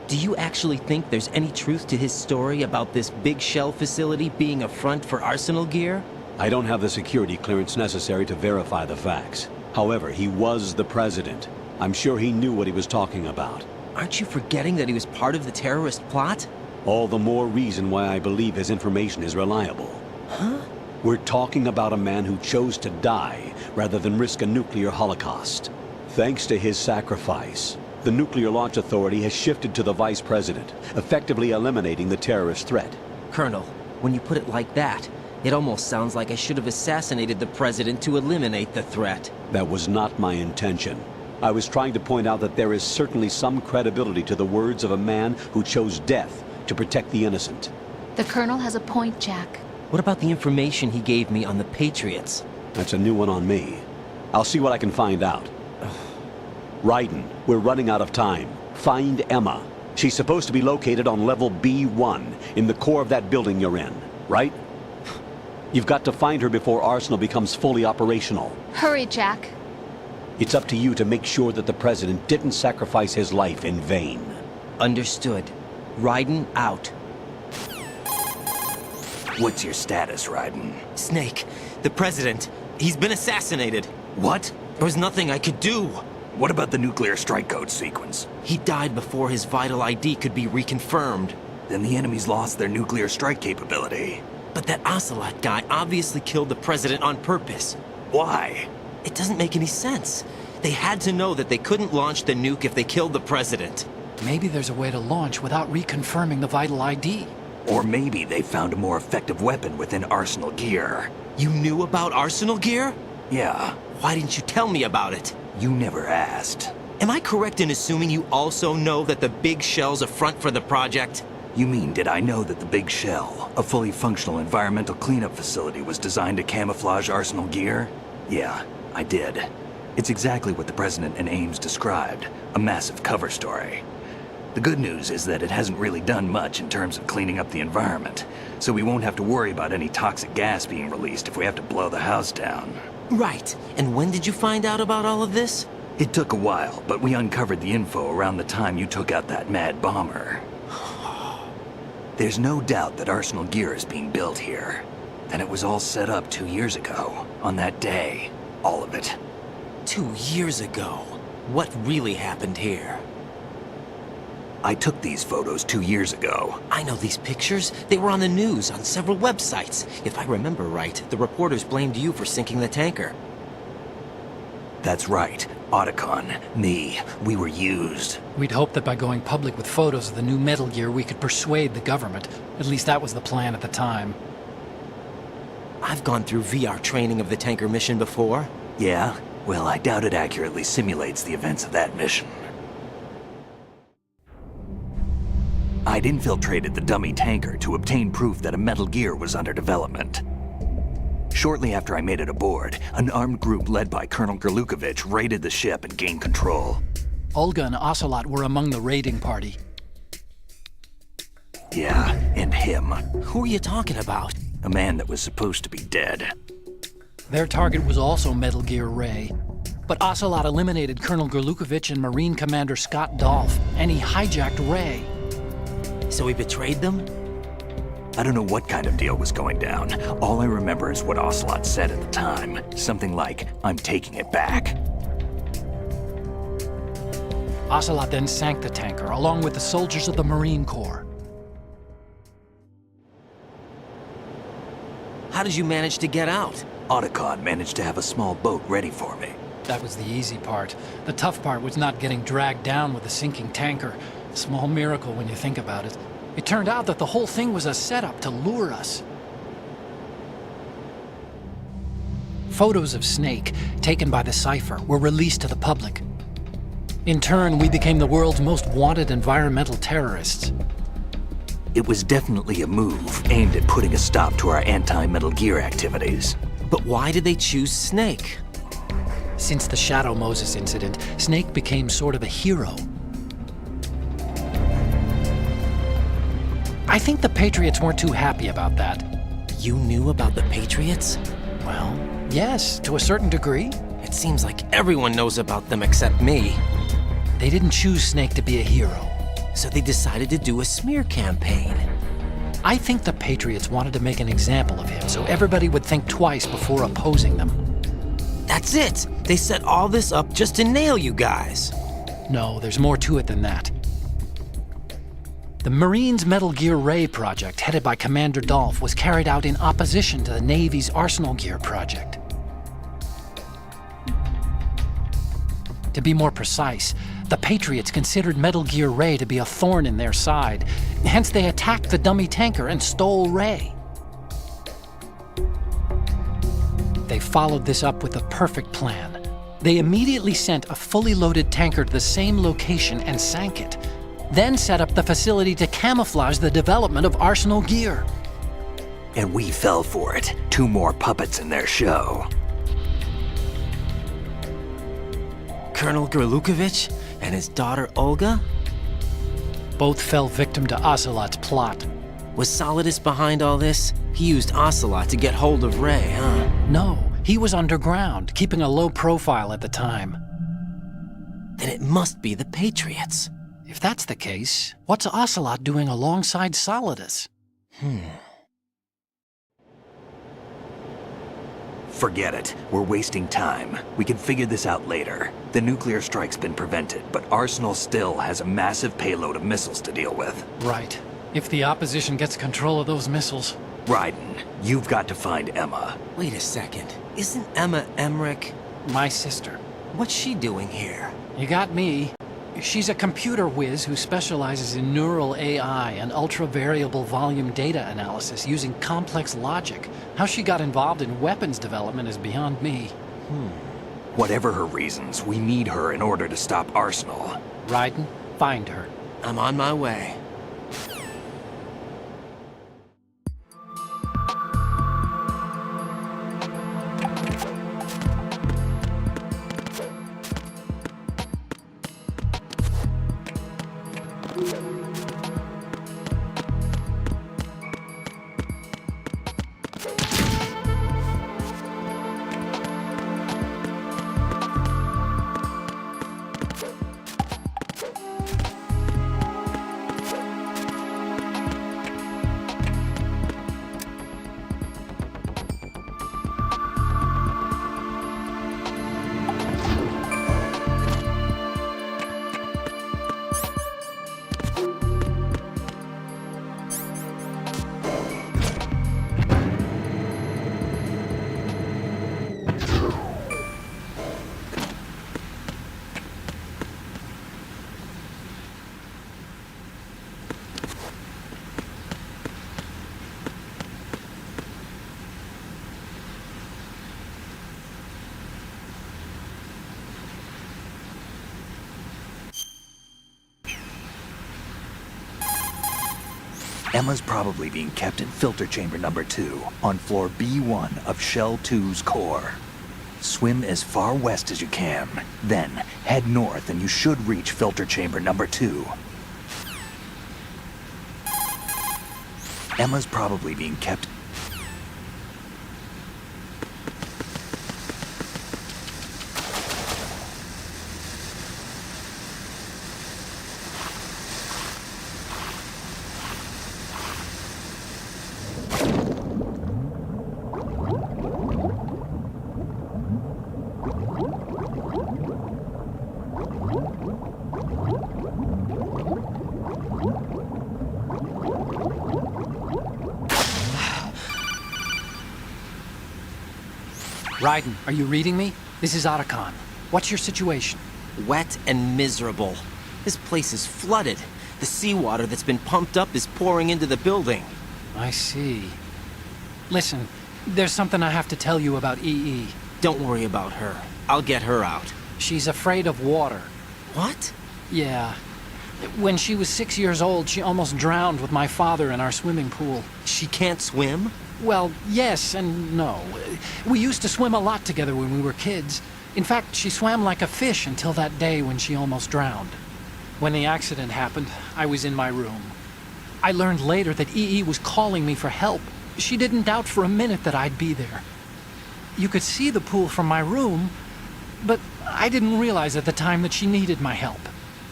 S9: Do you actually think there's any truth to his story about this big shell facility being a front for Arsenal Gear?
S6: I don't have the security clearance necessary to verify the facts. However, he was the President. I'm sure he knew what he was talking about.
S9: Aren't you forgetting that he was part of the terrorist plot?
S6: All the more reason why I believe his information is reliable.
S9: Huh?
S6: We're talking about a man who chose to die rather than risk a nuclear holocaust. Thanks to his sacrifice, the Nuclear Launch Authority has shifted to the Vice President, effectively eliminating the terrorist threat.
S9: Colonel, when you put it like that, it almost sounds like I should have assassinated the President to eliminate the threat.
S6: That was not my intention. I was trying to point out that there is certainly some credibility to the words of a man who chose death to protect the innocent.
S3: The Colonel has a point, Jack.
S9: What about the information he gave me on the Patriots?
S6: That's a new one on me. I'll see what I can find out. Raiden, we're running out of time. Find Emma. She's supposed to be located on level B1, in the core of that building you're in, right? You've got to find her before Arsenal becomes fully operational.
S3: Hurry, Jack.
S6: It's up to you to make sure that the President didn't sacrifice his life in vain.
S9: Understood. Raiden out.
S5: What's your status, Raiden?
S9: Snake, the President, he's been assassinated.
S5: What?
S9: There was nothing I could do.
S5: What about the nuclear strike code sequence?
S9: He died before his vital ID could be reconfirmed.
S5: Then the enemy's lost their nuclear strike capability.
S9: But that Ocelot guy obviously killed the President on purpose.
S5: Why?
S9: It doesn't make any sense. They had to know that they couldn't launch the nuke if they killed the President.
S13: Maybe there's a way to launch without reconfirming the vital ID.
S5: Or maybe they found a more effective weapon within Arsenal Gear.
S9: You knew about Arsenal Gear?
S5: Yeah.
S9: Why didn't you tell me about it?
S5: You never asked.
S9: Am I correct in assuming you also know that the Big Shell's a front for the project?
S5: You mean, did I know that the Big Shell, a fully functional environmental cleanup facility, was designed to camouflage Arsenal Gear? Yeah, I did. It's exactly what the President and Ames described, a massive cover story. The good news is that it hasn't really done much in terms of cleaning up the environment, so we won't have to worry about any toxic gas being released if we have to blow the house down.
S9: Right. And when did you find out about all of this?
S5: It took a while, but we uncovered the info around the time you took out that mad bomber. There's no doubt that Arsenal Gear is being built here. And it was all set up 2 years ago, on that day. All of it.
S9: 2 years ago? What really happened here?
S5: I took these photos 2 years ago.
S9: I know these pictures. They were on the news, on several websites. If I remember right, the reporters blamed you for sinking the tanker.
S5: That's right. Otacon, me, we were used.
S13: We'd hoped that by going public with photos of the new Metal Gear, we could persuade the government. At least that was the plan at the time.
S9: I've gone through VR training of the tanker mission before.
S5: Yeah? Well, I doubt it accurately simulates the events of that mission. I'd infiltrated the dummy tanker to obtain proof that a Metal Gear was under development. Shortly after I made it aboard, an armed group led by Colonel Gerlukovich raided the ship and gained control.
S13: Olga and Ocelot were among the raiding party.
S5: Yeah, and him.
S9: Who are you talking about?
S5: A man that was supposed to be dead.
S13: Their target was also Metal Gear Ray. But Ocelot eliminated Colonel Gerlukovich and Marine Commander Scott Dolph, and he hijacked Ray.
S9: So he betrayed them?
S5: I don't know what kind of deal was going down. All I remember is what Ocelot said at the time. Something like, "I'm taking it back."
S13: Ocelot then sank the tanker, along with the soldiers of the Marine Corps.
S9: How did you manage to get out?
S5: Otacon managed to have a small boat ready for me.
S13: That was the easy part. The tough part was not getting dragged down with the sinking tanker. Small miracle when you think about it. It turned out that the whole thing was a setup to lure us. Photos of Snake, taken by the Cypher, were released to the public. In turn, we became the world's most wanted environmental terrorists.
S5: It was definitely a move aimed at putting a stop to our anti-Metal Gear activities.
S9: But why did they choose Snake?
S13: Since the Shadow Moses incident, Snake became sort of a hero. I think the Patriots weren't too happy about that.
S9: You knew about the Patriots?
S13: Well, yes, to a certain degree.
S9: It seems like everyone knows about them except me.
S13: They didn't choose Snake to be a hero.
S9: So they decided to do a smear campaign.
S13: I think the Patriots wanted to make an example of him so everybody would think twice before opposing them.
S9: That's it! They set all this up just to nail you guys.
S13: No, there's more to it than that. The Marines' Metal Gear Ray project, headed by Commander Dolph, was carried out in opposition to the Navy's Arsenal Gear project. To be more precise, the Patriots considered Metal Gear Ray to be a thorn in their side. Hence, they attacked the dummy tanker and stole Ray. They followed this up with a perfect plan. They immediately sent a fully loaded tanker to the same location and sank it. Then set up the facility to camouflage the development of Arsenal Gear.
S5: And we fell for it. 2 more puppets in their show.
S9: Colonel Gerlukovich and his daughter Olga?
S13: Both fell victim to Ocelot's plot.
S9: Was Solidus behind all this? He used Ocelot to get hold of Ray, huh?
S13: No, he was underground, keeping a low profile at the time.
S9: Then it must be the Patriots.
S13: If that's the case, what's Ocelot doing alongside Solidus?
S5: Forget it. We're wasting time. We can figure this out later. The nuclear strike's been prevented, but Arsenal still has a massive payload of missiles to deal with.
S13: Right. If the opposition gets control of those missiles.
S5: Raiden, you've got to find Emma.
S9: Wait a second. Isn't Emma Emmerich
S13: My sister.
S9: What's she doing here?
S13: You got me. She's a computer whiz who specializes in neural AI and ultra-variable volume data analysis using complex logic. How she got involved in weapons development is beyond me.
S5: Whatever her reasons, we need her in order to stop Arsenal.
S13: Raiden, find her.
S9: I'm on my way.
S5: Emma's probably being kept in filter chamber number 2, on floor B1 of Shell 2's core. Swim as far west as you can, then head north and you should reach filter chamber number 2. Emma's probably being kept...
S13: Raiden, are you reading me? This is Otacon. What's your situation?
S9: Wet and miserable. This place is flooded. The seawater that's been pumped up is pouring into the building.
S13: I see. Listen, there's something I have to tell you about EE.
S9: Don't worry about her. I'll get her out.
S13: She's afraid of water.
S9: What?
S13: Yeah. When she was 6 years old, she almost drowned with my father in our swimming pool.
S9: She can't swim?
S13: Well, yes and no. We used to swim a lot together when we were kids. In fact, she swam like a fish until that day when she almost drowned. When the accident happened, I was in my room. I learned later that EE was calling me for help. She didn't doubt for a minute that I'd be there. You could see the pool from my room, but I didn't realize at the time that she needed my help.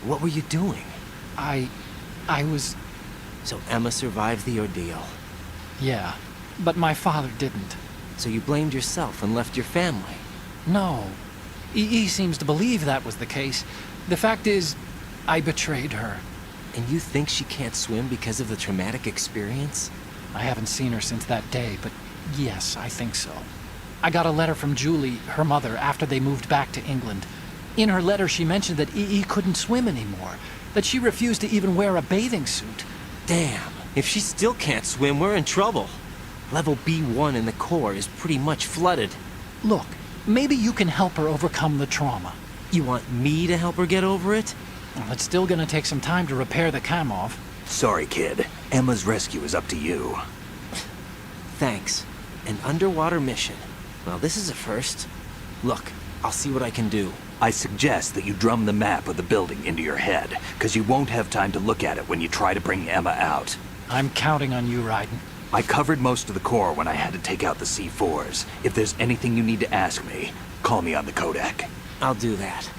S9: What were you doing?
S13: I was...
S9: So Emma survived the ordeal.
S13: Yeah, but my father didn't.
S9: So you blamed yourself and left your family?
S13: No. EE seems to believe that was the case. The fact is, I betrayed her.
S9: And you think she can't swim because of the traumatic experience?
S13: I haven't seen her since that day, but yes, I think so. I got a letter from Julie, her mother, after they moved back to England. In her letter, she mentioned that EE couldn't swim anymore, that she refused to even wear a bathing suit.
S9: Damn, if she still can't swim, we're in trouble. Level B1 in the core is pretty much flooded.
S13: Look, maybe you can help her overcome the trauma.
S9: You want me to help her get over it?
S13: Well, it's still gonna take some time to repair the cam-off.
S5: Sorry, kid. Emma's rescue is up to you.
S9: Thanks. An underwater mission. Well, this is a first. Look, I'll see what I can do.
S5: I suggest that you drum the map of the building into your head, because you won't have time to look at it when you try to bring Emma out.
S13: I'm counting on you, Raiden.
S5: I covered most of the core when I had to take out the C4s. If there's anything you need to ask me, call me on the codec.
S9: I'll do that.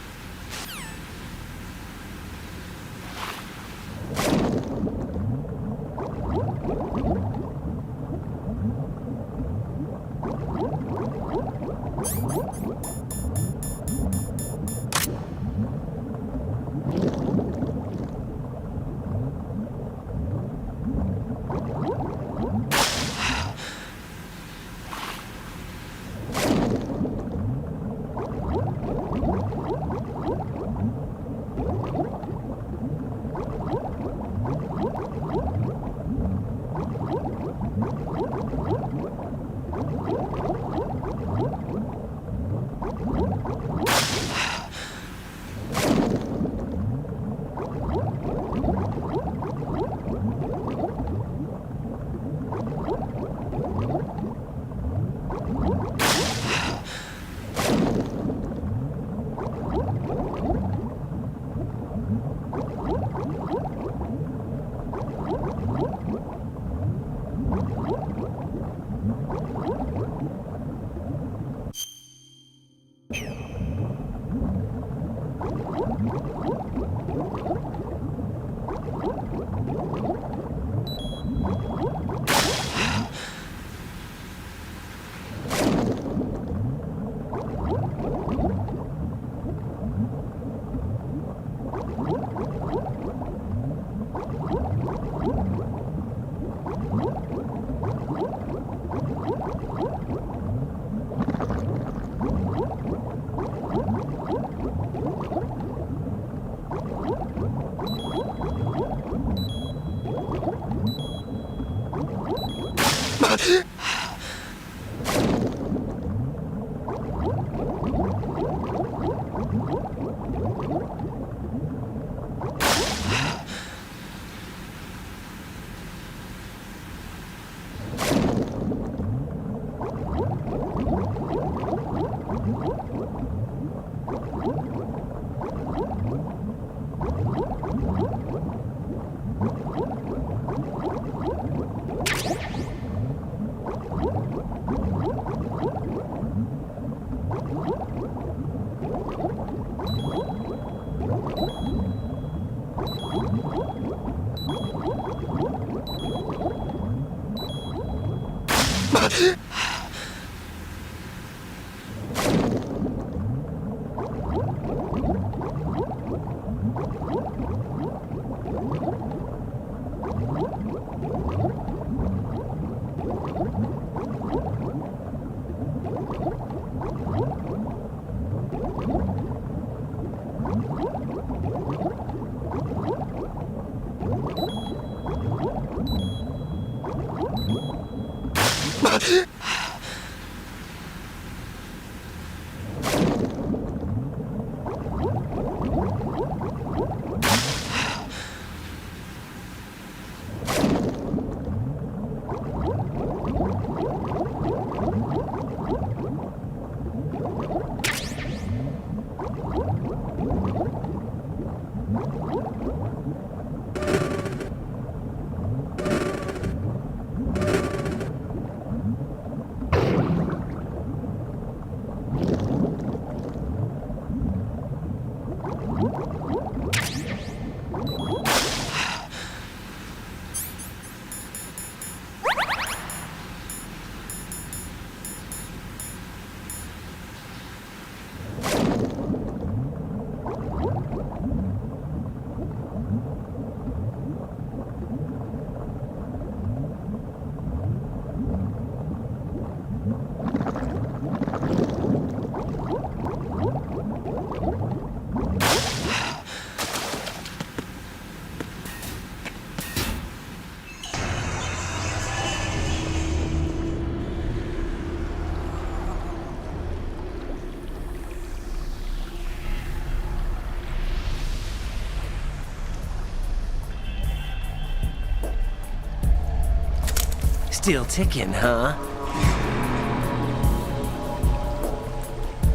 S9: Still ticking, huh?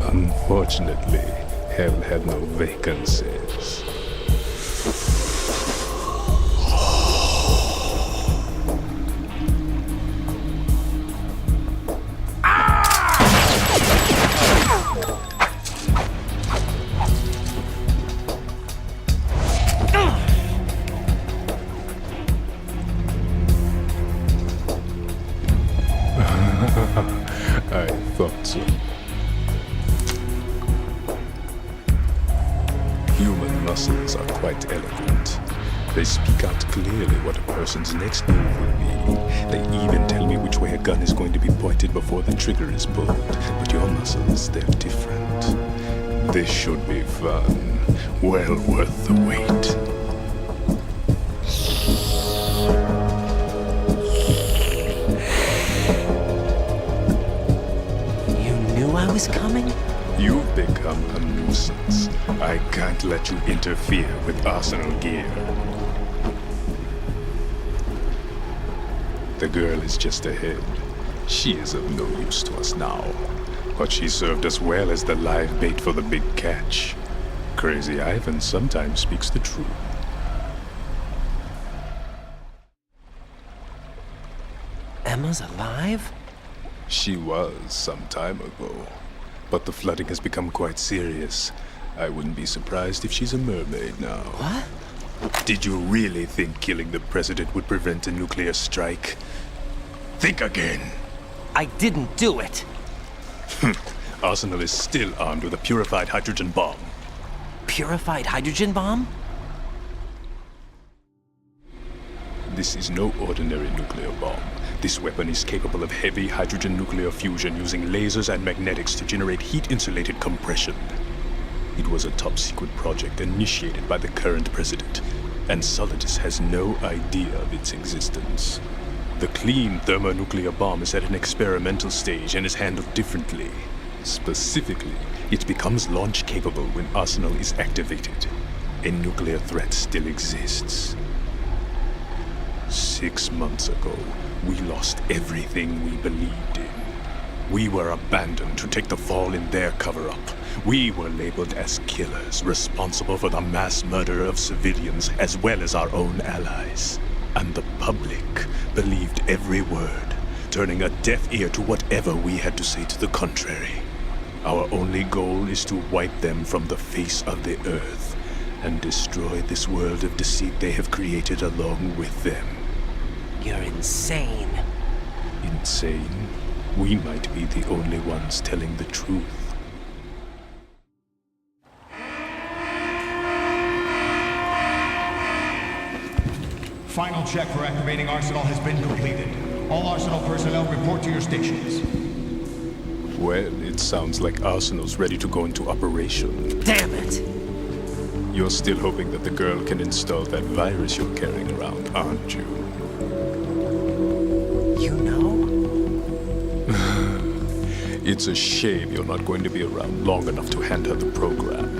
S16: Unfortunately, hell had no vacancies. I thought so. Human muscles are quite eloquent. They speak out clearly what a person's next move will be. They even tell me which way a gun is going to be pointed before the trigger is pulled. But your muscles, they're different. This should be fun. Well worth the wait.
S9: I was coming?
S16: You've become a nuisance. I can't let you interfere with Arsenal gear. The girl is just ahead. She is of no use to us now. But she served us well as the live bait for the big catch. Crazy Ivan sometimes speaks the truth.
S9: Emma's alive?
S16: She was some time ago, but the flooding has become quite serious. I wouldn't be surprised if she's a mermaid now.
S9: What?
S16: Did you really think killing the president would prevent a nuclear strike? Think again.
S9: I didn't do it.
S16: Arsenal is still armed with a purified hydrogen bomb.
S9: Purified hydrogen bomb?
S16: This is no ordinary nuclear bomb. This weapon is capable of heavy hydrogen nuclear fusion using lasers and magnetics to generate heat-insulated compression. It was a top-secret project initiated by the current president, and Solidus has no idea of its existence. The clean thermonuclear bomb is at an experimental stage and is handled differently. Specifically, it becomes launch-capable when Arsenal is activated. A nuclear threat still exists. 6 months ago, we lost everything we believed in. We were abandoned to take the fall in their cover-up. We were labeled as killers, responsible for the mass murder of civilians as well as our own allies. And the public believed every word, turning a deaf ear to whatever we had to say to the contrary. Our only goal is to wipe them from the face of the earth and destroy this world of deceit they have created along with them.
S9: You're insane.
S16: Insane? We might be the only ones telling the truth.
S4: Final check for activating Arsenal has been completed. All Arsenal personnel report to your stations.
S16: Well, it sounds like Arsenal's ready to go into operation.
S9: Damn it!
S16: You're still hoping that the girl can install that virus you're carrying around, aren't you?
S9: You know?
S16: It's a shame you're not going to be around long enough to hand her the program.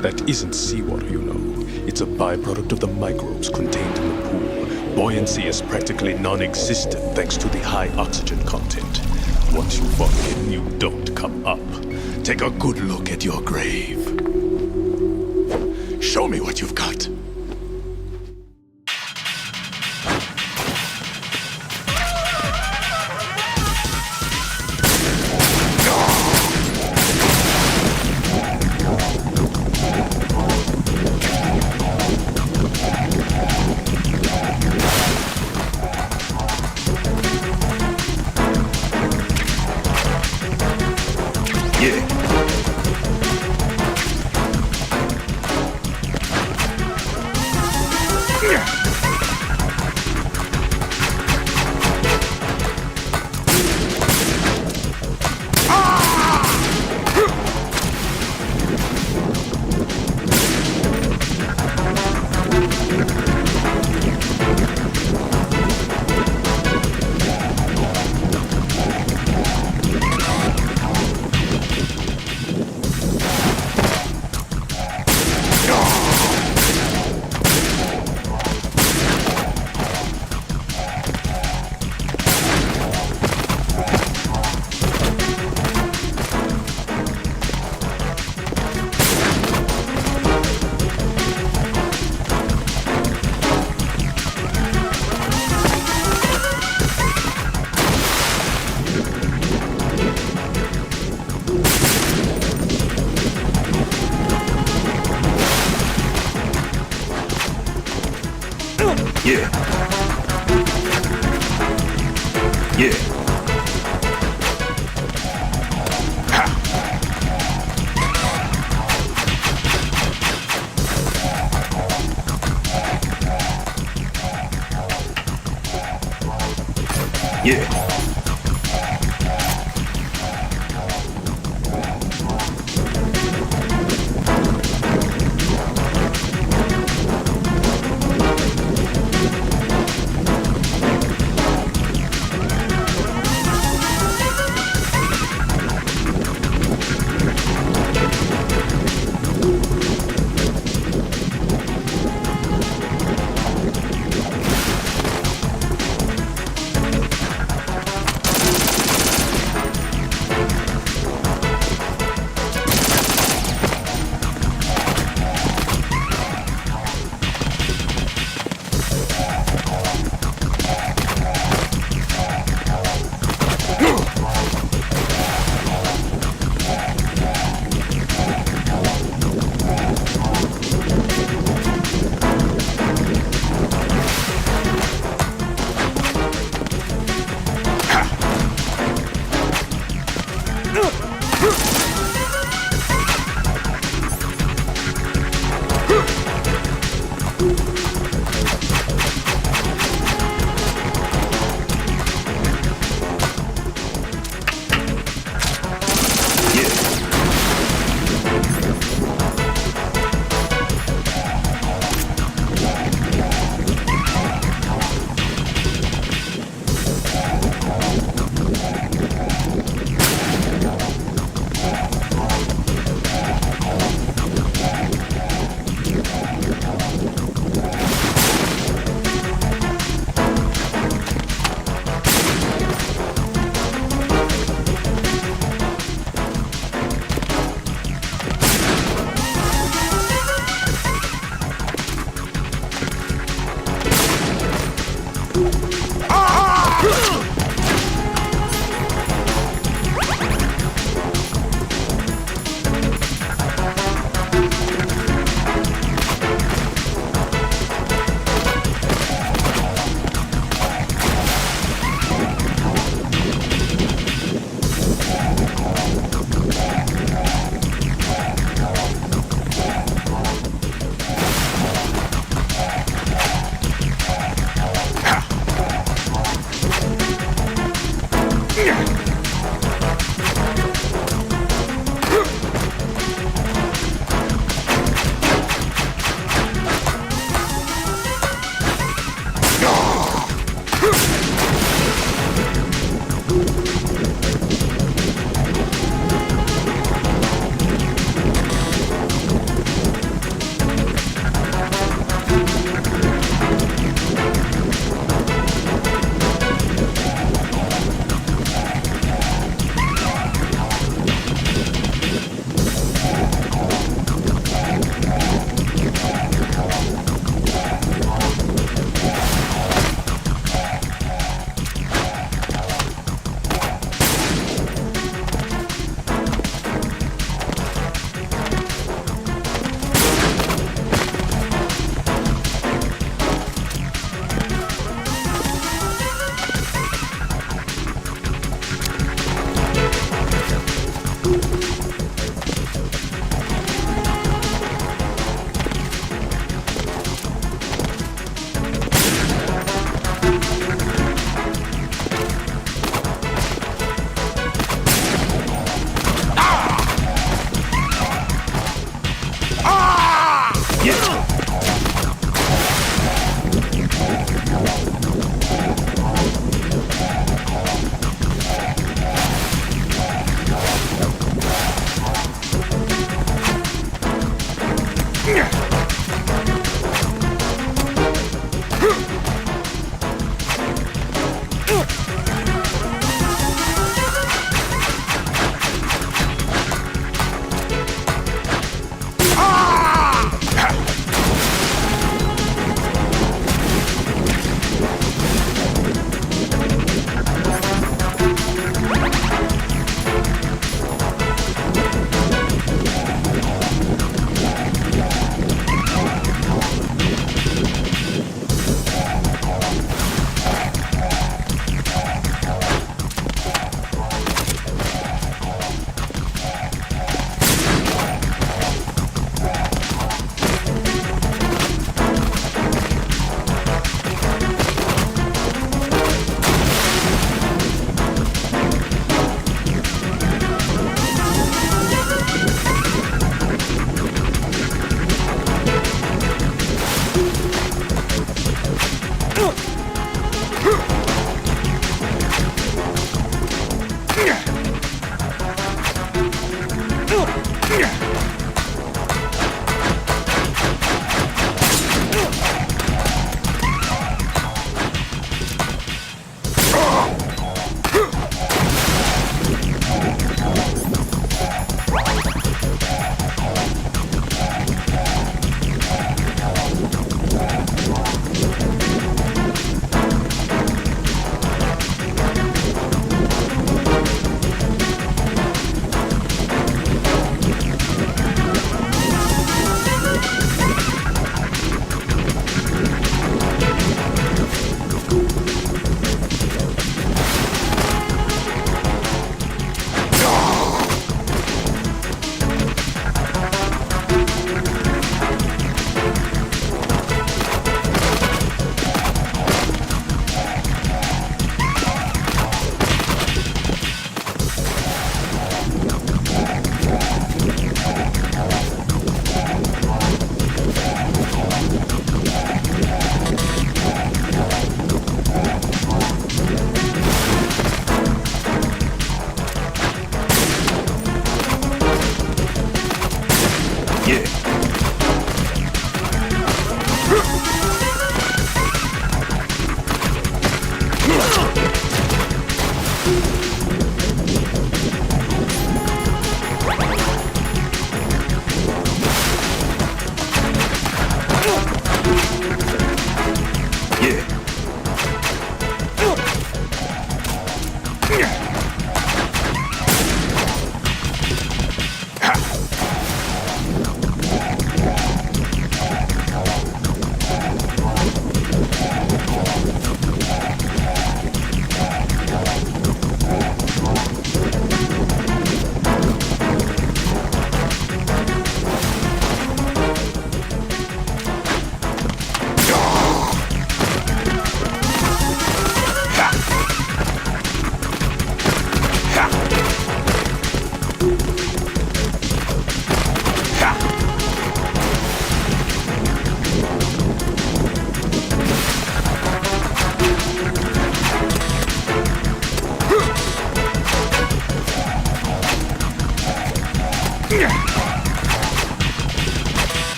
S16: That isn't seawater, you know. It's a byproduct of the microbes contained in the pool. Buoyancy is practically non-existent thanks to the high oxygen content. Once you fall in, you don't come up. Take a good look at your grave. Show me what you've got.
S15: Yeah.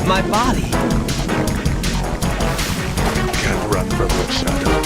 S9: My body.
S16: Can't run from your shadow.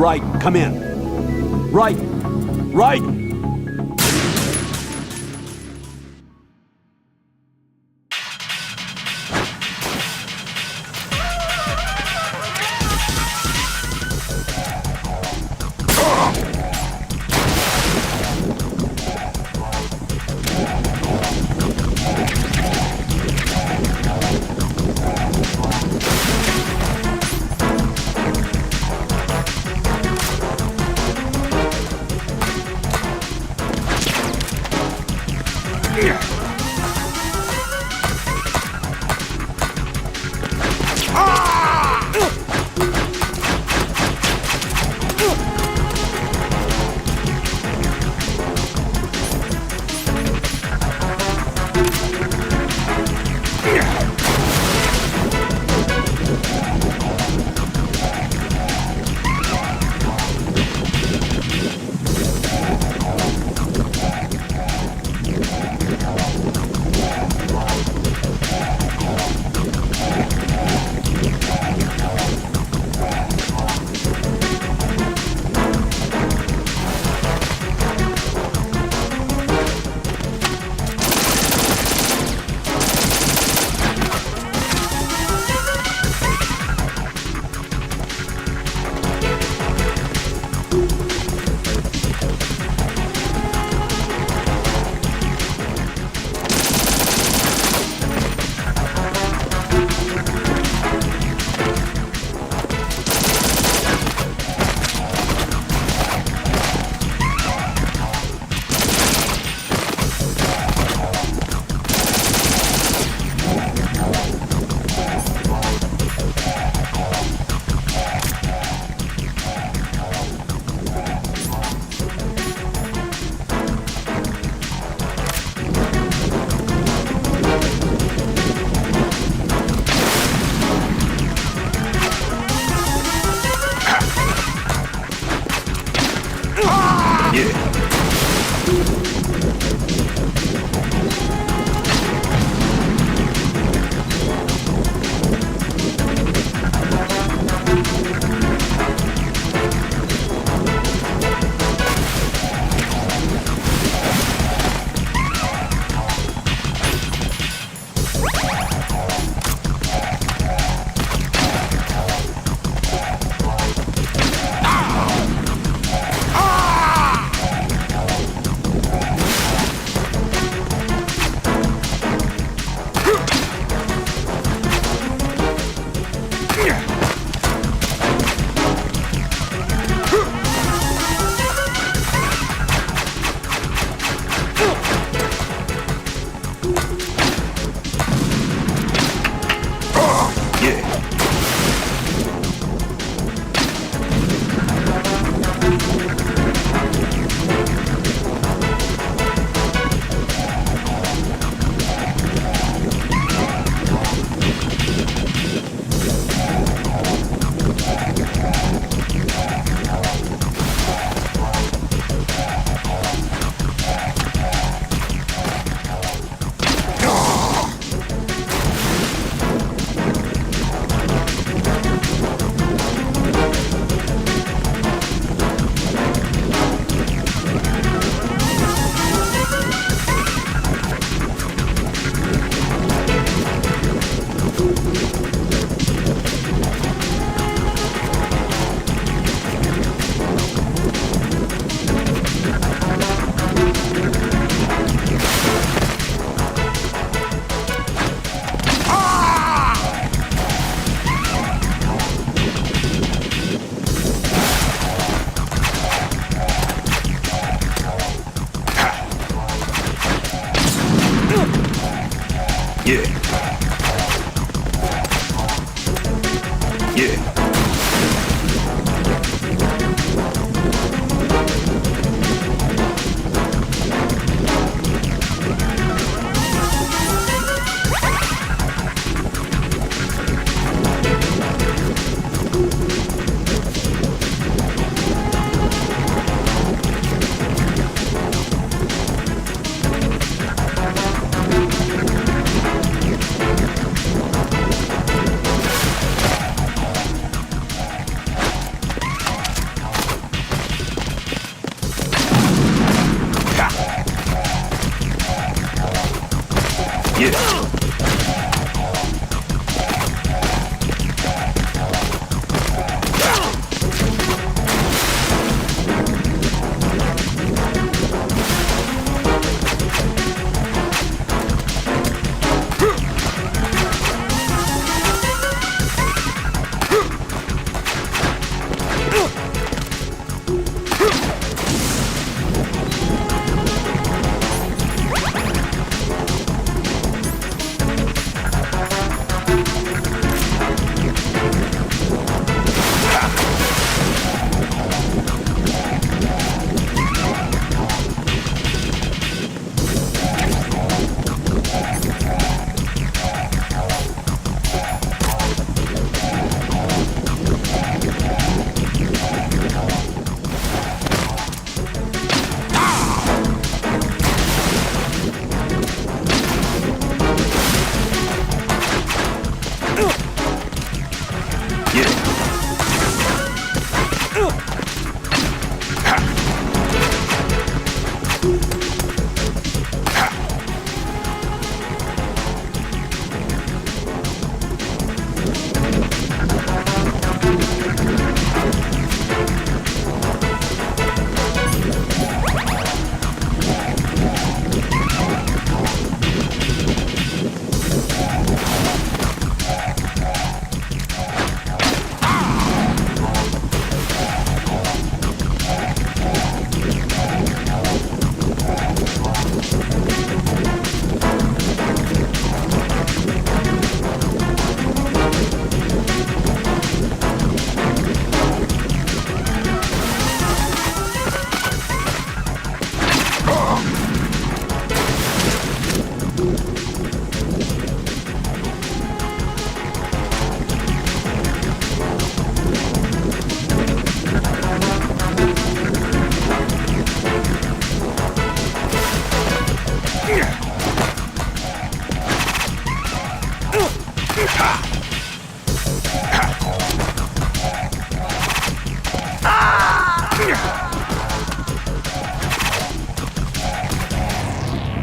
S6: Right, come in. Right! Right!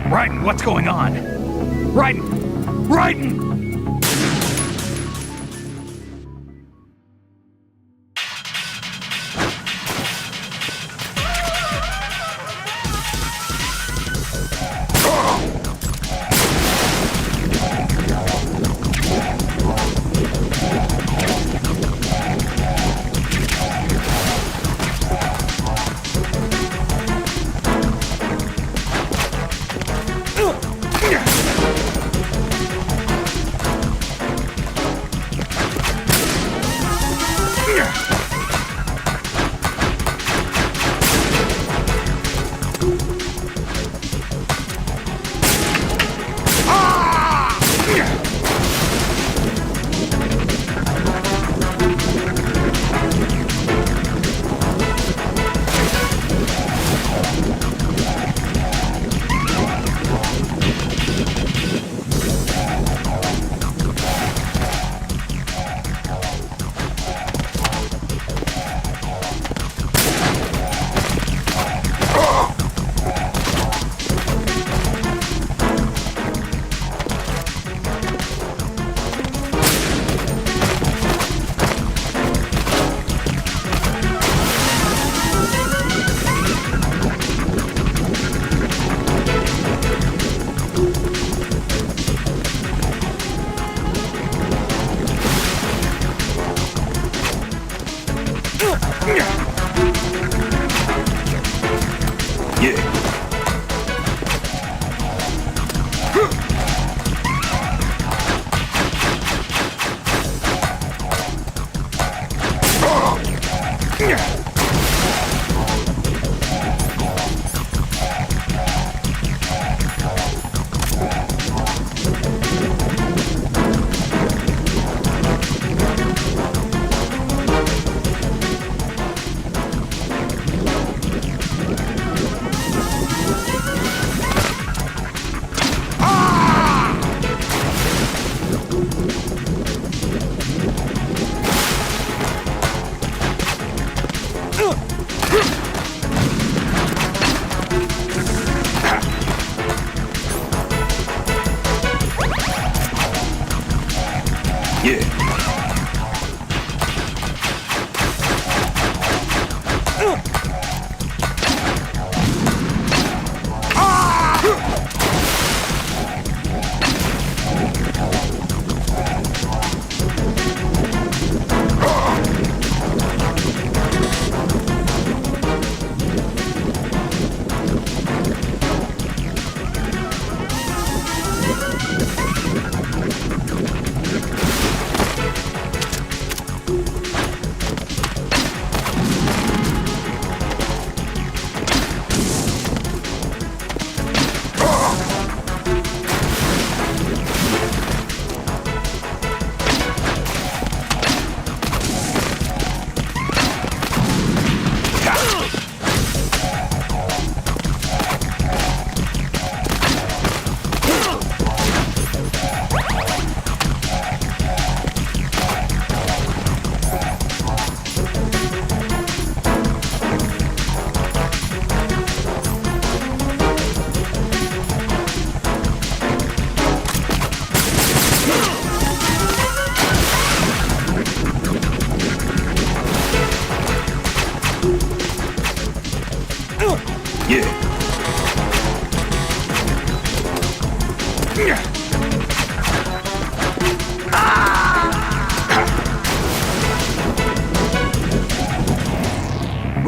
S4: Raiden, what's going on? Raiden! Raiden!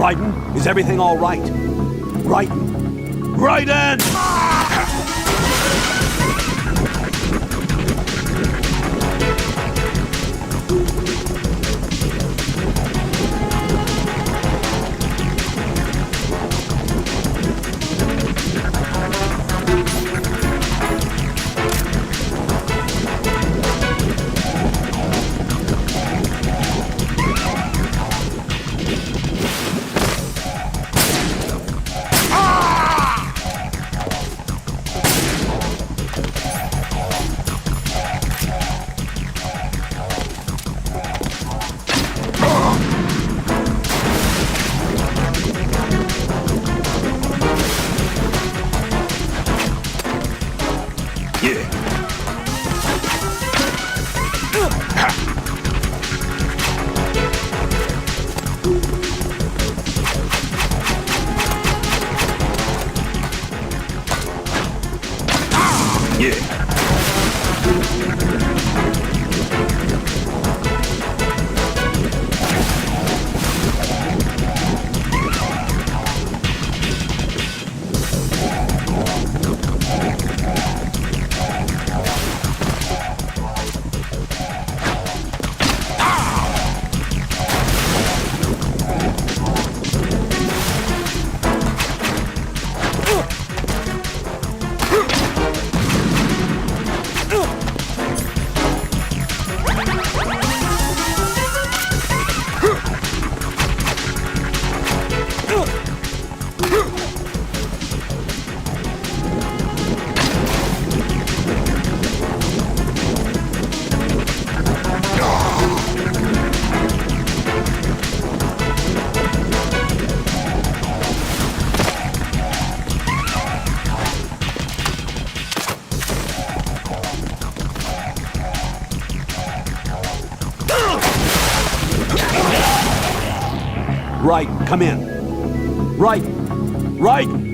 S6: Raiden, is everything all right? Raiden! Raiden! Right, come in. Right! Right!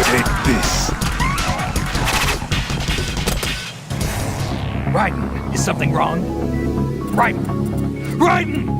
S4: Take this.
S17: Raiden, is something wrong? Raiden! Raiden!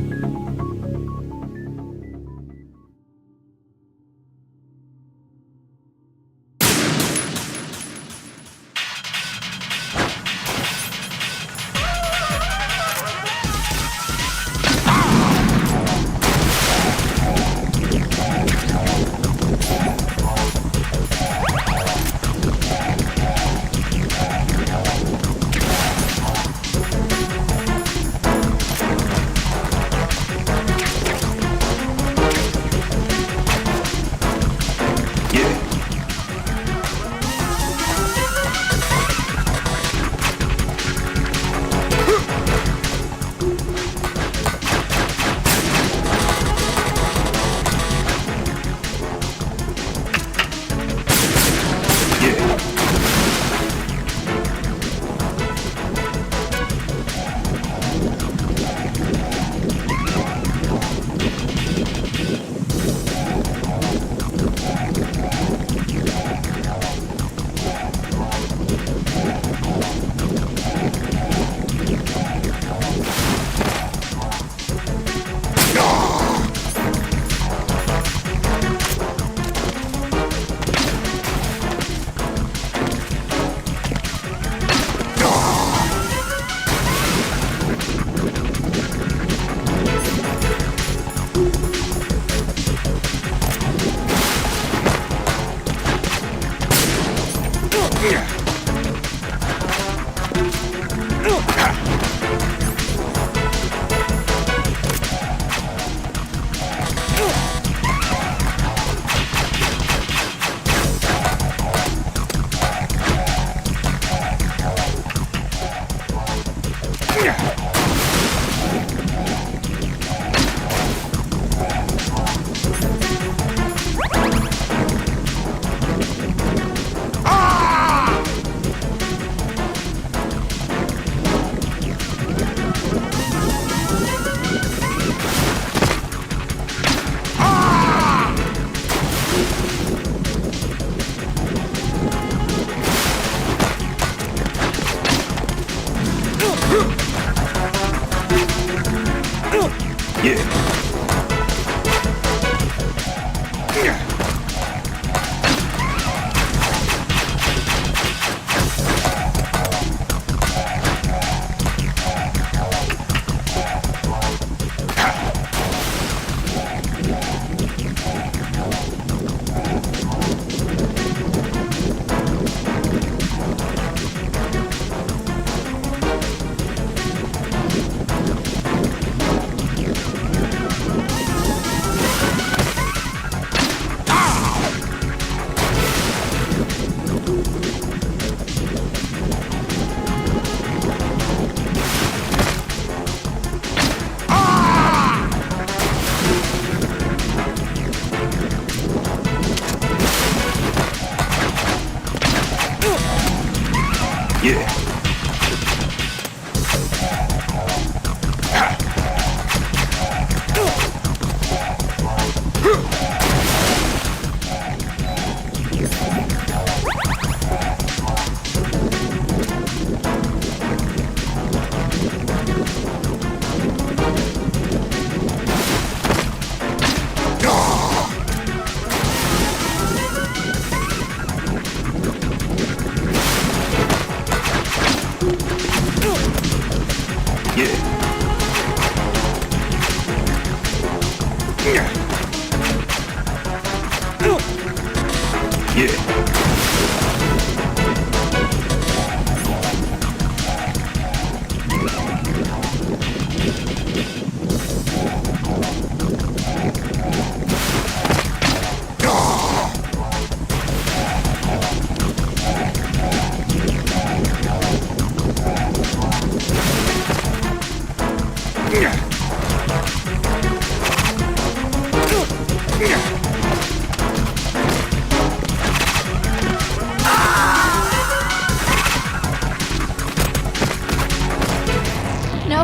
S3: No.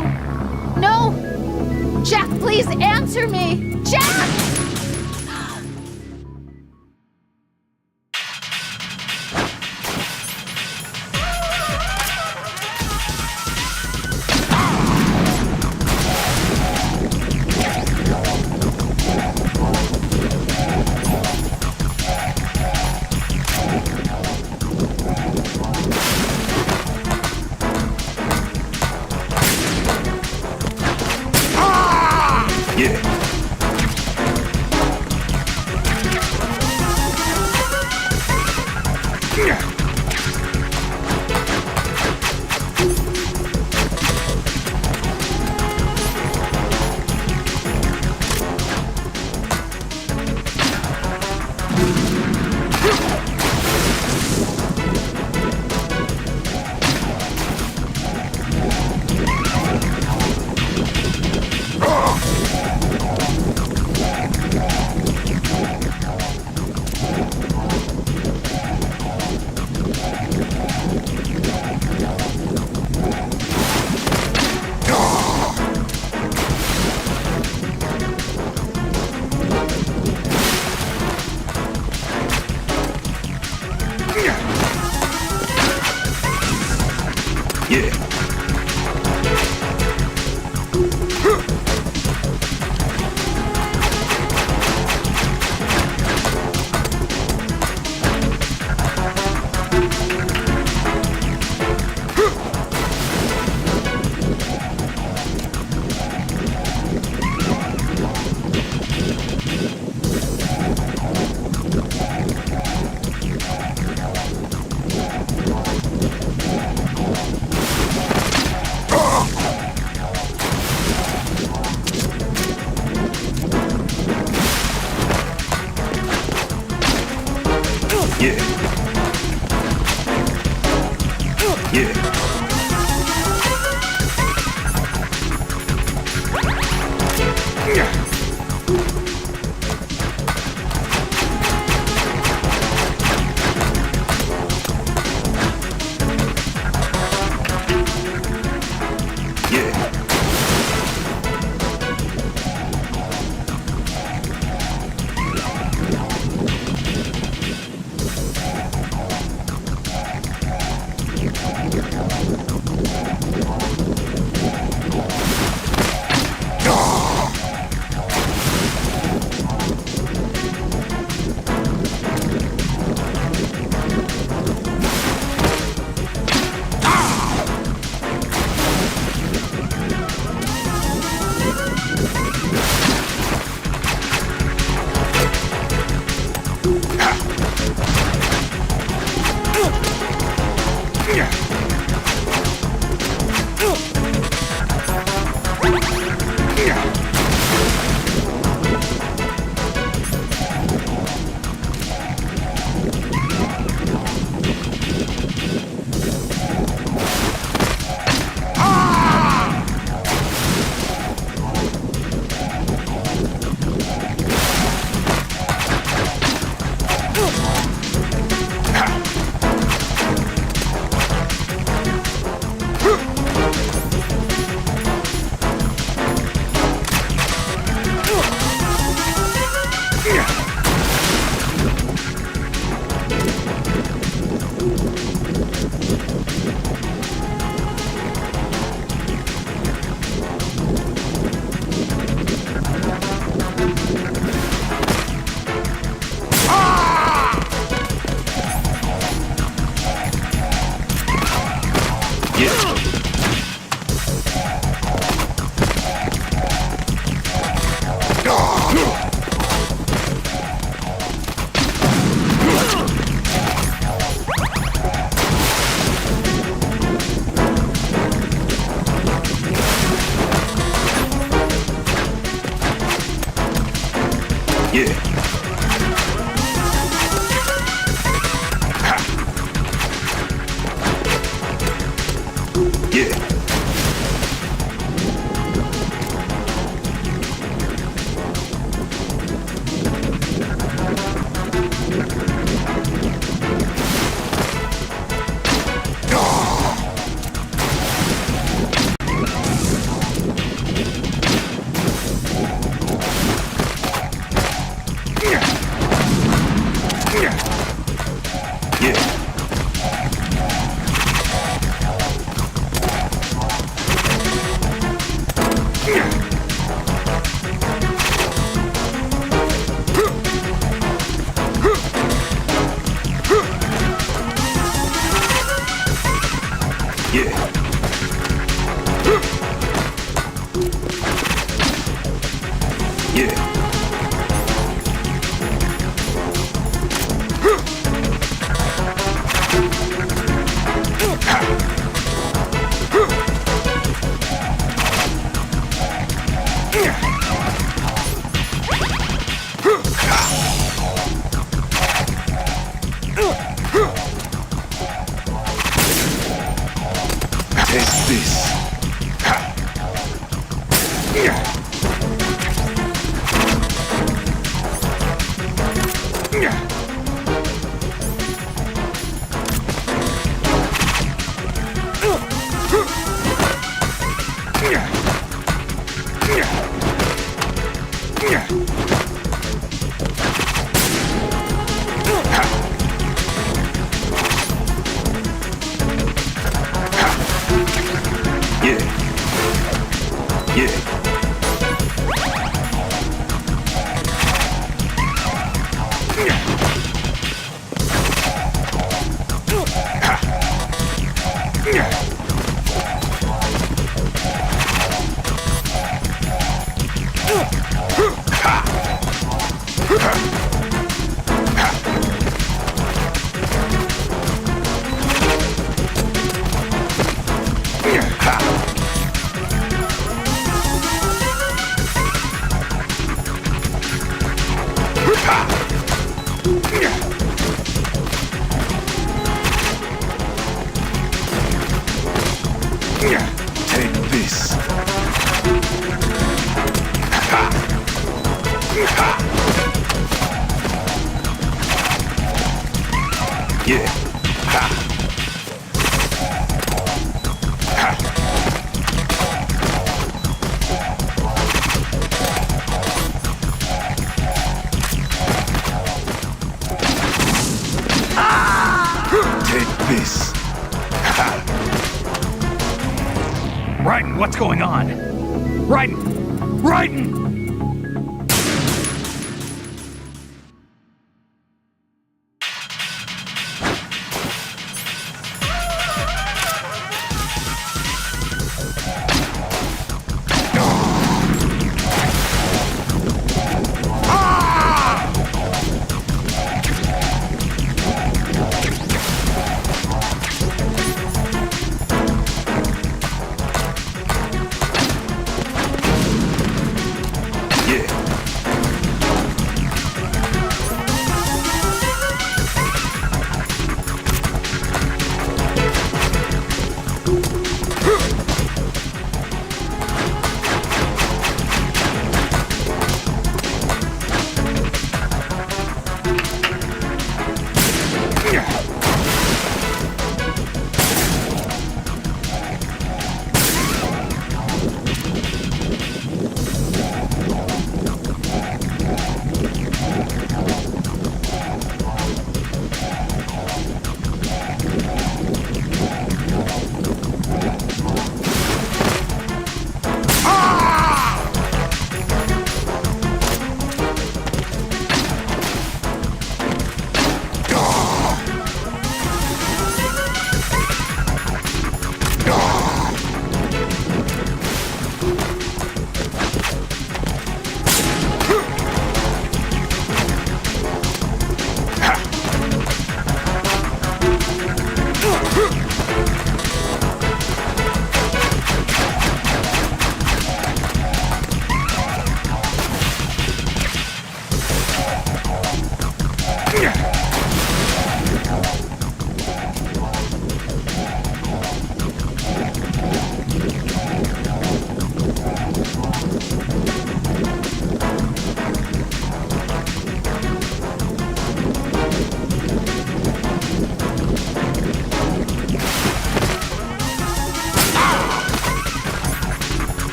S3: No! Jack, please answer me! Jack!
S17: Raiden, what's going on? Raiden! Raiden!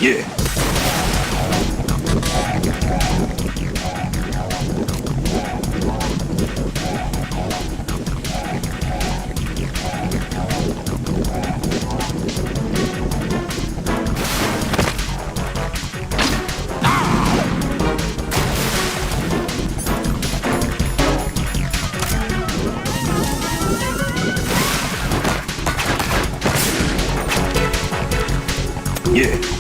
S15: Yeah. Yeah.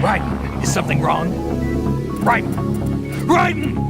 S17: Raiden, is something wrong? Raiden! Raiden!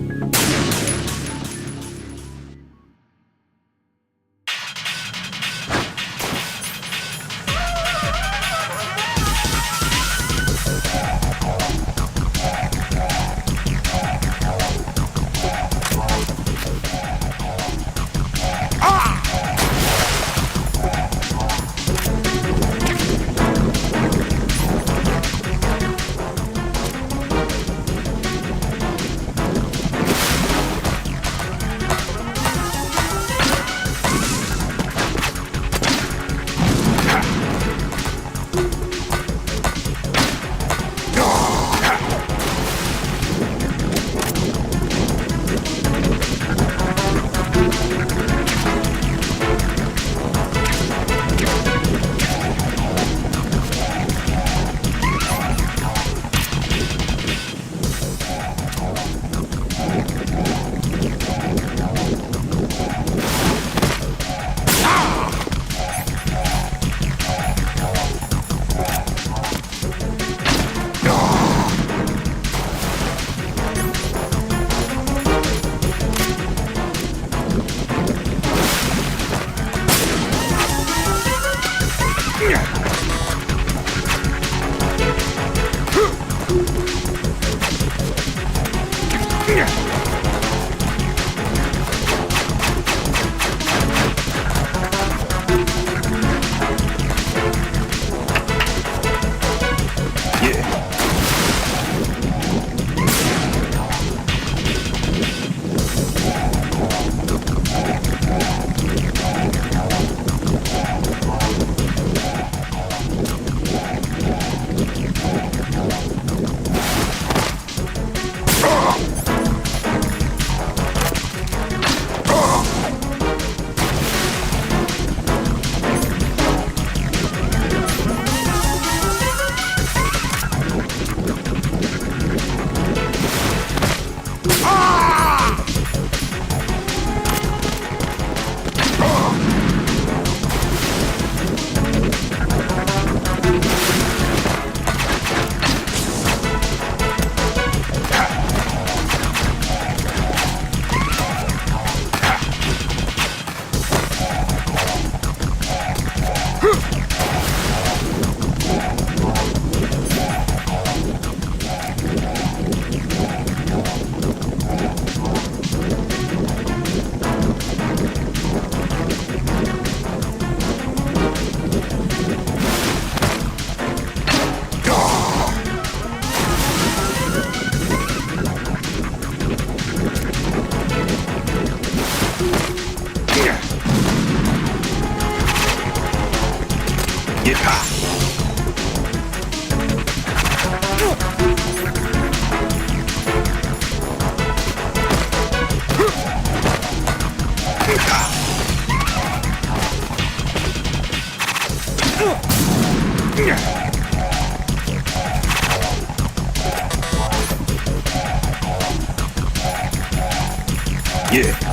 S17: Yeah.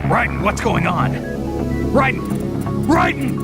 S17: Raiden, what's going on? Raiden! Raiden!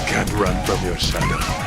S16: Can't run from your shadow.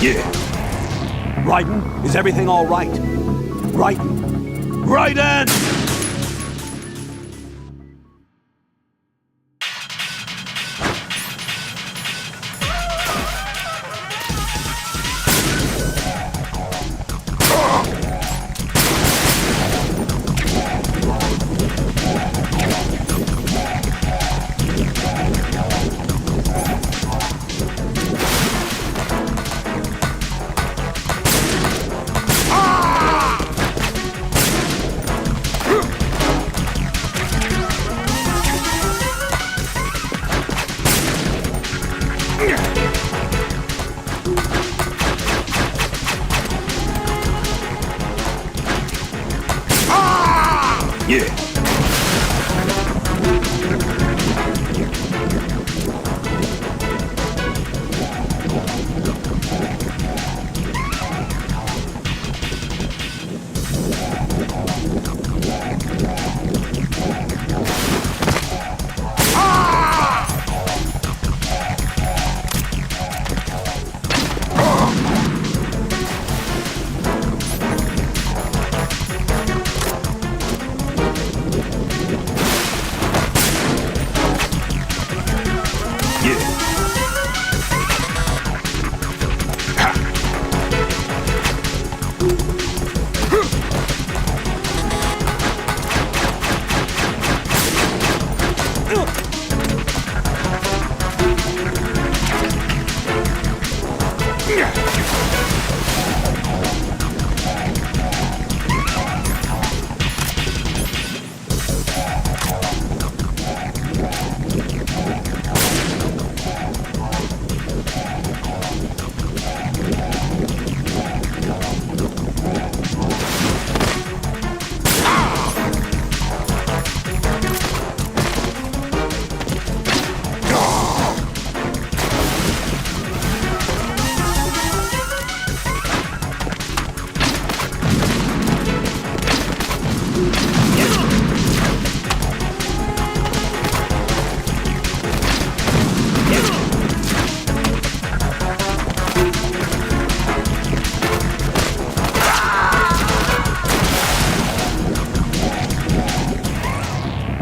S6: Yeah. Raiden, is everything all right? Raiden! Raiden! Yeah.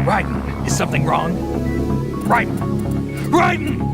S17: Raiden, is something wrong? Raiden! Raiden!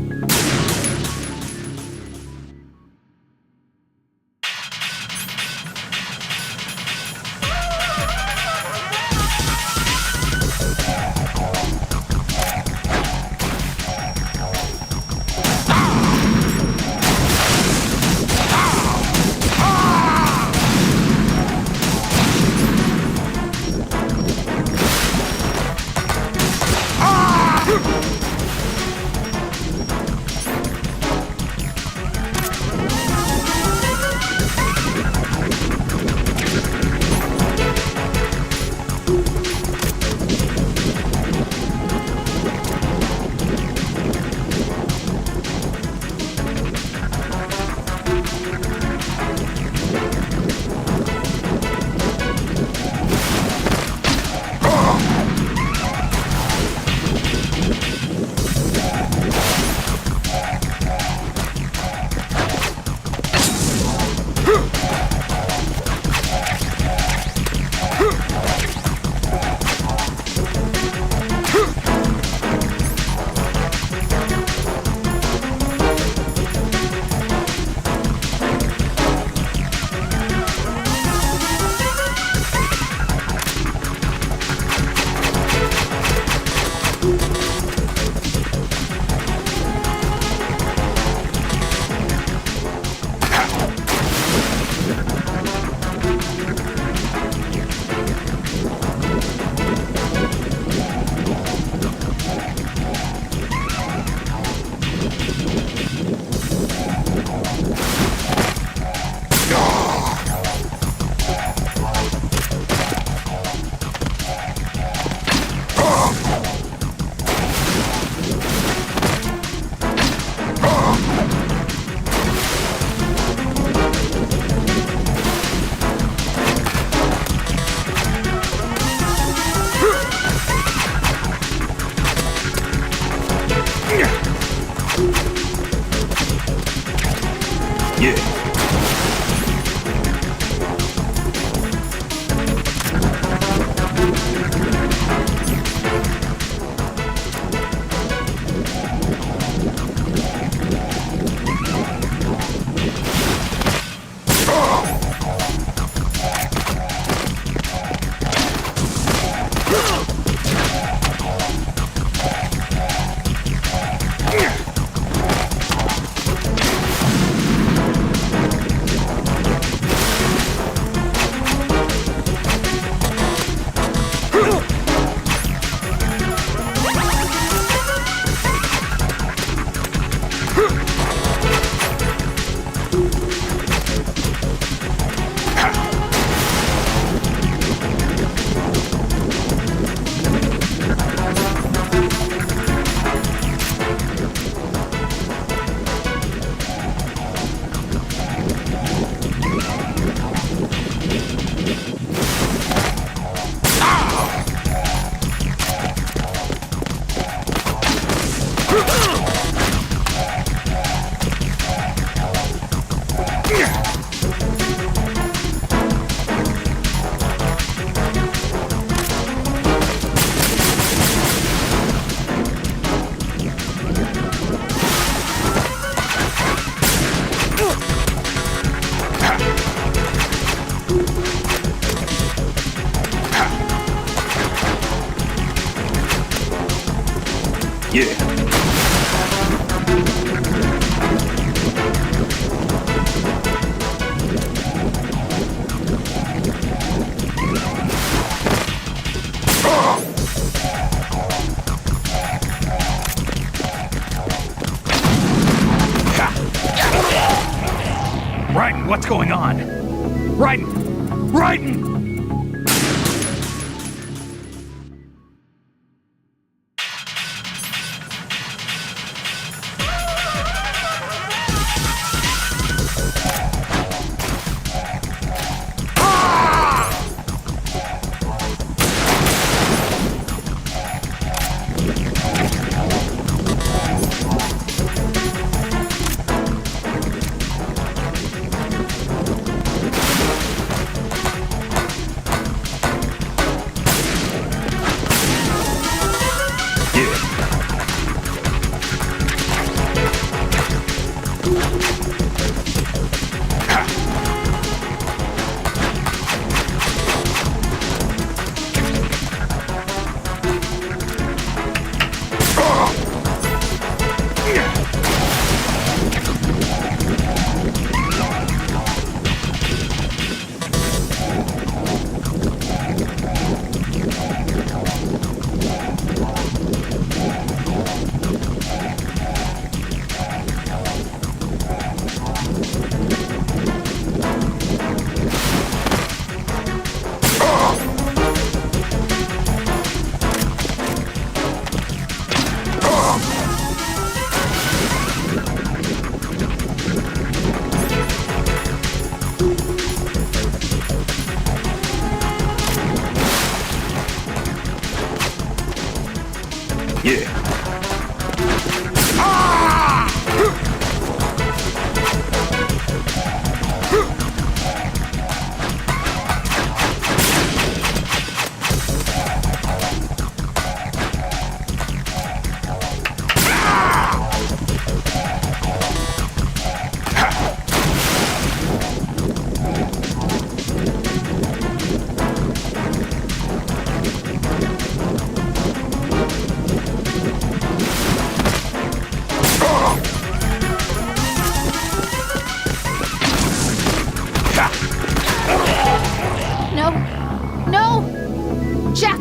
S6: Yeah.
S17: Raiden, what's going on? Raiden! Raiden!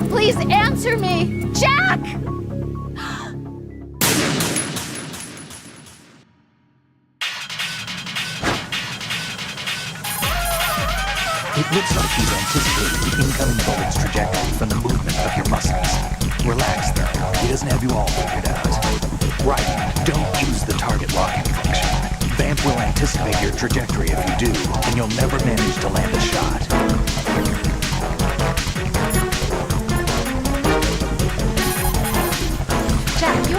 S3: Please answer me! Jack!
S5: It looks like he's anticipating the incoming bullet's trajectory from the movement of your muscles. Relax, though. He doesn't have you all figured out. Right, don't use the target locking function. Vamp will anticipate your trajectory if you do, and you'll never manage to land a shot.
S3: Jack, you